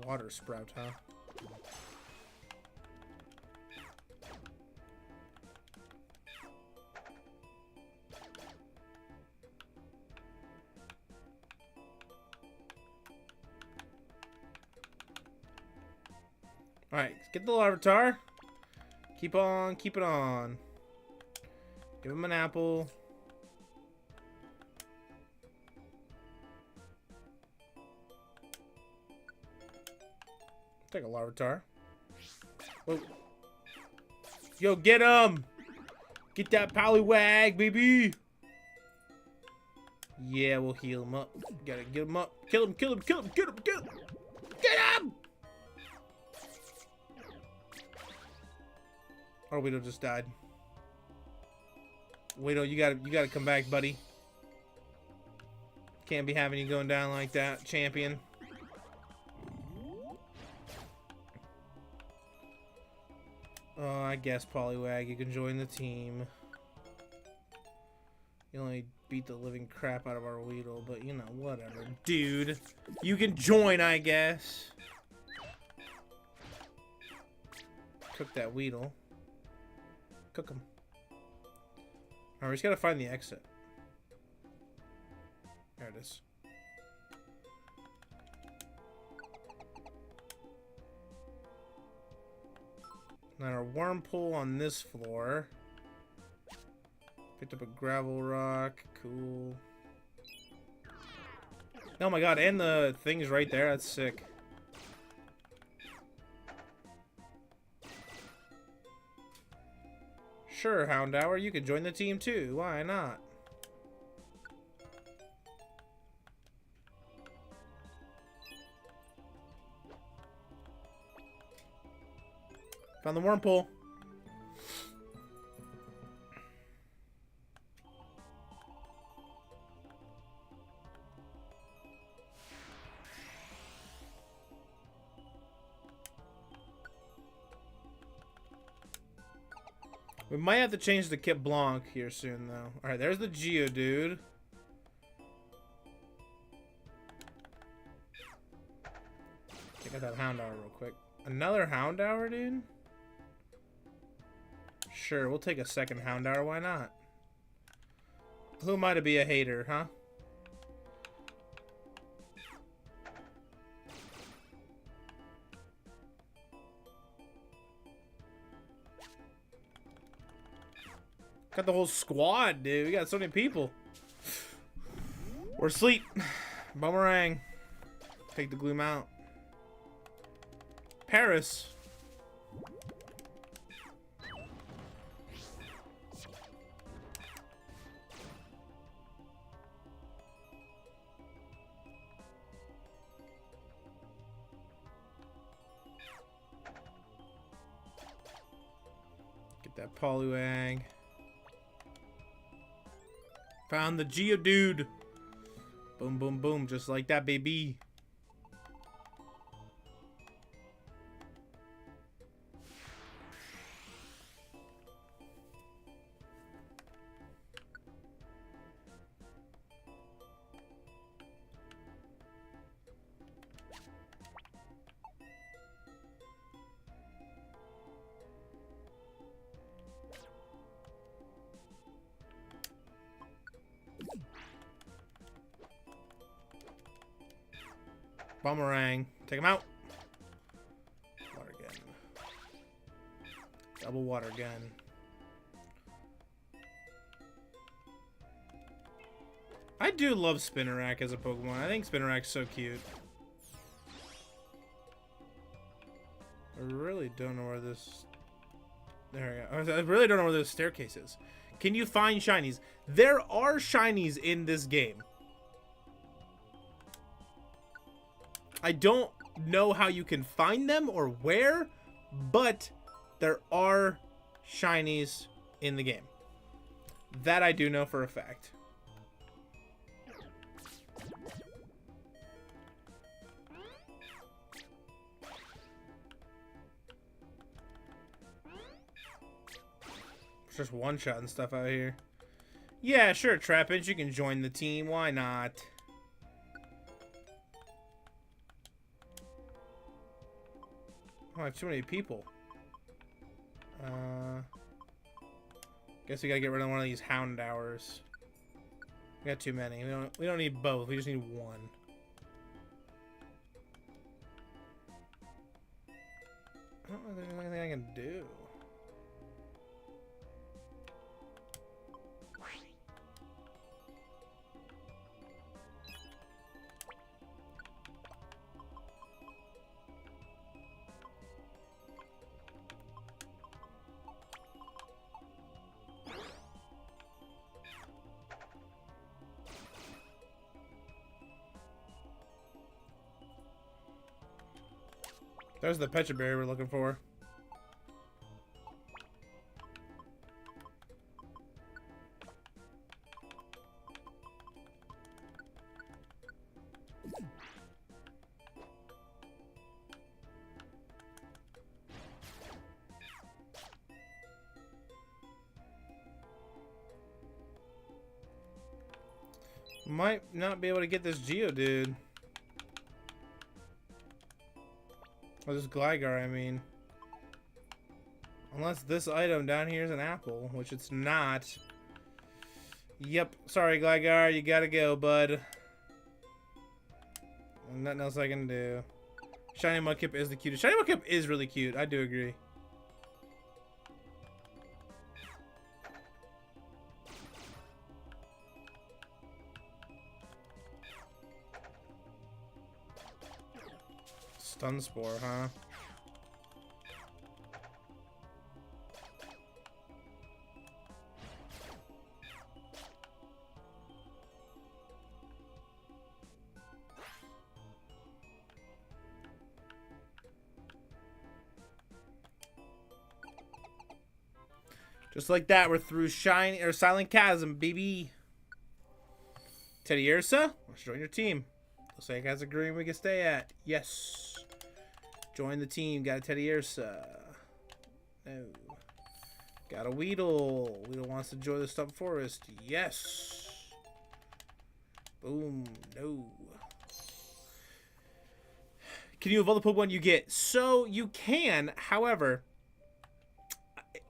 [SPEAKER 3] Water sprout, huh? Alright, get the Larvitar. Keep on, keep it on. Give him an apple. Take a Larvitar. Whoa. Yo, get him! Get that Poliwag, baby! Yeah, we'll heal him up. Gotta get him up. Kill him, kill him, kill him, get him, get him! Get him! Our Weedle just died. Weedle, you gotta come back, buddy. Can't be having you going down like that, champion. Oh, I guess, Poliwag, you can join the team. You only beat the living crap out of our Weedle, but you know, whatever. Dude, you can join, I guess. Cook that Weedle. Cook him. Alright, we just gotta find the exit. There it is. Then our worm pool on this floor. Picked up a gravel rock. Cool. Oh my god, and the thing's right there. That's sick. Sure, Houndour, you can join the team too. Why not? Found the worm pool. We might have to change the Kit Blanc here soon, though. Alright, there's the Geodude. Check out that Houndour real quick. Another Houndour, dude? Sure, we'll take a second Houndour. Why not? Who am I to be a hater, huh? Got the whole squad, dude. We got so many people. We're asleep. Boomerang. Take the gloom out. Paris. Get that Poliwag. Found the Geodude. Boom, boom, boom. Just like that, baby. Boomerang. Take him out. Water gun. Double water gun. I do love Spinarak as a Pokemon. I think Spinarak's so cute. I really don't know where this... There we go. I really don't know where this staircase is. Can you find shinies? There are shinies in this game. I don't know how you can find them or where, but there are shinies in the game. That I do know for a fact. It's just one-shot and stuff out here. Yeah, sure, Trapinch, you can join the team. Why not? Oh, I have too many people. Guess we gotta get rid of one of these Houndours. We got too many. We don't need both. We just need one. I don't know if there's anything I can do. There's the Pecha Berry we're looking for. Might not be able to get this Geodude. Or this Gligar, I mean. Unless this item down here is an apple, which it's not. Yep. Sorry, Gligar. You gotta go, bud. Nothing else I can do. Shiny Mudkip is the cutest. Shiny Mudkip is really cute. I do agree. Stun Spore, huh? Just like that, we're through Shiny or Silent Chasm, baby. Teddy Ursa, let's join your team. Looks like that's agreeing we can stay at. Yes. Join the team. Got a Teddy Ursa. No. Got a Weedle. Weedle wants to join the Stump Forest. Yes. Boom. No. Can you evolve the Pokemon you get? So you can, however,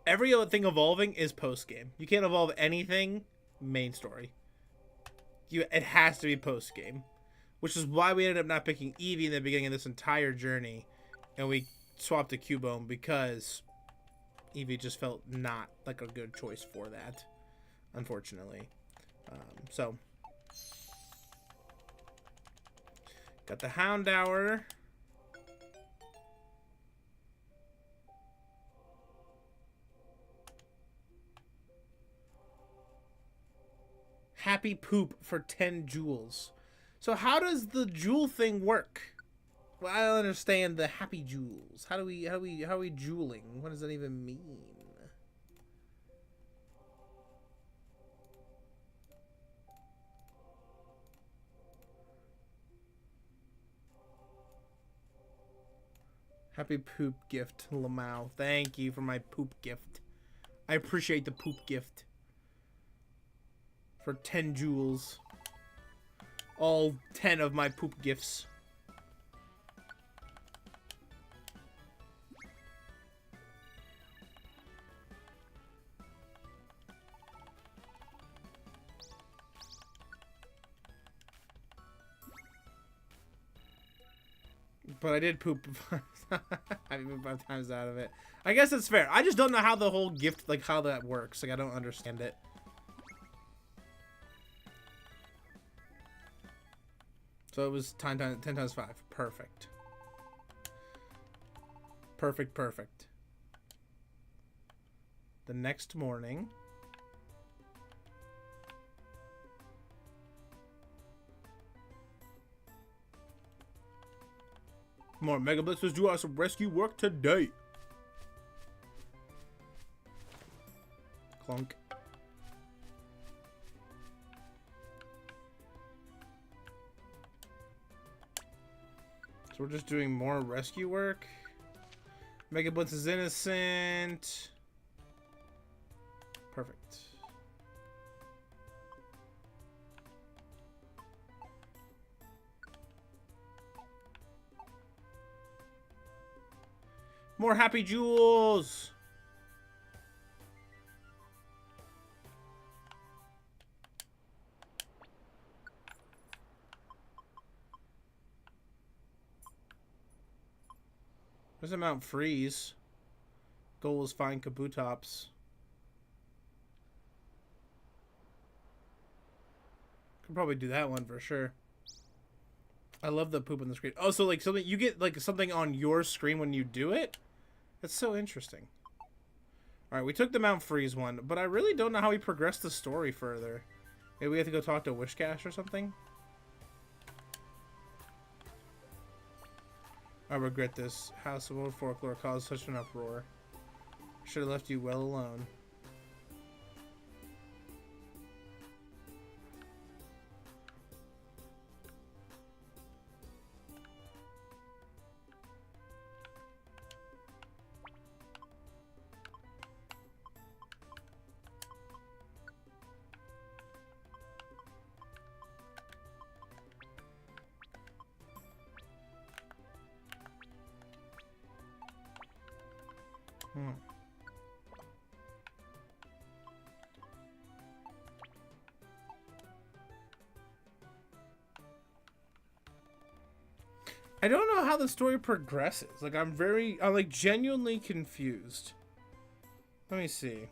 [SPEAKER 3] every other thing evolving is post-game. You can't evolve anything main story. It has to be post-game. Which is why we ended up not picking Eevee in the beginning of this entire journey. And we swapped to Cubone because Eevee just felt not like a good choice for that. Unfortunately. So. Got the Houndour. Happy Poop for 10 jewels. So how does the jewel thing work? Well, I don't understand the happy jewels. How are we jeweling? What does that even mean? Happy poop gift, Lamau. Thank you for my poop gift. I appreciate the poop gift. For 10 jewels. All 10 of my poop gifts. But I did poop. I moved 5 times out of it. I guess it's fair. I just don't know how the whole gift, like how that works. Like I don't understand it. So it was 10 times 5. Perfect. Perfect, perfect. The next morning. Come on, MegaBlitzz, let's do some rescue work today. Clunk. So we're just doing more rescue work. MegaBlitzz is innocent. Perfect. More happy jewels. Where's the Mount Freeze? Goal is find Kabutops. Could probably do that one for sure. I love the poop on the screen. Oh, so like something you get like something on your screen when you do it? That's so interesting. Alright, we took the Mount Freeze one, but I really don't know how we progressed the story further. Maybe we have to go talk to Wishcash or something? I regret this. House of Old Folklore caused such an uproar. Should have left you well alone. I don't know how the story progresses. Like, I'm like genuinely confused. Let me see.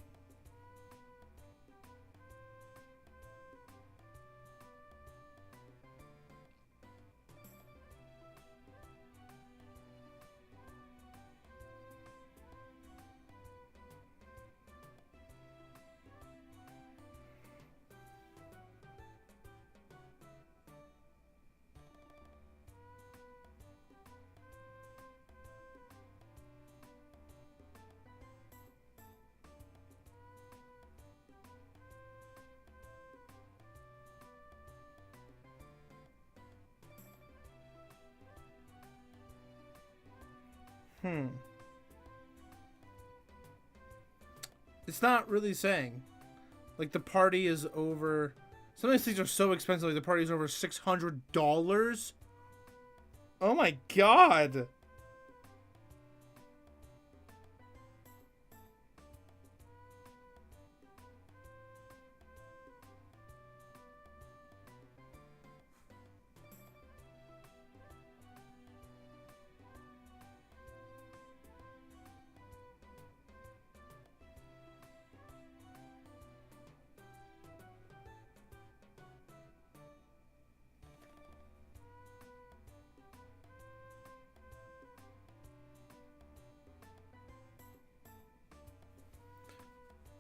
[SPEAKER 3] It's not really saying. Like, the party is over... Some of these things are so expensive. Like, the party is over $600. Oh my god.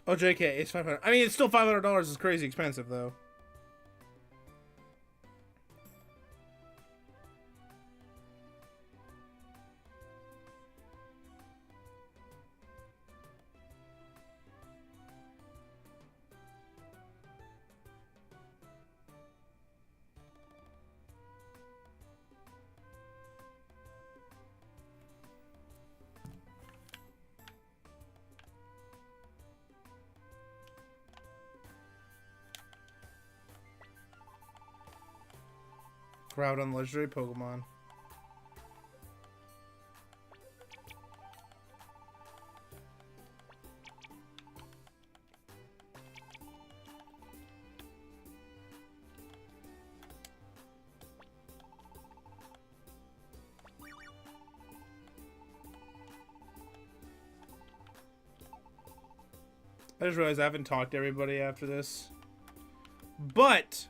[SPEAKER 3] Oh, JK, it's $500. I mean, it's still $500 is crazy expensive, though. Crowd on legendary Pokemon. I just realized I haven't talked to everybody after this. But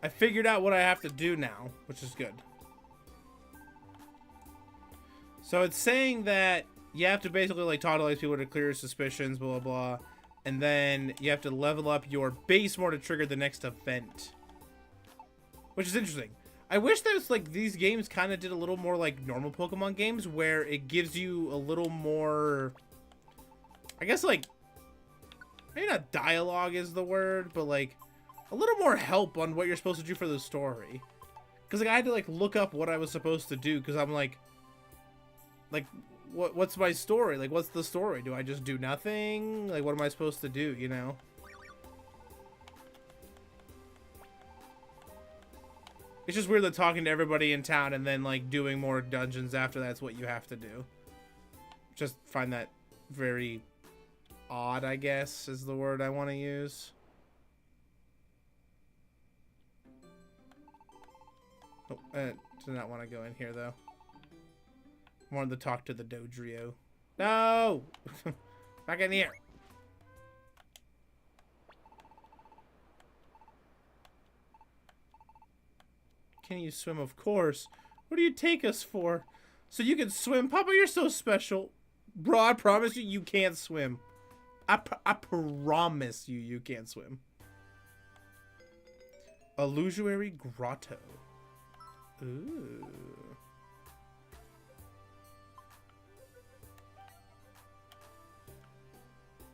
[SPEAKER 3] I figured out what I have to do now, which is good. So it's saying that you have to basically like talk to these people to clear suspicions, blah, blah, blah. And then you have to level up your base more to trigger the next event. Which is interesting. I wish that was like these games kind of did a little more like normal Pokemon games where it gives you a little more, I guess like, maybe not dialogue is the word, but like a little more help on what you're supposed to do for the story. Because like I had to like look up what I was supposed to do because I'm like what's my story? Like what's the story? Do I just do nothing? Like what am I supposed to do, you know? It's just weird that talking to everybody in town and then like doing more dungeons after that's what you have to do. Just find that very odd, I guess, is the word I want to use. Oh, I did not want to go in here, though. I wanted to talk to the Dodrio. No! Back in here! Can you swim? Of course. What do you take us for? So you can swim? Papa, you're so special. Bro, I promise you, you can't swim. I promise you, you can't swim. Illusory Grotto. Ooh.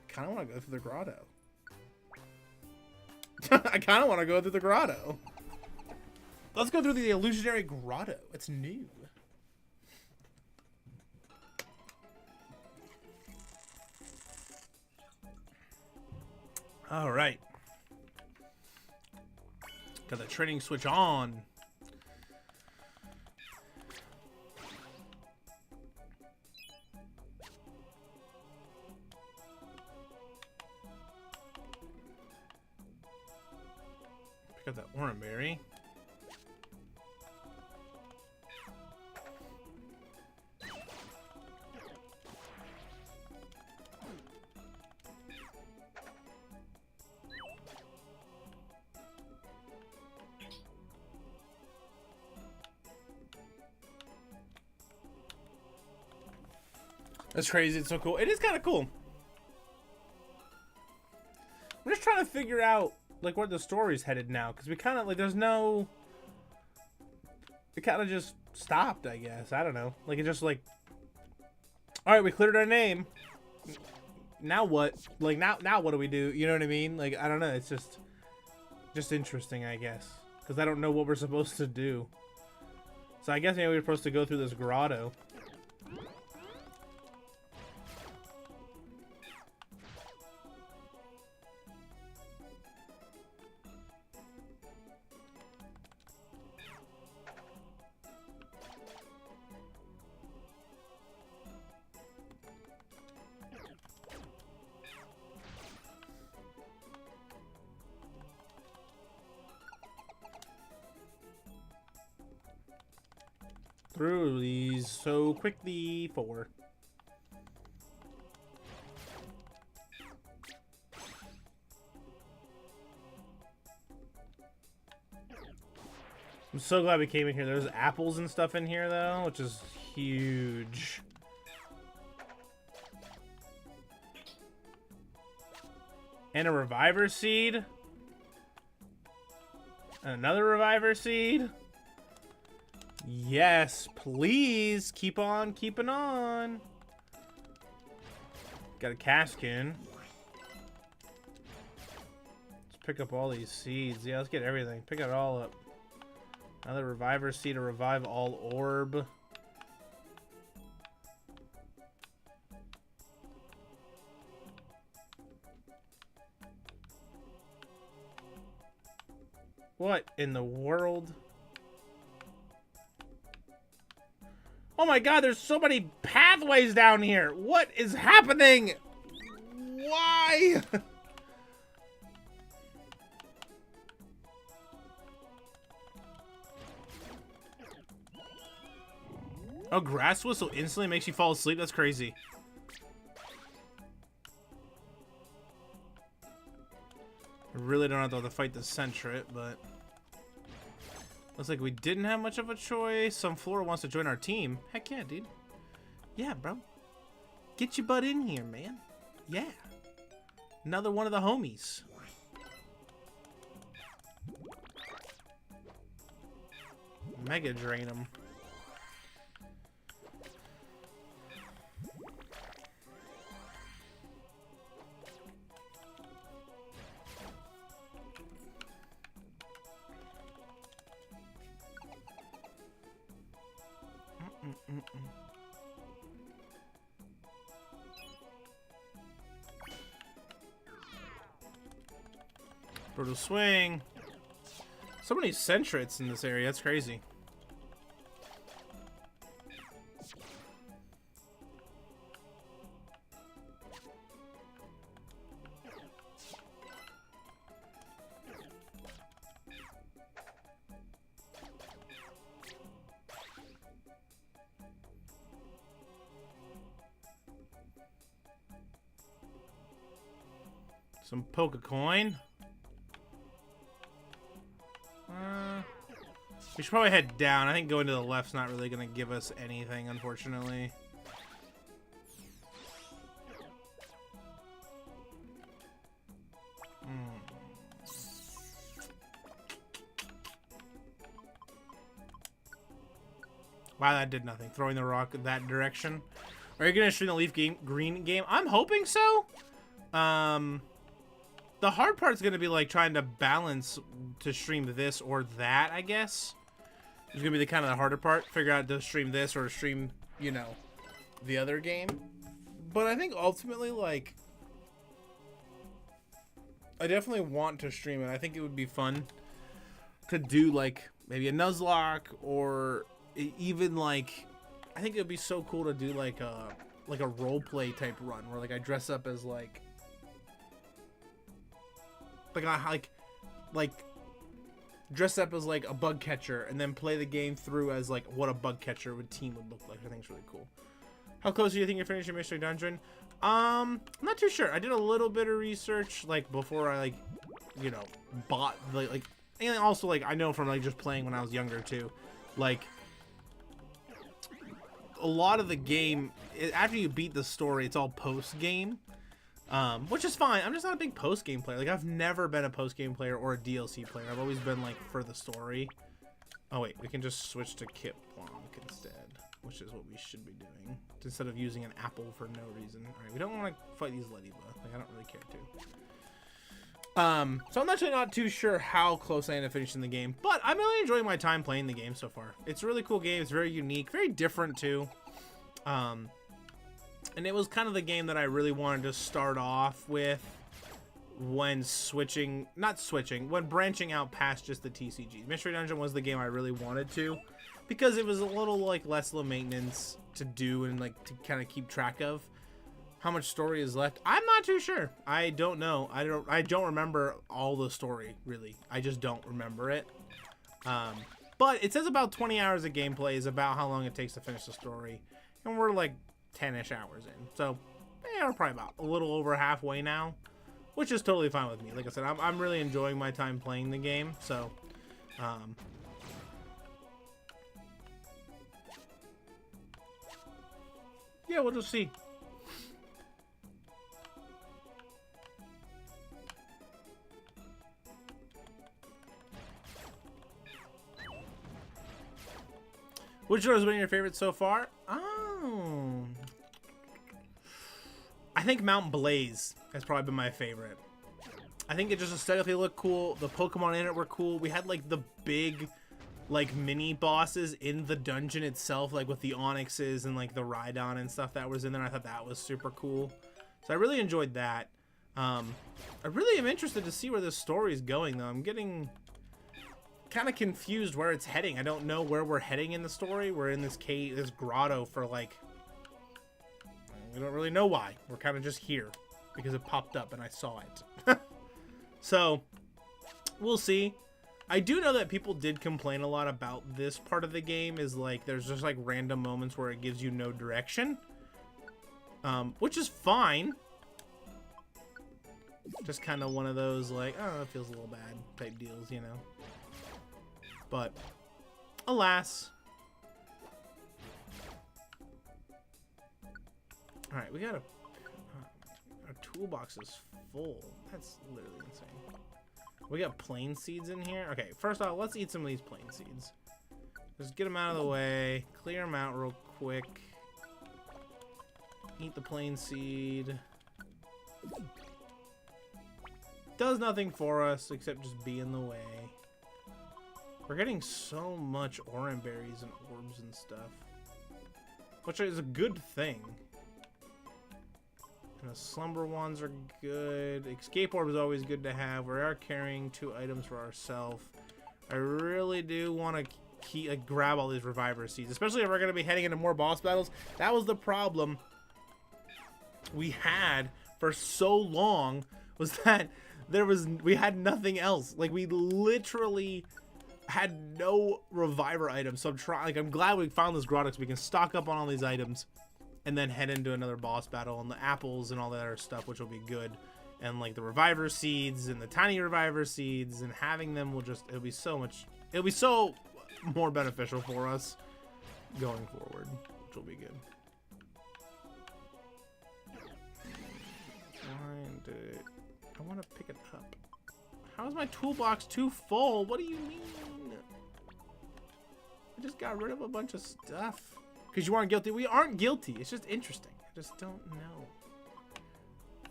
[SPEAKER 3] Kind of want to go through the grotto. I kind of want to go through the grotto. Let's go through the Illusionary Grotto. It's new. All right. Got the training switch on. Check out that oranberry. That's crazy. It's so cool. It is kind of cool. I'm just trying to figure out like where the story's headed now, because we kind of like there's no. It kind of just stopped, I guess. I don't know. Like it just like. All right, we cleared our name. Now what? Like now what do we do? You know what I mean? Like I don't know. It's just interesting, I guess, because I don't know what we're supposed to do. So I guess maybe we're supposed to go through this grotto. Through these so quickly for. I'm so glad we came in here. There's apples and stuff in here though, which is huge. And a reviver seed. And another reviver seed. Yes, please. Keep on keeping on. Got a Caskin. Let's pick up all these seeds. Yeah, let's get everything. Pick it all up. Another reviver seed to revive all orb. What in the world? Oh my god, there's so many pathways down here. What is happening? Why? Oh, grass whistle instantly makes you fall asleep? That's crazy. I really don't have to fight the Centret, but... Looks like we didn't have much of a choice. Some Flora wants to join our team. Heck yeah, dude. Yeah, bro. Get your butt in here, man. Yeah. Another one of the homies. Mega drain them. Brutal swing. So many Centrets in this area. That's crazy. Some Poke Coin. We should probably head down. I think going to the left's not really going to give us anything, unfortunately. Wow, that did nothing. Throwing the rock that direction. Are you going to stream the Leaf Green game? I'm hoping so. The hard part is going to be like trying to balance to stream this or that, I guess. It's going to be the kind of the harder part. Figure out to stream this or stream, you know, the other game. But I think ultimately, like, I definitely want to stream it. I think it would be fun to do, like, maybe a Nuzlocke or even, like, I think it would be so cool to do, like a roleplay type run where, like, I dress up as, like dress up as like a bug catcher and then play the game through as like what a bug catcher team would look like. I think it's really cool. How close do you think you're finishing Mystery Dungeon? I'm not too sure. I did a little bit of research like before I like, you know, bought the like, and also like I know from like just playing when I was younger too, like a lot of the game after you beat the story, it's all post game. Which is fine. I'm just not a big post-game player. Like, I've never been a post-game player or a DLC player. I've always been, like, for the story. Oh, wait. We can just switch to Kip Blanc instead, which is what we should be doing, instead of using an apple for no reason. All right, we don't want to fight these Ladybug. Like, I don't really care to. So I'm actually not too sure how close I am to finishing the game, but I'm really enjoying my time playing the game so far. It's a really cool game. It's very unique, very different, too. And it was kind of the game that I really wanted to start off with when when branching out past just the TCG. Mystery Dungeon was the game I really wanted to, because it was a little like less low maintenance to do and like to kind of keep track of. How much story is left? I'm not too sure. I don't know. I don't remember all the story really. I just don't remember it. But it says about 20 hours of gameplay is about how long it takes to finish the story, and we're like 10-ish hours in, so yeah, we're probably about a little over halfway now, which is totally fine with me. Like I said, I'm really enjoying my time playing the game, so yeah, we'll just see. Which one has been your favorite so far? Oh, I think Mount Blaze has probably been my favorite. I think it just aesthetically looked cool. The Pokemon in it were cool. We had like the big like mini bosses in the dungeon itself, like with the Onyxes and like the Rhydon and stuff that was in there. I thought that was super cool. So I really enjoyed that. I really am interested to see where this story is going though. I'm getting kind of confused where it's heading. I don't know where we're heading in the story. We're in this cave, this grotto for like, we don't really know why. We're kind of just here because it popped up and I saw it. So we'll see. I do know that people did complain a lot about this part of the game, is like there's just like random moments where it gives you no direction, which is fine. Just kind of one of those like, oh, it feels a little bad type deals, you know. But alas. All right, we got our toolbox is full. That's literally insane. We got plain seeds in here. Okay, first off, let's eat some of these plain seeds. Just get them out of the way. Clear them out real quick. Eat the plain seed. Does nothing for us except just be in the way. We're getting so much orange berries and orbs and stuff, which is a good thing. And the slumber ones are good. Escape orb is always good to have. We are carrying 2 items for ourselves. I really do want to grab all these reviver seeds, especially if we're going to be heading into more boss battles. That was the problem we had for so long, was that we had nothing else. Like, we literally had no reviver items. So I'm glad we found this grotto so we can stock up on all these items and then head into another boss battle, and the apples and all that other stuff, which will be good. And like the reviver seeds and the tiny reviver seeds, and having them it'll be so more beneficial for us going forward, which will be good. Find it. I want to pick it up. How is my toolbox too full? What do you mean? I just got rid of a bunch of stuff. Because you aren't guilty. We aren't guilty. It's just interesting. I just don't know.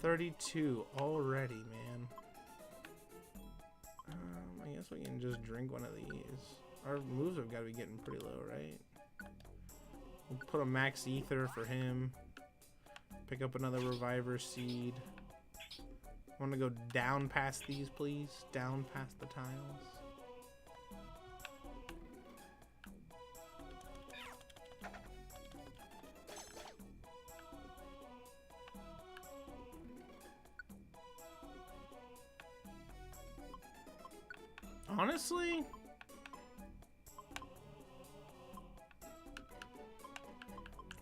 [SPEAKER 3] 32 already, man. I guess we can just drink one of these. Our moves have got to be getting pretty low, right? We'll put a max ether for him. Pick up another reviver seed. I want to go down past these, please. Down past the tiles. honestly,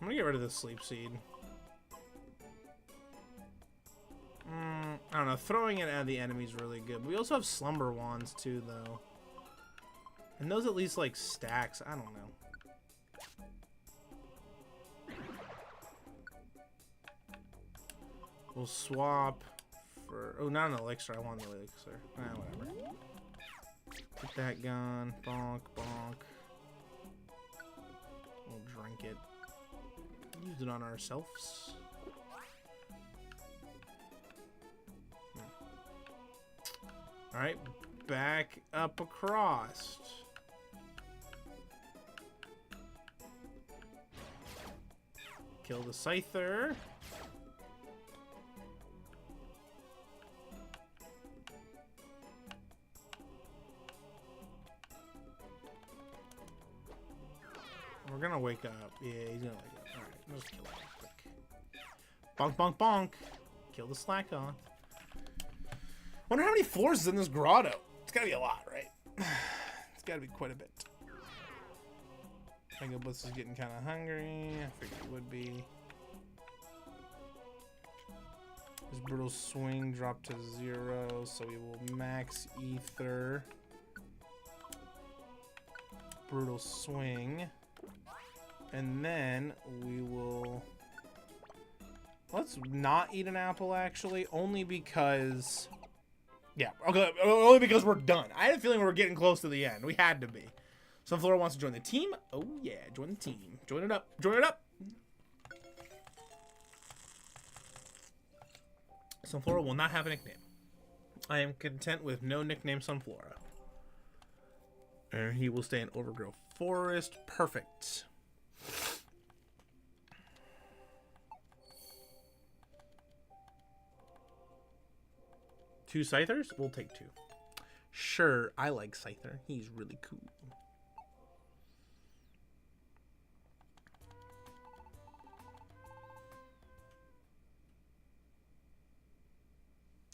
[SPEAKER 3] I'm gonna get rid of the sleep seed. I don't know. Throwing it at the enemy's really good. We also have slumber wands too, though. And those at least like stacks. I don't know. We'll swap for... Oh, not an elixir. I want an elixir. Whatever. Get that gun. Bonk, bonk. We'll drink it. Use it on ourselves. Alright, back up across. Kill the Scyther. We're gonna wake up. Yeah, he's gonna wake up. Alright, let's kill him quick. Bonk, bonk, bonk. Kill the Slack-on. Wonder how many floors is in this grotto. It's gotta be a lot, right? It's gotta be quite a bit. MegaBlitzz is getting kind of hungry. I figured it would be. His brutal swing dropped to 0, so we will max ether. Brutal swing. And then we will... Let's not eat an apple, actually. Only because... Yeah, okay, only because we're done. I had a feeling we were getting close to the end. We had to be. Sunflora wants to join the team. Oh, yeah, join the team. Join it up. Join it up. Sunflora will not have a nickname. I am content with no nickname Sunflora. And he will stay in Overgrow Forest. Perfect. Two Scythers? We'll take 2. Sure, I like Scyther. He's really cool.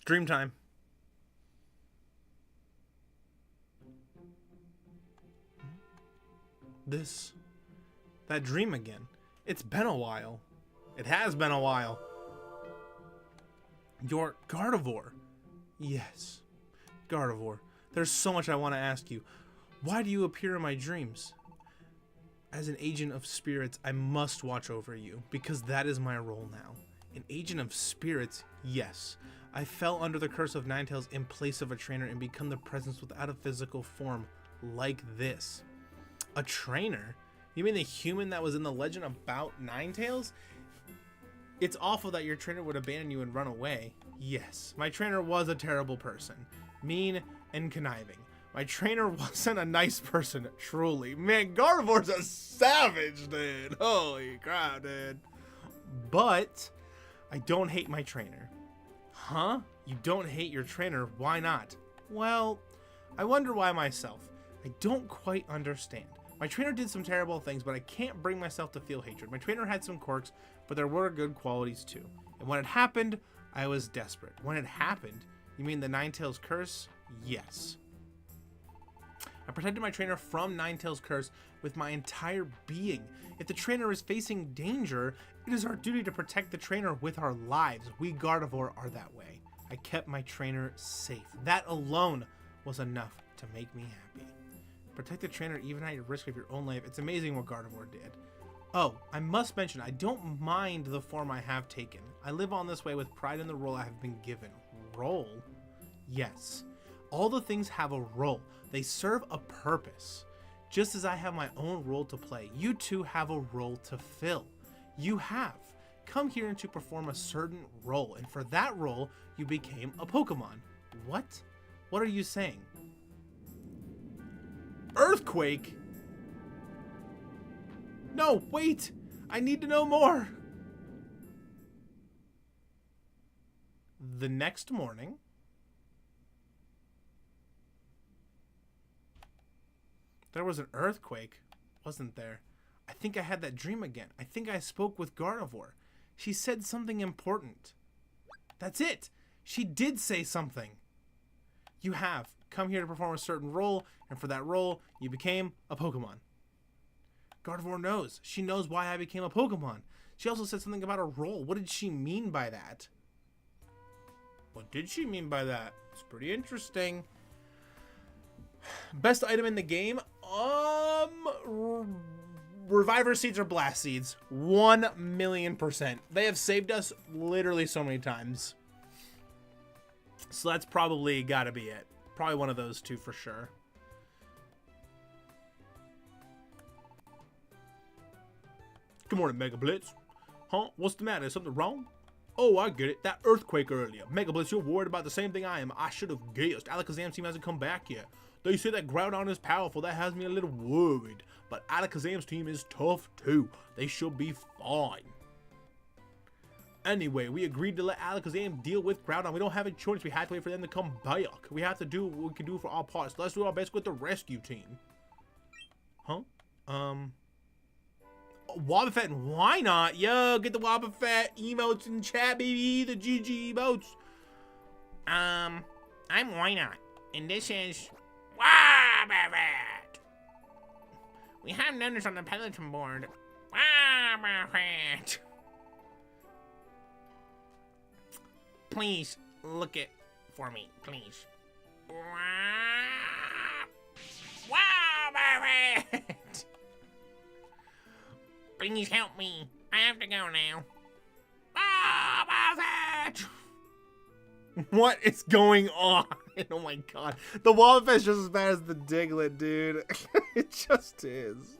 [SPEAKER 3] Dreamtime. That dream again. It's been a while. It has been a while. Your Gardevoir. Yes, Gardevoir. There's so much I want to ask you. Why do you appear in my dreams? As an agent of spirits, I must watch over you, because that is my role now. An agent of spirits, yes. I fell under the curse of Ninetales in place of a trainer and become the presence without a physical form, like this. A trainer? You mean the human that was in the legend about Ninetales? It's awful that your trainer would abandon you and run away. Yes, my trainer was a terrible person. Mean and conniving. My trainer wasn't a nice person, truly. Man, Gardevoir's a savage, dude. Holy crap, dude. But I don't hate my trainer. Huh? You don't hate your trainer? Why not? Well, I wonder why myself. I don't quite understand. My trainer did some terrible things, but I can't bring myself to feel hatred. My trainer had some quirks, but there were good qualities too. And when it happened, I was desperate. When it happened, you mean the Ninetales curse? Yes. I protected my trainer from Ninetales curse with my entire being. If the trainer is facing danger, it is our duty to protect the trainer with our lives. We Gardevoir are that way. I kept my trainer safe. That alone was enough to make me happy. Protect the trainer even at your risk of your own life. It's amazing what Gardevoir did. Oh, I must mention, I don't mind the form I have taken. I live on this way with pride in the role I have been given. Role? Yes. All the things have a role. They serve a purpose. Just as I have my own role to play, you too have a role to fill. You have come here to perform a certain role, and for that role, you became a Pokemon. What? What are you saying? Earthquake? No, wait! I need to know more! The next morning, there was an earthquake, wasn't there? I think I had that dream again. I think I spoke with Gardevoir. She said something important. That's it! She did say something! You have come here to perform a certain role, and for that role, you became a Pokemon. Gardevoir knows. She knows why I became a Pokemon. She also said something about a role. What did she mean by that? What did she mean by that? It's pretty interesting. Best item in the game? Reviver Seeds or Blast Seeds. 1,000,000%. They have saved us literally so many times. So that's probably gotta be it. Probably one of those two for sure. Good morning, MegaBlitzz. Huh? What's the matter? Is something wrong? Oh, I get it. That earthquake earlier. MegaBlitzz, you're worried about the same thing I am. I should have guessed. Alakazam's team hasn't come back yet. They say that Groudon is powerful. That has me a little worried. But Alakazam's team is tough too. They should be fine. Anyway, we agreed to let Alakazam deal with Groudon. We don't have a choice. We have to wait for them to come back. We have to do what we can do for our parts. Let's do our best with the rescue team. Huh? Wobbuffet, why not? Yo, get the Wobbuffet emotes in chat, baby. The GG emotes.
[SPEAKER 5] I'm why not? And this is Wobbuffet. We have numbers on the Peloton board. Wobbuffet. Please look it for me, please. Wobbuffet. Please help me. I have to go now. Wobbuffet.
[SPEAKER 3] What is going on? Oh my god. The Wobbuffet's just as bad as the Diglett, dude. It just is.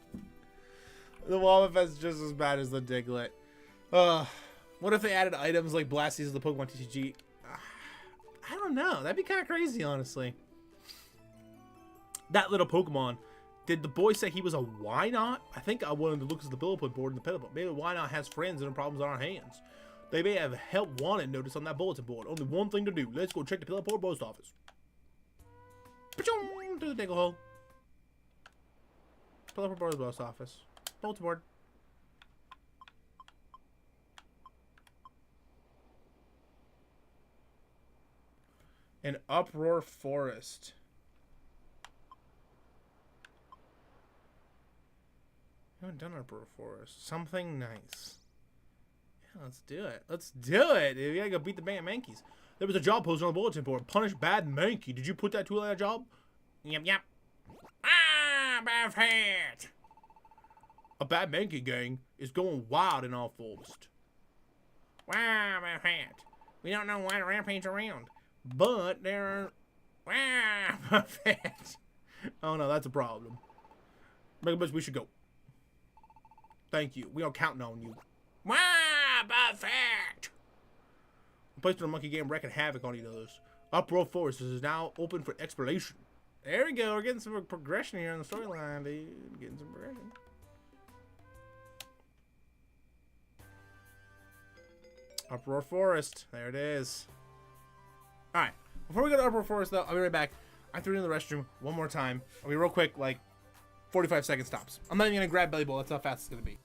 [SPEAKER 3] The Wobbuffet's just as bad as the Diglett. What if they added items like Blast Seeds to the Pokemon TCG? I don't know. That'd be kind of crazy, honestly. That little Pokemon. Did the boy say he was a why not? I think I wanted to look at the bullet point board in the pedal book. Maybe why not has friends and problems on our hands. They may have help wanted notice on that bulletin board. Only one thing to do. Let's go check the Pillar Post office. To the Diggle Hole. Pillar Post office. Bulletin board. An Uproar Forest. I haven't done Uproar Forest. Something nice. Yeah, let's do it. Let's do it. We gotta go beat the bad Mankeys. There was a job posted on the bulletin board. Punish bad Mankey. Did you put that tool on that job?
[SPEAKER 5] Yep. Wobbuffet.
[SPEAKER 3] A bad Mankey gang is going wild in our forest.
[SPEAKER 5] Wobbuffet. We don't know why to rampage around.
[SPEAKER 3] But there are...
[SPEAKER 5] Wobbuffet.
[SPEAKER 3] Oh no, that's a problem. MegaBlitzz, we should go. Thank you. We are counting on you.
[SPEAKER 5] Wobbuffet.
[SPEAKER 3] The place where the monkey game wrecking havoc on each other's. Uproar Forest is now open for exploration. There we go. We're getting some progression here in the storyline, dude. Getting some progression. Uproar Forest. There it is. Alright. Before we go to Uproar Forest, though, I'll be right back. I threw it in the restroom one more time. I'll be real quick, like 45 second stops. I'm not even going to grab Belly Bowl. That's how fast it's going to be.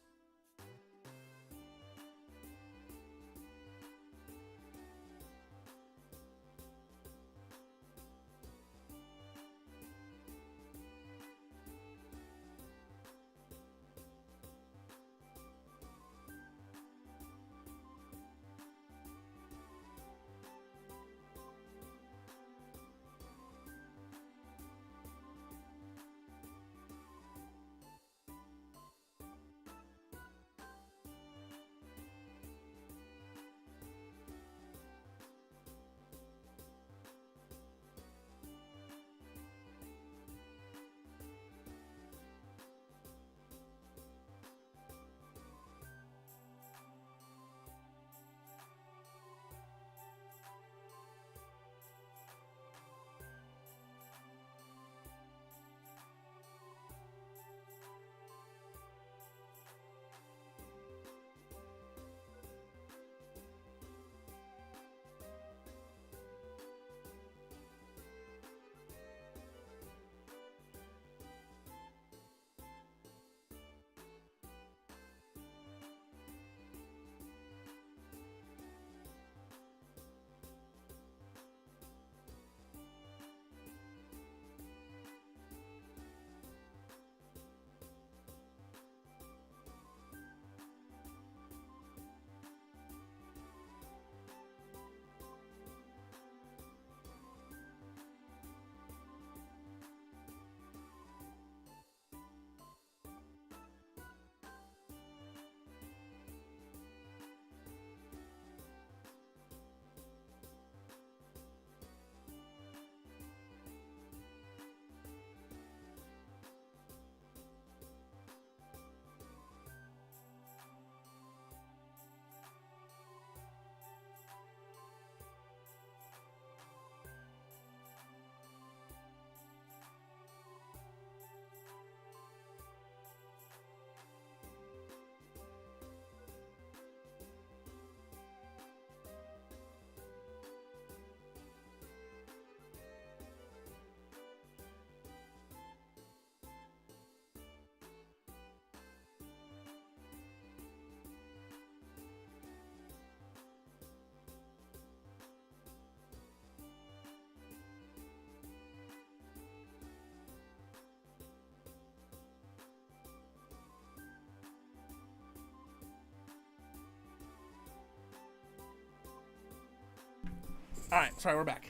[SPEAKER 3] Alright, sorry, we're back.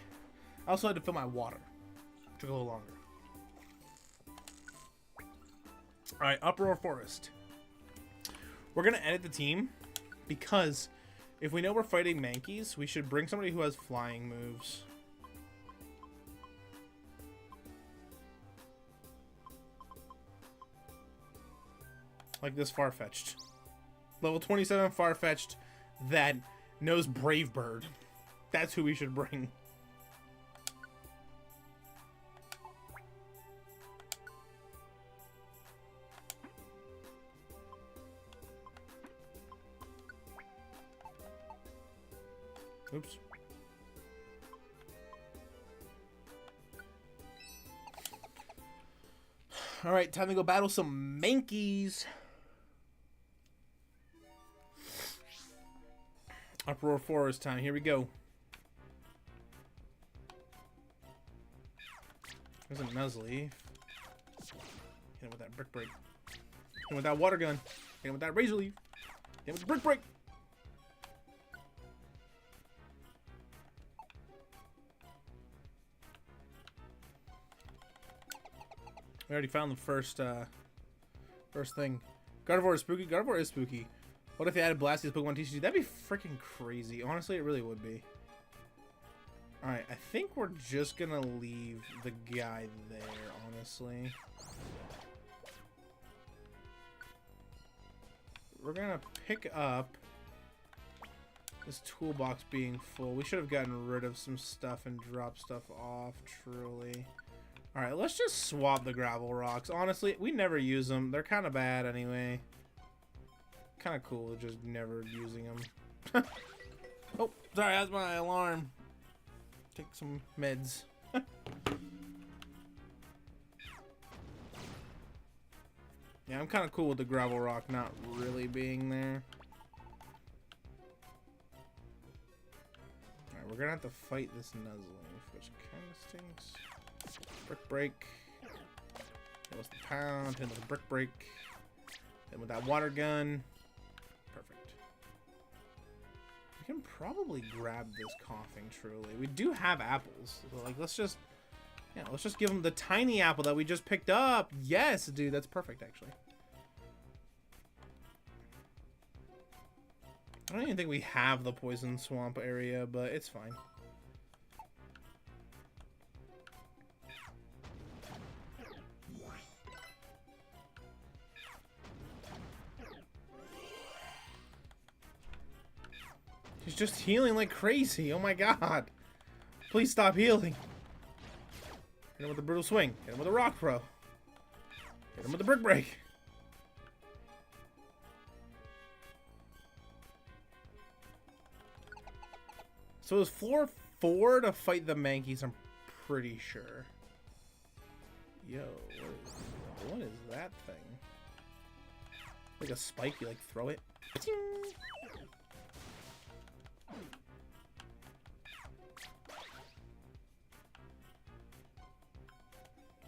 [SPEAKER 3] I also had to fill my water. Took a little longer. Alright, Uproar Forest. We're gonna edit the team because if we know we're fighting Mankeys, we should bring somebody who has flying moves. Like this Farfetch'd. Level 27 Farfetch'd that knows Brave Bird. That's who we should bring. Oops. Alright, time to go battle some Mankeys. Uproar Forest time. Here we go. There's a Nuzleaf. Hit him with that Brick Break. Hit him with that Water Gun. Hit him with that Razor Leaf. Hit him with the Brick Break. We already found the first thing. Gardevoir is spooky. Gardevoir is spooky. What if they added Blastoise Pokemon TCG? That'd be freaking crazy. Honestly, it really would be. Alright, I think we're just gonna leave the guy there, honestly. We're gonna pick up this toolbox being full. We should have gotten rid of some stuff and dropped stuff off, truly. Alright, let's just swap the gravel rocks. Honestly, we never use them. They're kind of bad anyway. Kind of cool just never using them. Oh, sorry, that's my alarm. Take some meds. Yeah, I'm kind of cool with the gravel rock not really being there. Alright, we're gonna have to fight this Nuzleaf, which kind of stinks. Brick Break. That was the pound. Hit with the Brick Break. Then with that Water Gun. Perfect. We can probably grab this Coughing, truly. We do have apples. So, like, let's just give him the tiny apple that we just picked up. Yes, dude, that's perfect, actually. I don't even think we have the Poison Swamp area, but it's fine. He's just healing like crazy. Oh my god. Please stop healing. Hit him with the Brutal Swing. Hit him with a Rock Pro. Hit him with the Brick Break. So it was floor 4 to fight the Mankeys, I'm pretty sure. Yo, what is that thing? Like a spike, you like throw it? Ting!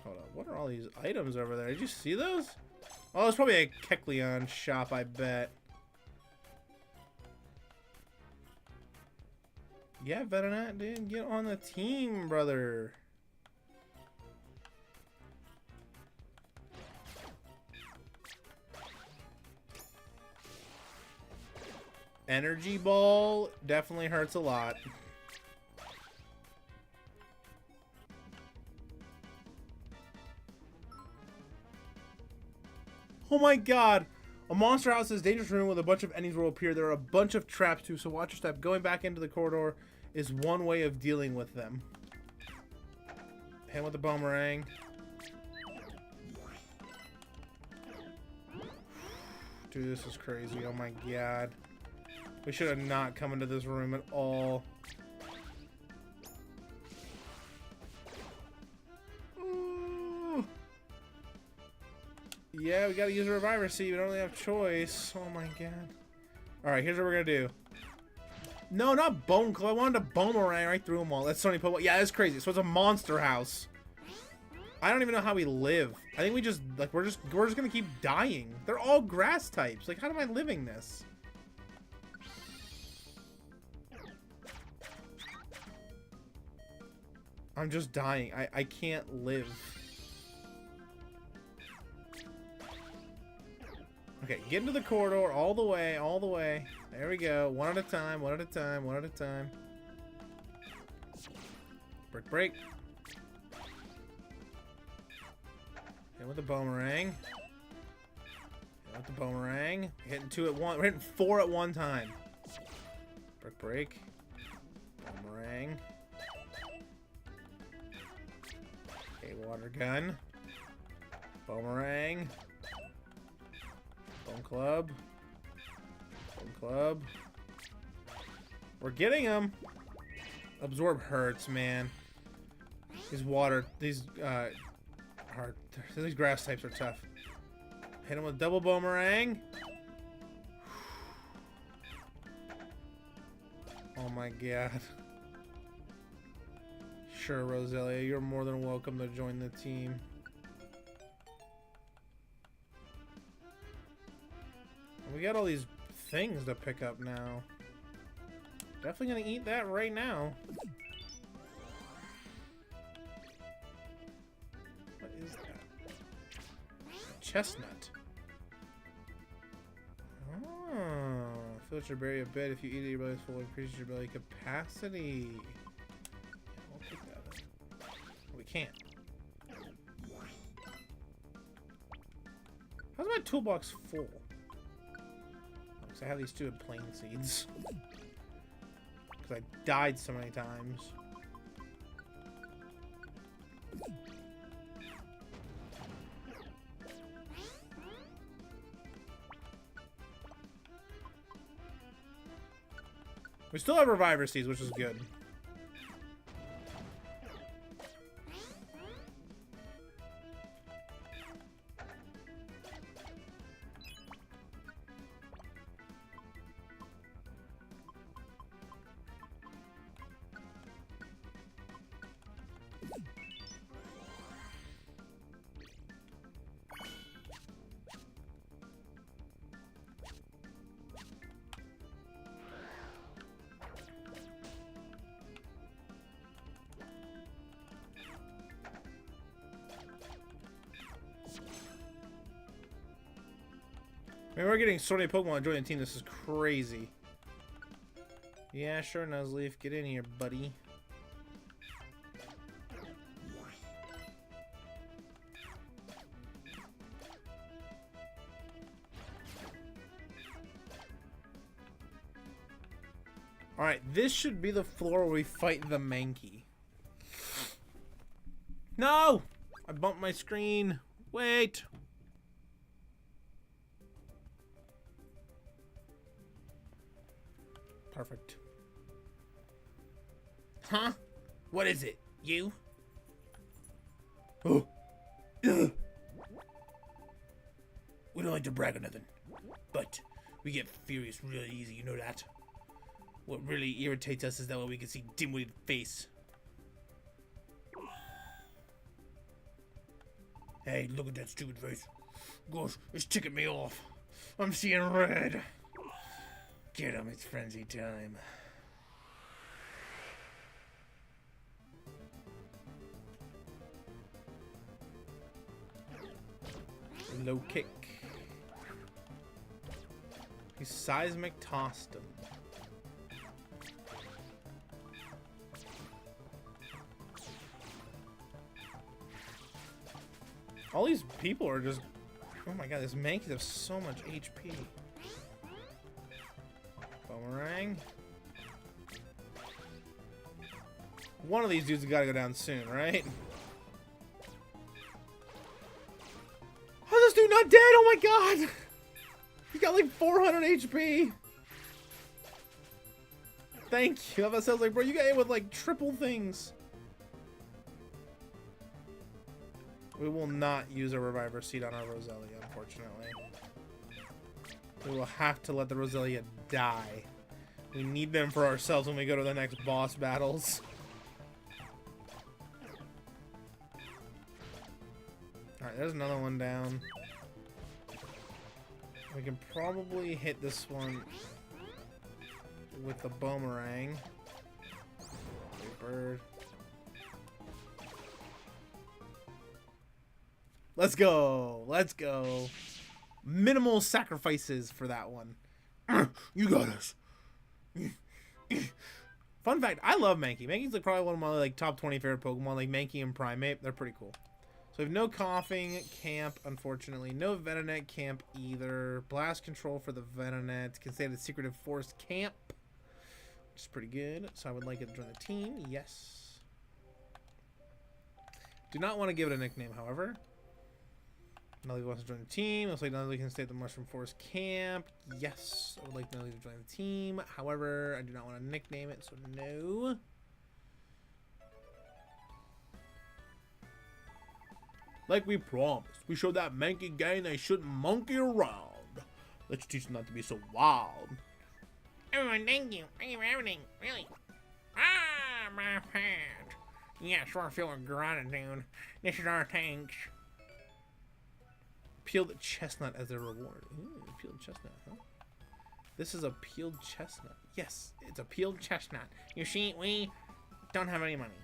[SPEAKER 3] Hold on, what are all these items over there? Did you see those? Oh, it's probably a Kecleon shop, I bet. Yeah, Venonat, dude, get on the team, brother. Energy Ball definitely hurts a lot. Oh my god! A monster house's dangerous room with a bunch of enemies will appear. There are a bunch of traps too, so watch your step. Going back into the corridor is one way of dealing with them. Hit him with the Boomerang. Dude, this is crazy. Oh my god. We should have not come into this room at all. Ooh. Yeah, we gotta use a Reviver Seed. We don't really have choice. Oh my god. Alright, here's what we're gonna do. No, not Bone Claw. I wanted a Boomerang right through them all. That's Sony Pokemon. Yeah, that's crazy. So it's a monster house. I don't even know how we live. I think we just, like, we're just gonna keep dying. They're all grass types. Like, how am I living this? I'm just dying. I can't live. Okay, get into the corridor all the way, all the way. There we go. One at a time, one at a time, one at a time. Brick break. Hit with the boomerang. Hit with the boomerang. Hitting 2 at one. We're hitting 4 at one time. Brick break. Boomerang. Okay, water gun. Boomerang. Bone club. Bone club. We're getting him. Absorb hurts, man. These grass types are tough. Hit him with double boomerang. Oh my god. Sure, Roselia, you're more than welcome to join the team. We got all these things to pick up now. Definitely gonna eat that right now. What is that? A chestnut. Oh, fills your berry a bit. If you eat it, your belly's full. Increases your belly capacity. We'll pick that up. We can't. How's my toolbox full? I have these 2 in plain seeds. Because I died so many times. We still have reviver seeds, which is good. I mean, we're getting so many Pokemon joining the team. This is crazy. Yeah, sure, Nuzleaf. Get in here, buddy. Alright, this should be the floor where we fight the Mankey. No! I bumped my screen. Wait! Perfect.
[SPEAKER 5] Huh? What is it? You?
[SPEAKER 3] Oh.
[SPEAKER 5] Ugh. We don't like to brag or nothing, but we get furious really easy, you know that? What really irritates us is that when we can see dim-witted face. Hey, look at that stupid face. Gosh, it's ticking me off. I'm seeing red. Get him, it's frenzy time.
[SPEAKER 3] Low kick. He's seismic tossed him. All these people are just... Oh my god, this Mankeys have so much HP. Boomerang. One of these dudes has got to go down soon, right? How's this dude not dead? Oh my god! He got like 400 HP. Thank you. I was like, bro, you got hit with like triple things. We will not use a Reviver Seed on our Roselia, unfortunately. We will have to let the Roselia die. We need them for ourselves when we go to the next boss battles. Alright, there's another one down. We can probably hit this one with the Boomerang. Okay, bird. Let's go. Let's go. Minimal sacrifices for that one.
[SPEAKER 4] You got us.
[SPEAKER 3] Fun fact, I love Mankey. Mankey's like probably one of my like top 20 favorite Pokemon, like Mankey and Primate. They're pretty cool. So we have no coughing camp, unfortunately. No Venonat camp either. Blast control for the Venonat. Can stay at the secretive forest camp, which is pretty good. So I would like it to join the team. Yes. Do not want to give it a nickname, however. Nelly wants to join the team. Looks like Nelly can stay at the Mushroom Forest camp. Yes, I would like Nelly to join the team. However, I do not want to nickname it, so no.
[SPEAKER 4] Like we promised, we showed that Mankey gang they shouldn't monkey around. Let's teach them not to be so wild.
[SPEAKER 5] Oh, thank you. Thank you for everything. Really. Ah, my hand. Yeah, sure feel gratitude. This is our thanks.
[SPEAKER 3] Peeled chestnut as a reward. Ooh, peeled chestnut, huh? This is a peeled chestnut. Yes, it's a peeled chestnut.
[SPEAKER 5] You see, we don't have any money.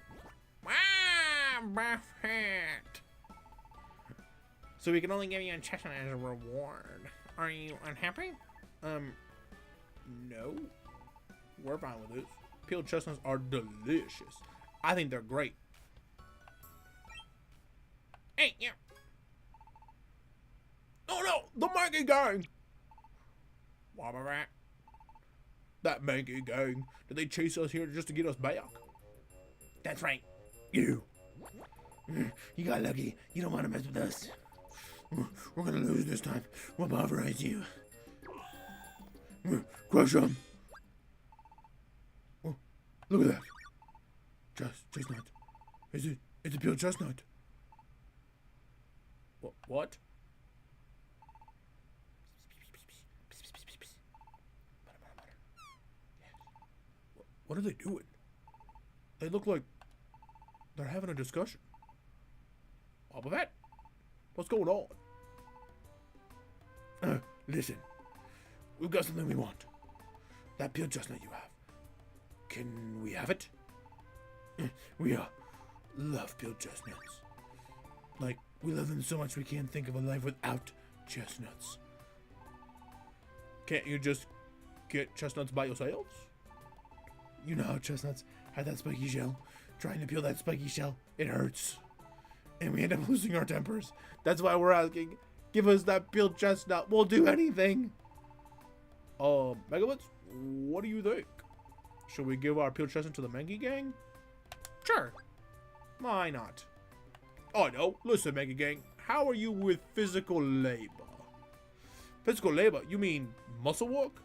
[SPEAKER 5] Ah, my hand. So we can only give you a chestnut as a reward. Are you unhappy?
[SPEAKER 3] No. We're fine with this. Peeled chestnuts are delicious. I think they're great.
[SPEAKER 5] Hey, you.
[SPEAKER 4] Oh no, the Mankey gang!
[SPEAKER 5] What about that?
[SPEAKER 4] That Mankey gang. Did they chase us here just to get us back?
[SPEAKER 5] That's right.
[SPEAKER 4] You got lucky. You don't want to mess with us. We're gonna lose this time. We'll pulverize you. Crush them. Oh, look at that. Chestnut. It's a pure chestnut.
[SPEAKER 3] What?
[SPEAKER 4] What are they doing? They look like they're having a discussion. Boba what's going on? Listen, we've got something we want. That peeled chestnut you have. Can we have it? We love peeled chestnuts. Like, we love them so much we can't think of a life without chestnuts.
[SPEAKER 3] Can't you just get chestnuts by yourselves?
[SPEAKER 4] You know how chestnuts have that spiky shell? Trying to peel that spiky shell, it hurts. And we end up losing our tempers.
[SPEAKER 3] That's why we're asking. Give us that peeled chestnut. We'll do anything. MegaBlitzz, what do you think? Should we give our peeled chestnut to the Mankey gang?
[SPEAKER 5] Sure.
[SPEAKER 3] Why not?
[SPEAKER 4] I know. Listen, Mankey gang.
[SPEAKER 3] How are you with physical labor?
[SPEAKER 4] Physical labor? You mean muscle work?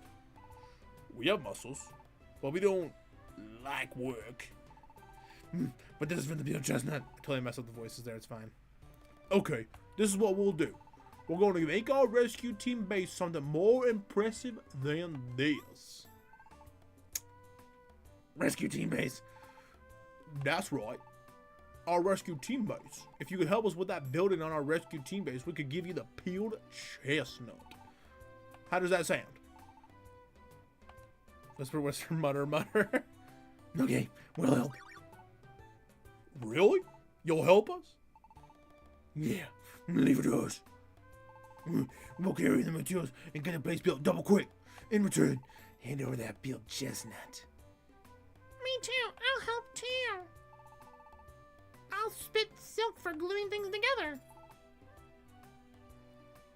[SPEAKER 4] We have muscles, but we don't like work. But this is from the peeled chestnut.
[SPEAKER 3] I totally messed up the voices there. It's fine.
[SPEAKER 4] Okay, this is what we'll do. We're going to make our rescue team base something more impressive than this.
[SPEAKER 3] Rescue team base.
[SPEAKER 4] That's right. Our rescue team base. If you could help us with that building on our rescue team base, we could give you the peeled chestnut. How does that sound?
[SPEAKER 3] Whisper, whisper, mutter, mutter.
[SPEAKER 4] Okay, we'll help. Really? You'll help us? Yeah, leave it to us. We'll carry the materials and get the place built double quick. In return, hand over that peeled chestnut.
[SPEAKER 5] Me too. I'll help too. I'll spit silk for gluing things together.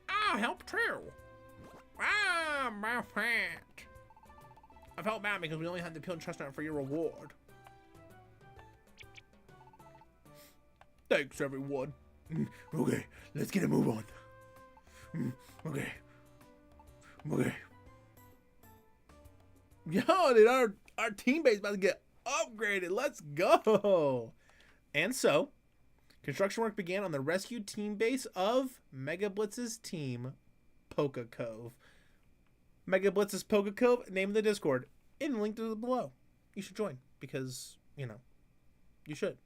[SPEAKER 5] I'll help too. Ah, my friend.
[SPEAKER 3] I felt bad because we only had the peeled chestnut for your reward.
[SPEAKER 4] Thanks, everyone. Okay, let's get a move on. Okay.
[SPEAKER 3] Yo, dude, our team base about to get upgraded. Let's go. And so, construction work began on the rescue team base of MegaBlitz's team, Poke Cove. MegaBlitz's Poke Cove, name of the Discord, in the link to the below. You should join because, you know, you should.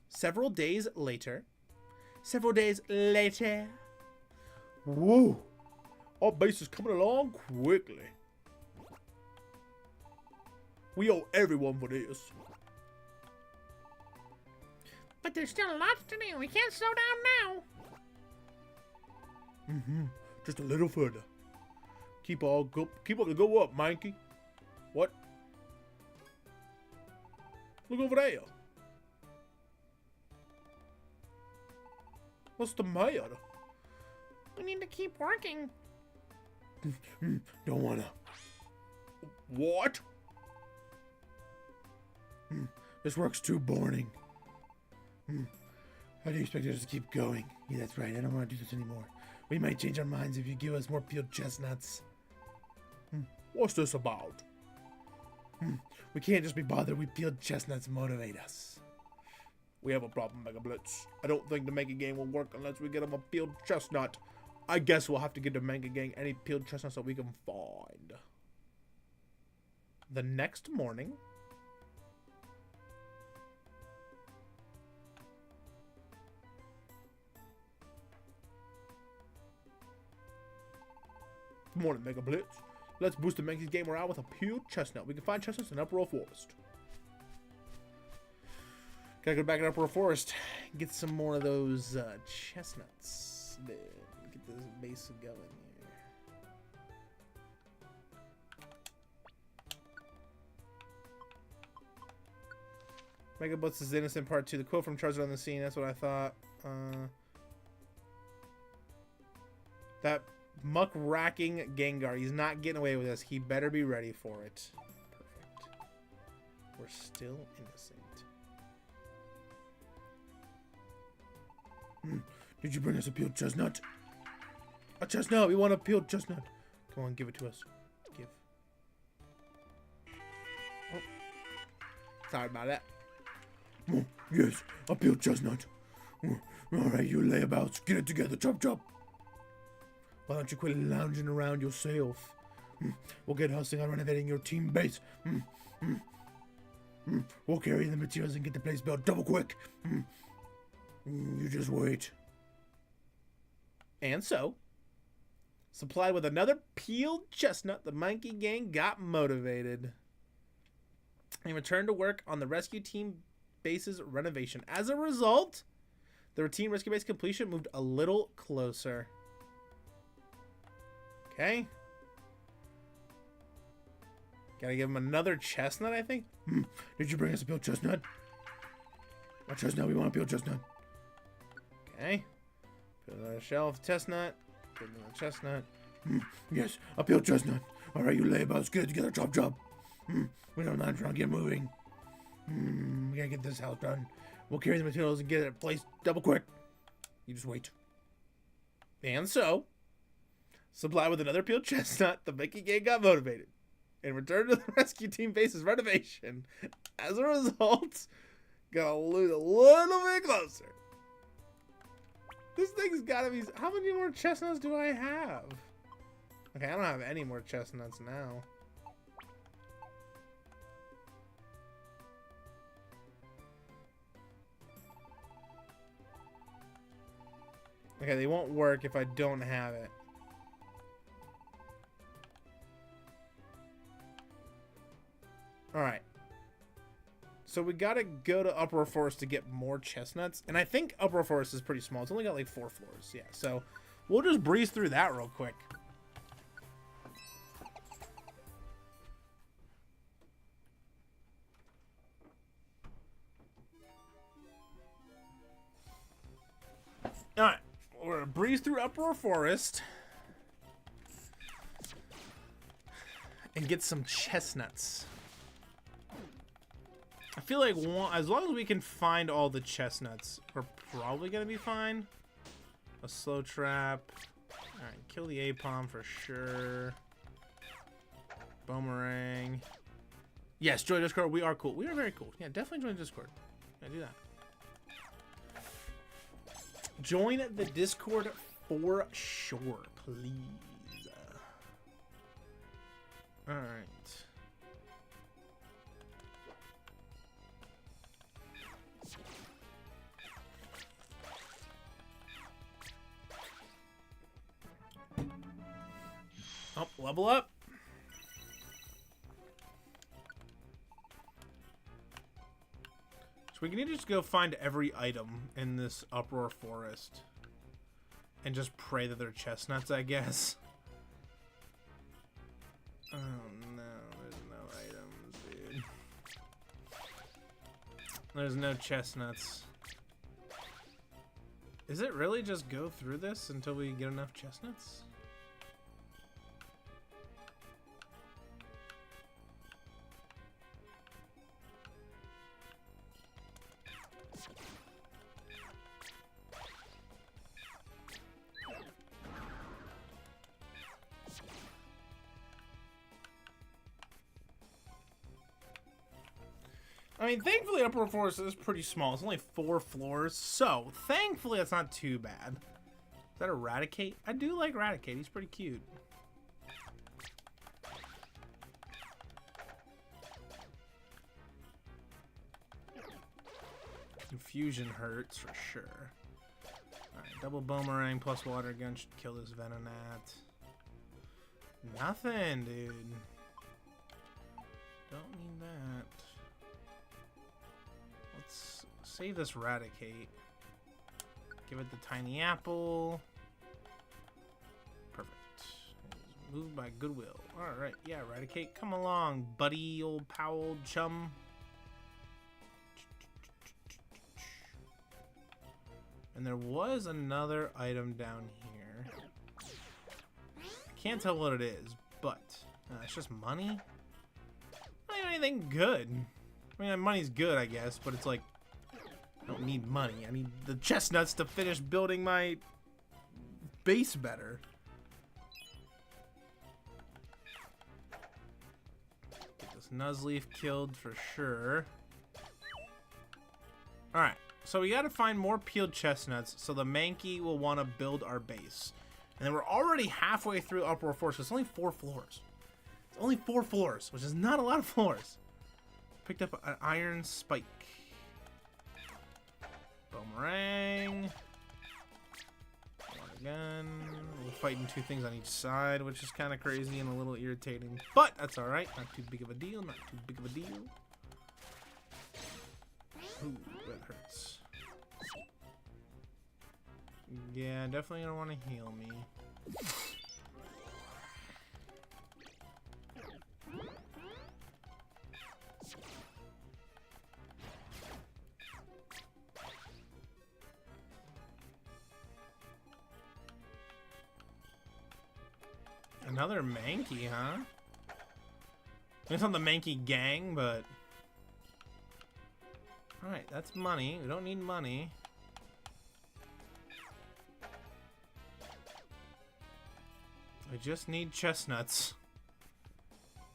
[SPEAKER 3] Several days later.
[SPEAKER 4] Whoa! Our base is coming along quickly. We owe everyone for this.
[SPEAKER 5] But there's still lots to do. We can't slow down now.
[SPEAKER 4] Just a little further. Keep up to go up, Mikey. What? Look over there. What's the matter?
[SPEAKER 5] We need to keep working.
[SPEAKER 4] Don't wanna. What? This work's too boring. How do you expect us to keep going? Yeah, that's right. I don't want to do this anymore. We might change our minds if you give us more peeled chestnuts. What's this about? We can't just be bothered. We peeled chestnuts motivate us. We have a problem, MegaBlitzz. I don't think the Mega Gang will work unless we get them a peeled chestnut. I guess we'll have to give the Mega Gang any peeled chestnuts that we can find. The next morning. Good morning, MegaBlitzz. Let's boost the Mega Gang morale with a peeled chestnut. We can find chestnuts in Uproar Forest. Gotta go back to Uproar Forest. Get some more of those chestnuts. Then get this base going here. MegaBlitzz is innocent part 2. The quote from Charizard on the scene. That's what I thought. That muck-racking Gengar. He's not getting away with this. He better be ready for it. Perfect. We're still innocent. Did you bring us a peeled chestnut? A chestnut! We want a peeled chestnut. Come on, give it to us. Give. Oh. Sorry about that. Yes, a peeled chestnut. Alright, you layabouts, get it together, chop chop. Why don't you quit lounging around yourself? We'll get hustling on renovating your team base. We'll carry the materials and get the place built double quick. You just wait. And so, supplied with another peeled chestnut, the Monkey Gang got motivated and returned to work on the rescue team base's renovation. As a result, the routine rescue base completion moved a little closer. Okay. Gotta give him another chestnut, I think. Did you bring us a peeled chestnut? A chestnut, we want a peeled chestnut. Okay. Put it on a shelf. Chestnut. Put it on a chestnut. Yes, a peeled chestnut. Alright, you layabouts, get it together, chop chop. We don't mind trying to get moving. We gotta get this house done. We'll carry the materials and get it placed double quick. You just wait. And so, supplied with another peeled chestnut, the Mickey Gang got motivated and returned to the rescue team base's renovation. As a result, got a little bit closer. This thing's gotta be... How many more chestnuts do I have? Okay, I don't have any more chestnuts now. Okay, they won't work if I don't have it. Alright. So we gotta go to Uproar Forest to get more chestnuts. And I think Uproar Forest is pretty small. It's only got like 4 floors. Yeah, so we'll just breeze through that real quick. Alright. We're gonna breeze through Uproar Forest and get some chestnuts. I feel like as long as we can find all the chestnuts, we're probably gonna be fine. A slow trap. Alright, kill the Apom for sure. Boomerang. Yes, join Discord. We are cool. We are very cool. Yeah, definitely join Discord. Yeah, do that. Join the Discord for sure, please. Alright. Oh, level up.
[SPEAKER 3] So we need to just go find every item in this uproar forest. And just pray that they're chestnuts, I guess. Oh no, there's no items, dude. There's no chestnuts. Is it really just go through this until we get enough chestnuts? I mean, thankfully, Upper Forest is pretty small. It's only 4 floors, so thankfully that's not too bad. Is that Eradicate? I do like Eradicate. He's pretty cute. Confusion hurts for sure. Alright, double boomerang plus water gun should kill this Venonat. Nothing, dude. Don't need that. Let's save this Eradicate. Give it the tiny apple. Perfect. Moved by goodwill. Alright, yeah, Eradicate. Come along, buddy, old pal, old chum. And there was another item down here. I can't tell what it is, but it's just money. Not even anything good. I mean, money's good, I guess, but it's like, I don't need money. I need the chestnuts to finish building my base better. Get this Nuzleaf killed for sure. Alright, so we gotta find more peeled chestnuts so the Mankey will want to build our base. And then we're already halfway through Uproar Forest. It's only 4 floors. It's only 4 floors, which is not a lot of floors. Picked up an iron spike. Boomerang. Water gun. We're fighting 2 things on each side, which is kind of crazy and a little irritating. But that's alright. Not too big of a deal. Not too big of a deal. Ooh, that hurts. Yeah, definitely gonna want to heal me. Another Mankey, huh? It's not the Mankey gang, but... Alright, that's money. We don't need money. We just need chestnuts.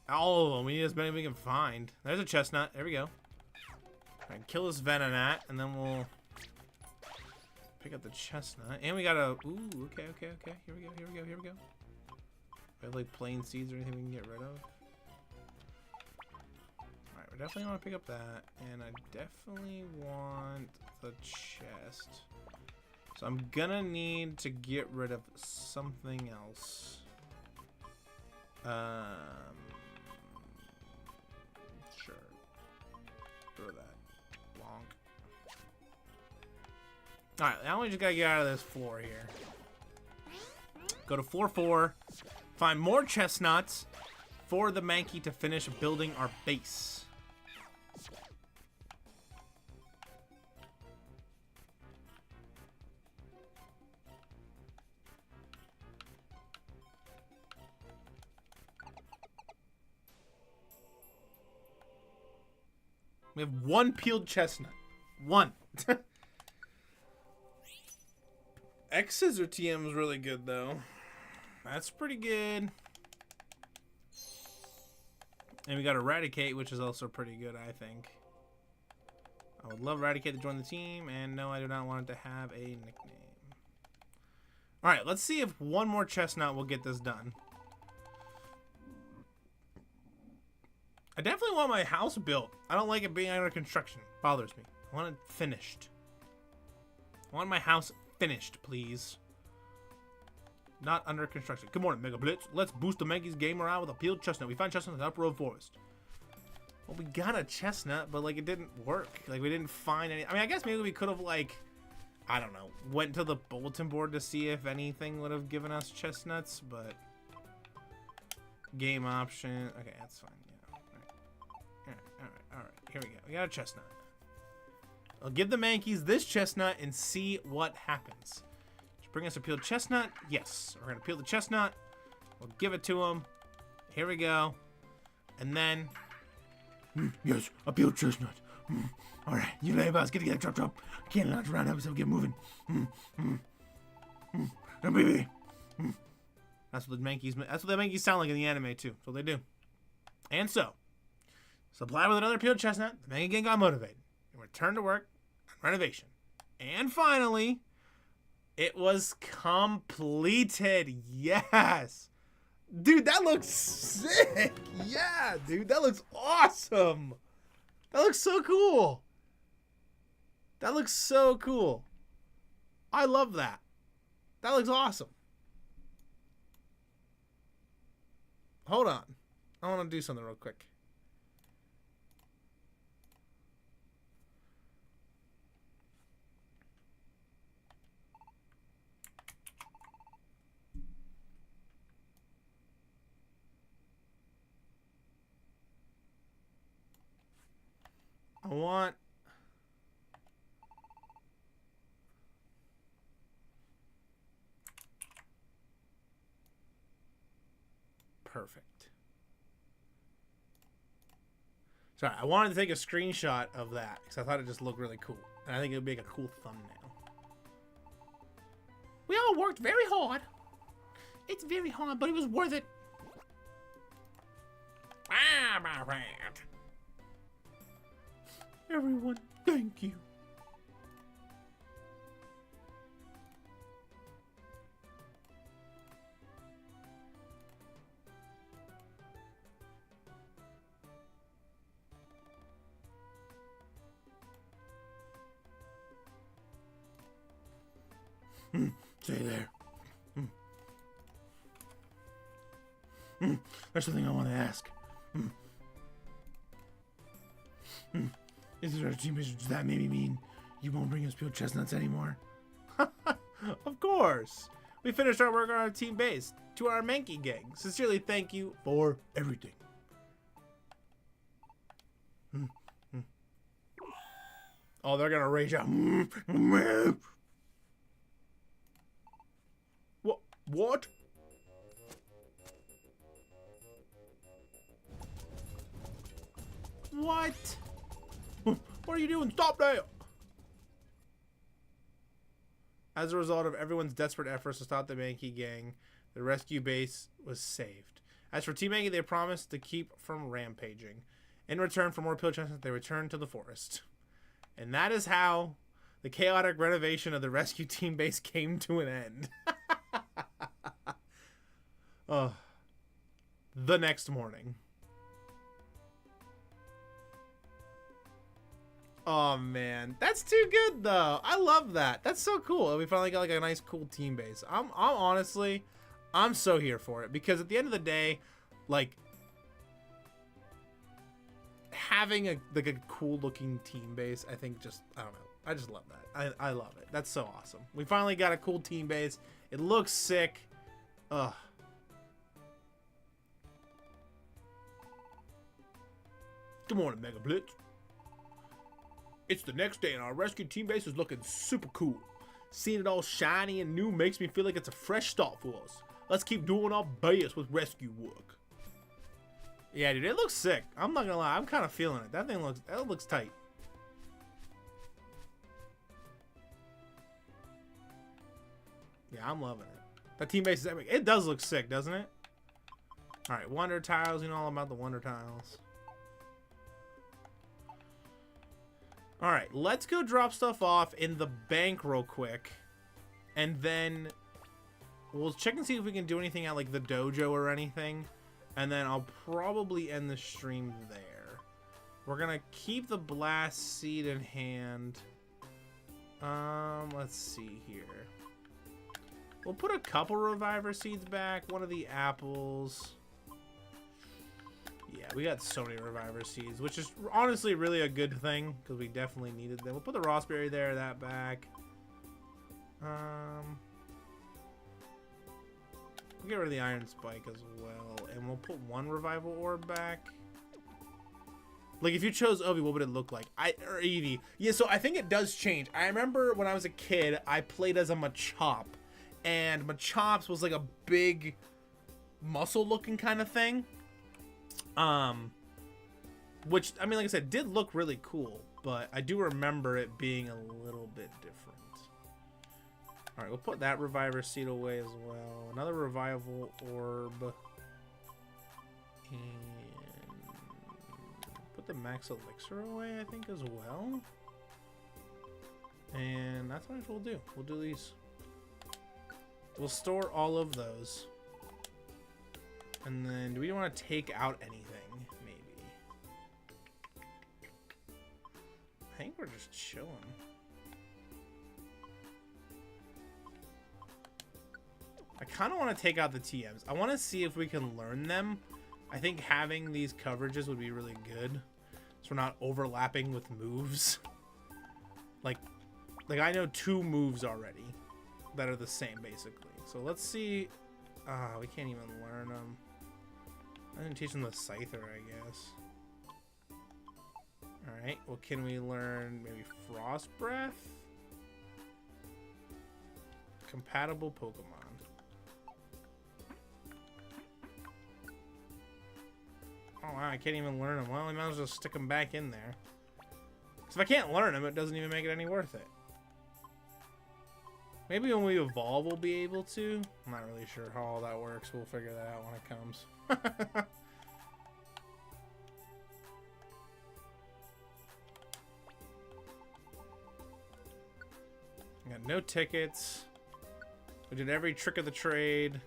[SPEAKER 3] All of them. We need as many as we can find. There's a chestnut. There we go. Alright, kill this Venonat, and then we'll... pick up the chestnut. And we got a... Ooh, okay. Here we go. We have like plain seeds or anything we can get rid of. Alright, we definitely want to pick up that. And I definitely want the chest. So I'm gonna need to get rid of something else. Sure. Throw that. Bonk. Alright, now we just gotta get out of this floor here. Go to floor 4. Find more chestnuts for the Mankey to finish building our base. We have 1 peeled chestnut. 1. X Scissor TM is really good though. That's pretty good. And we got Eradicate, which is also pretty good, I think. I would love Eradicate to join the team, and no, I do not want it to have a nickname. Alright, let's see if 1 more chestnut will get this done. I definitely want my house built. I don't like it being under construction. It bothers me. I want it finished. I want my house finished, please. Not under construction. Good morning, MegaBlitzz. Let's boost the Mankey's game morale with a peeled chestnut. We find chestnut in the Uproar Forest. Well, we got a chestnut, but like it didn't work. Like we didn't find any. I mean, I guess maybe we could have like, I don't know, went to the bulletin board to see if anything would have given us chestnuts, but game option. Okay, that's fine. Yeah. All right. Here we go. We got a chestnut. I'll give the Mankeys this chestnut and see what happens. Just bring us a peeled chestnut. Yes, we're gonna peel the chestnut. We'll give it to them. Here we go. And then.
[SPEAKER 4] Yes, a peeled chestnut. All right, you lay about. Get together, drop. Can't lounge around. Have yourself get moving. Now, baby.
[SPEAKER 3] That's what the Mankeys sound like in the anime too. That's what they do. And so, supplied with another peeled chestnut, the Manky gang got motivated and returned to work on renovation. And finally, it was completed. Yes. Dude, that looks sick. Yeah, dude, that looks awesome. That looks so cool. That looks so cool. I love that. That looks awesome. Hold on. I want to do something real quick. I want... Perfect. Sorry, I wanted to take a screenshot of that because I thought it just looked really cool. And I think it would make a cool thumbnail. We all worked very hard. It's very hard, but it was worth it. Everyone, thank you.
[SPEAKER 4] Stay there. There's something I want to ask. Is there a team mission? Does that maybe mean you won't bring us peeled chestnuts anymore?
[SPEAKER 3] Of course. We finished our work on our team base. To our Manky gang, sincerely thank you for everything. Oh, they're gonna rage out. What? What?
[SPEAKER 4] What are you doing? Stop there!
[SPEAKER 3] As a result of everyone's desperate efforts to stop the Manky gang, the rescue base was saved. As for Team Manky, they promised to keep from rampaging. In return for more peeled chestnuts, they returned to the forest. And that is how the chaotic renovation of the rescue team base came to an end. The next morning. Oh man, that's too good though. I love that. That's so cool. We finally got like a nice cool team base. I'm honestly, I'm so here for it because at the end of the day, like having a cool looking team base, I think just, I don't know. I just love that. I love it. That's so awesome. We finally got a cool team base. It looks sick. Ugh.
[SPEAKER 4] Good morning, MegaBlitzz. It's the next day and our rescue team base is looking super cool.
[SPEAKER 3] Seeing it all shiny and new makes me feel like it's a fresh start for us. Let's keep doing our best with rescue work. Yeah, dude, it looks sick. I'm not gonna lie, I'm kind of feeling it. That looks tight. Yeah, I'm loving it. That team base is epic. It does look sick, doesn't it? All right, wonder tiles. You know all about the wonder tiles. All right, let's go drop stuff off in the bank real quick, and then we'll check and see if we can do anything at like the dojo or anything, and then I'll probably end the stream there. We're gonna keep the blast seed in hand. Let's see here. We'll put a couple reviver seeds back. One of the apples. Yeah, Yeah, we got so many Reviver Seeds, which is honestly really a good thing, because we definitely needed them. We'll put the Rossberry there, that back. We'll get rid of the Iron Spike as well, and we'll put one Revival Orb back. Like, if you chose Ovi, what would it look like? Or Eevee. Yeah, so I think it does change. I remember when I was a kid, I played as a Machop, and Machops was like a big muscle-looking kind of thing. Which, I mean, like I said, did look really cool, but I do remember it being a little bit different. All right, we'll put that Reviver Seed away as well. Another Revival Orb. And put the Max Elixir away, I think, as well. And that's what we'll do. We'll do these. We'll store all of those. And then, do we want to take out anything? Maybe. I think we're just chilling. I kind of want to take out the TMs. I want to see if we can learn them. I think having these coverages would be really good, so we're not overlapping with moves. Like I know 2 moves already that are the same, basically. So let's see. We can't even learn them. I didn't teach them the Scyther, I guess. Alright, well, can we learn maybe Frost Breath? Compatible Pokemon. Oh, wow, I can't even learn them. Well, I might as well stick them back in there. Because if I can't learn them, it doesn't even make it any worth it. Maybe when we evolve, we'll be able to. I'm not really sure how all that works. We'll figure that out when it comes. Got no tickets. We did every trick of the trade.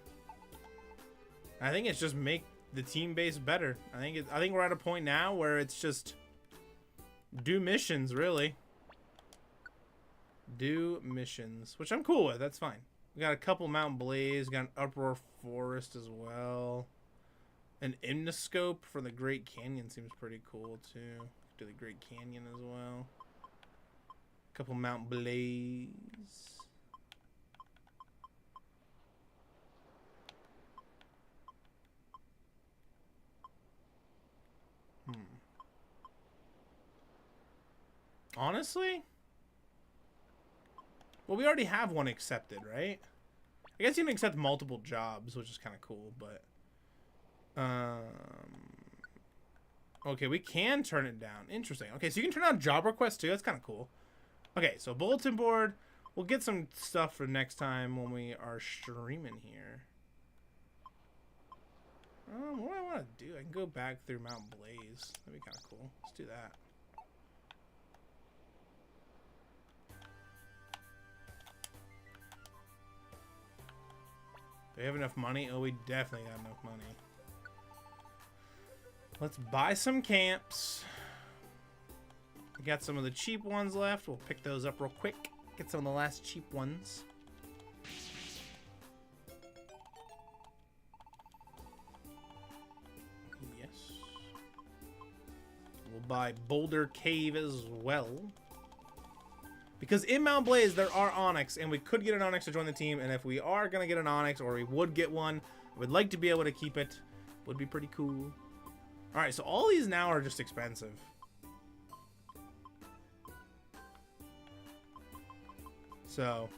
[SPEAKER 3] I think it's just make the team base better. I think we're at a point now where it's just do missions, really. Do missions, which I'm cool with. That's fine. We got a couple Mount Blaze, got an Uproar Forest as well. An Imnoscope for the Great Canyon seems pretty cool too. Do the Great Canyon as well. A couple Mount Blaze. Honestly? Well, we already have one accepted, right? I guess you can accept multiple jobs, which is kind of cool, but... Okay, we can turn it down. Interesting. Okay, so you can turn down job requests, too. That's kind of cool. Okay, so bulletin board. We'll get some stuff for next time when we are streaming here. What do I want to do? I can go back through Mount Blaze. That'd be kind of cool. Let's do that. Do we have enough money? Oh, we definitely got enough money. Let's buy some camps. We got some of the cheap ones left. We'll pick those up real quick. Get some of the last cheap ones. Yes. We'll buy Boulder Cave as well. Because in Mount Blaze, there are Onyx, and we could get an Onyx to join the team, and if we are going to get an Onyx, or we would get one, I would like to be able to keep it. Would be pretty cool. Alright, so all these now are just expensive. So,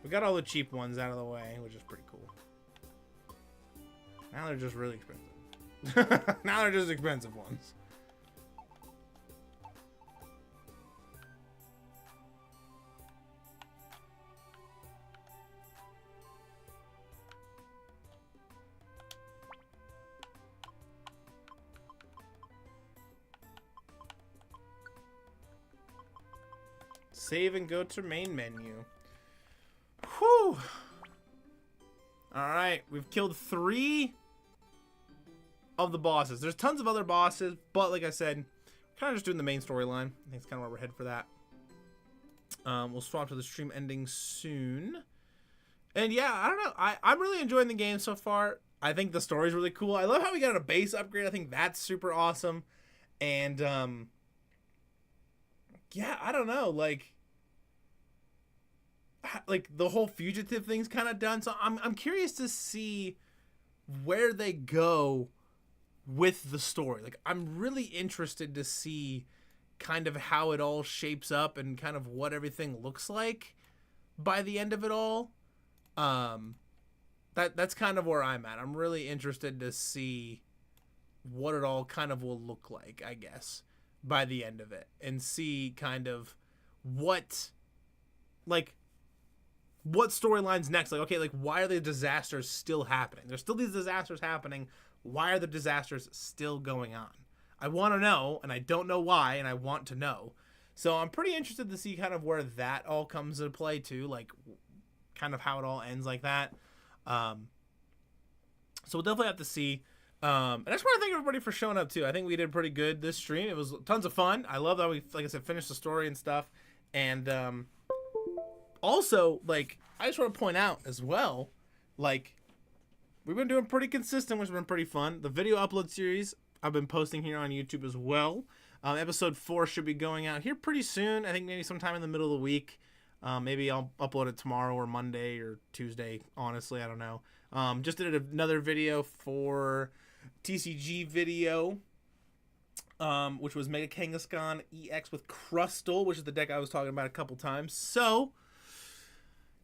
[SPEAKER 3] we got all the cheap ones out of the way, which is pretty cool. Now they're just really expensive. Now they're just expensive ones. Save and go to main menu. Whew. Alright, we've killed 3 of the bosses. There's tons of other bosses, but like I said, kind of just doing the main storyline. I think it's kind of where we're headed for that. We'll swap to the stream ending soon. And yeah, I don't know. I'm really enjoying the game so far. I think the story's really cool. I love how we got a base upgrade. I think that's super awesome. And yeah, I don't know, like the whole fugitive thing's kind of done. So I'm curious to see where they go with the story. Like, I'm really interested to see kind of how it all shapes up and kind of what everything looks like by the end of it all. That's kind of where I'm at. I'm really interested to see what it all kind of will look like, I guess, by the end of it, and see kind of what storylines next. Like, okay, like, why are the disasters still happening? There's still these disasters happening. Why are the disasters still going on? I want to know, and I don't know why, and I want to know. So I'm pretty interested to see kind of where that all comes into play too, like kind of how it all ends like that. So we'll definitely have to see. And I just want to thank everybody for showing up too. I think we did pretty good this stream. It was tons of fun. I love that we, like I said, finished the story and stuff. And also, like, I just want to point out as well, like, we've been doing pretty consistent, which has been pretty fun. The video upload series I've been posting here on YouTube as well. Episode 4 should be going out here pretty soon. I think maybe sometime in the middle of the week. Maybe I'll upload it tomorrow or Monday or Tuesday. Honestly, I don't know. Just did another video for TCG video, which was Mega Kangaskhan EX with Crustle, which is the deck I was talking about a couple times. So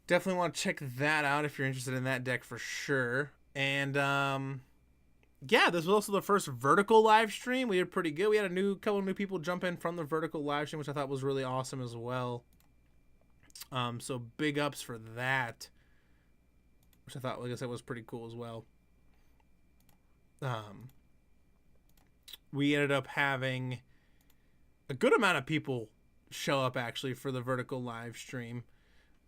[SPEAKER 3] definitely want to check that out if you're interested in that deck for sure. And yeah, this was also the first vertical live stream. We did pretty good. We had a couple new people jump in from the vertical live stream, which I thought was really awesome as well. So big ups for that, which I thought, like I said, was pretty cool as well. We ended up having a good amount of people show up actually for the vertical live stream.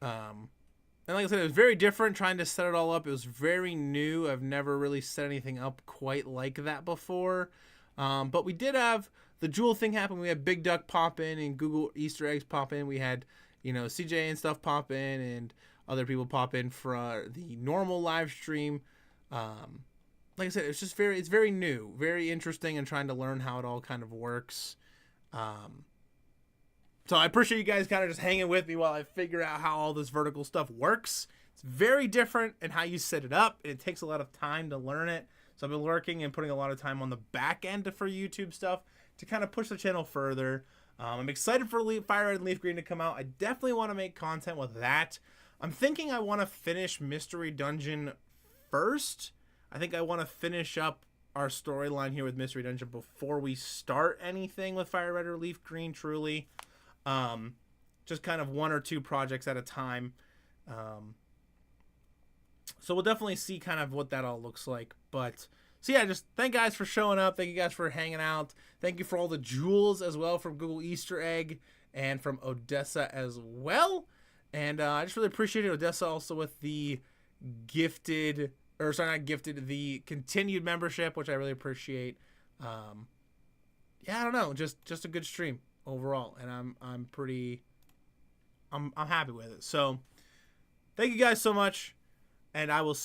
[SPEAKER 3] And like I said, it was very different trying to set it all up. It was very new. I've never really set anything up quite like that before. But we did have the Jewel thing happen. We had Big Duck pop in and Google Easter eggs pop in. We had, you know, CJ and stuff pop in and other people pop in for the normal live stream. Like I said, it's just it's very new, very interesting, and trying to learn how it all kind of works. So I appreciate you guys kind of just hanging with me while I figure out how all this vertical stuff works. It's very different in how you set it up. It takes a lot of time to learn it. So I've been working and putting a lot of time on the back end for YouTube stuff to kind of push the channel further. I'm excited for Fire Red and Leaf Green to come out. I definitely want to make content with that. I'm thinking I want to finish Mystery Dungeon first. I think I want to finish up our storyline here with Mystery Dungeon before we start anything with Fire Red or Leaf Green, truly. Just kind of 1 or 2 projects at a time. So we'll definitely see kind of what that all looks like. But so yeah, just thank you guys for showing up. Thank you guys for hanging out. Thank you for all the jewels as well from Google Easter Egg and from Odessa as well. And I just really appreciated Odessa also with the the continued membership, which I really appreciate. Yeah, I don't know, just a good stream overall, and I'm happy with it. So thank you guys so much, and I will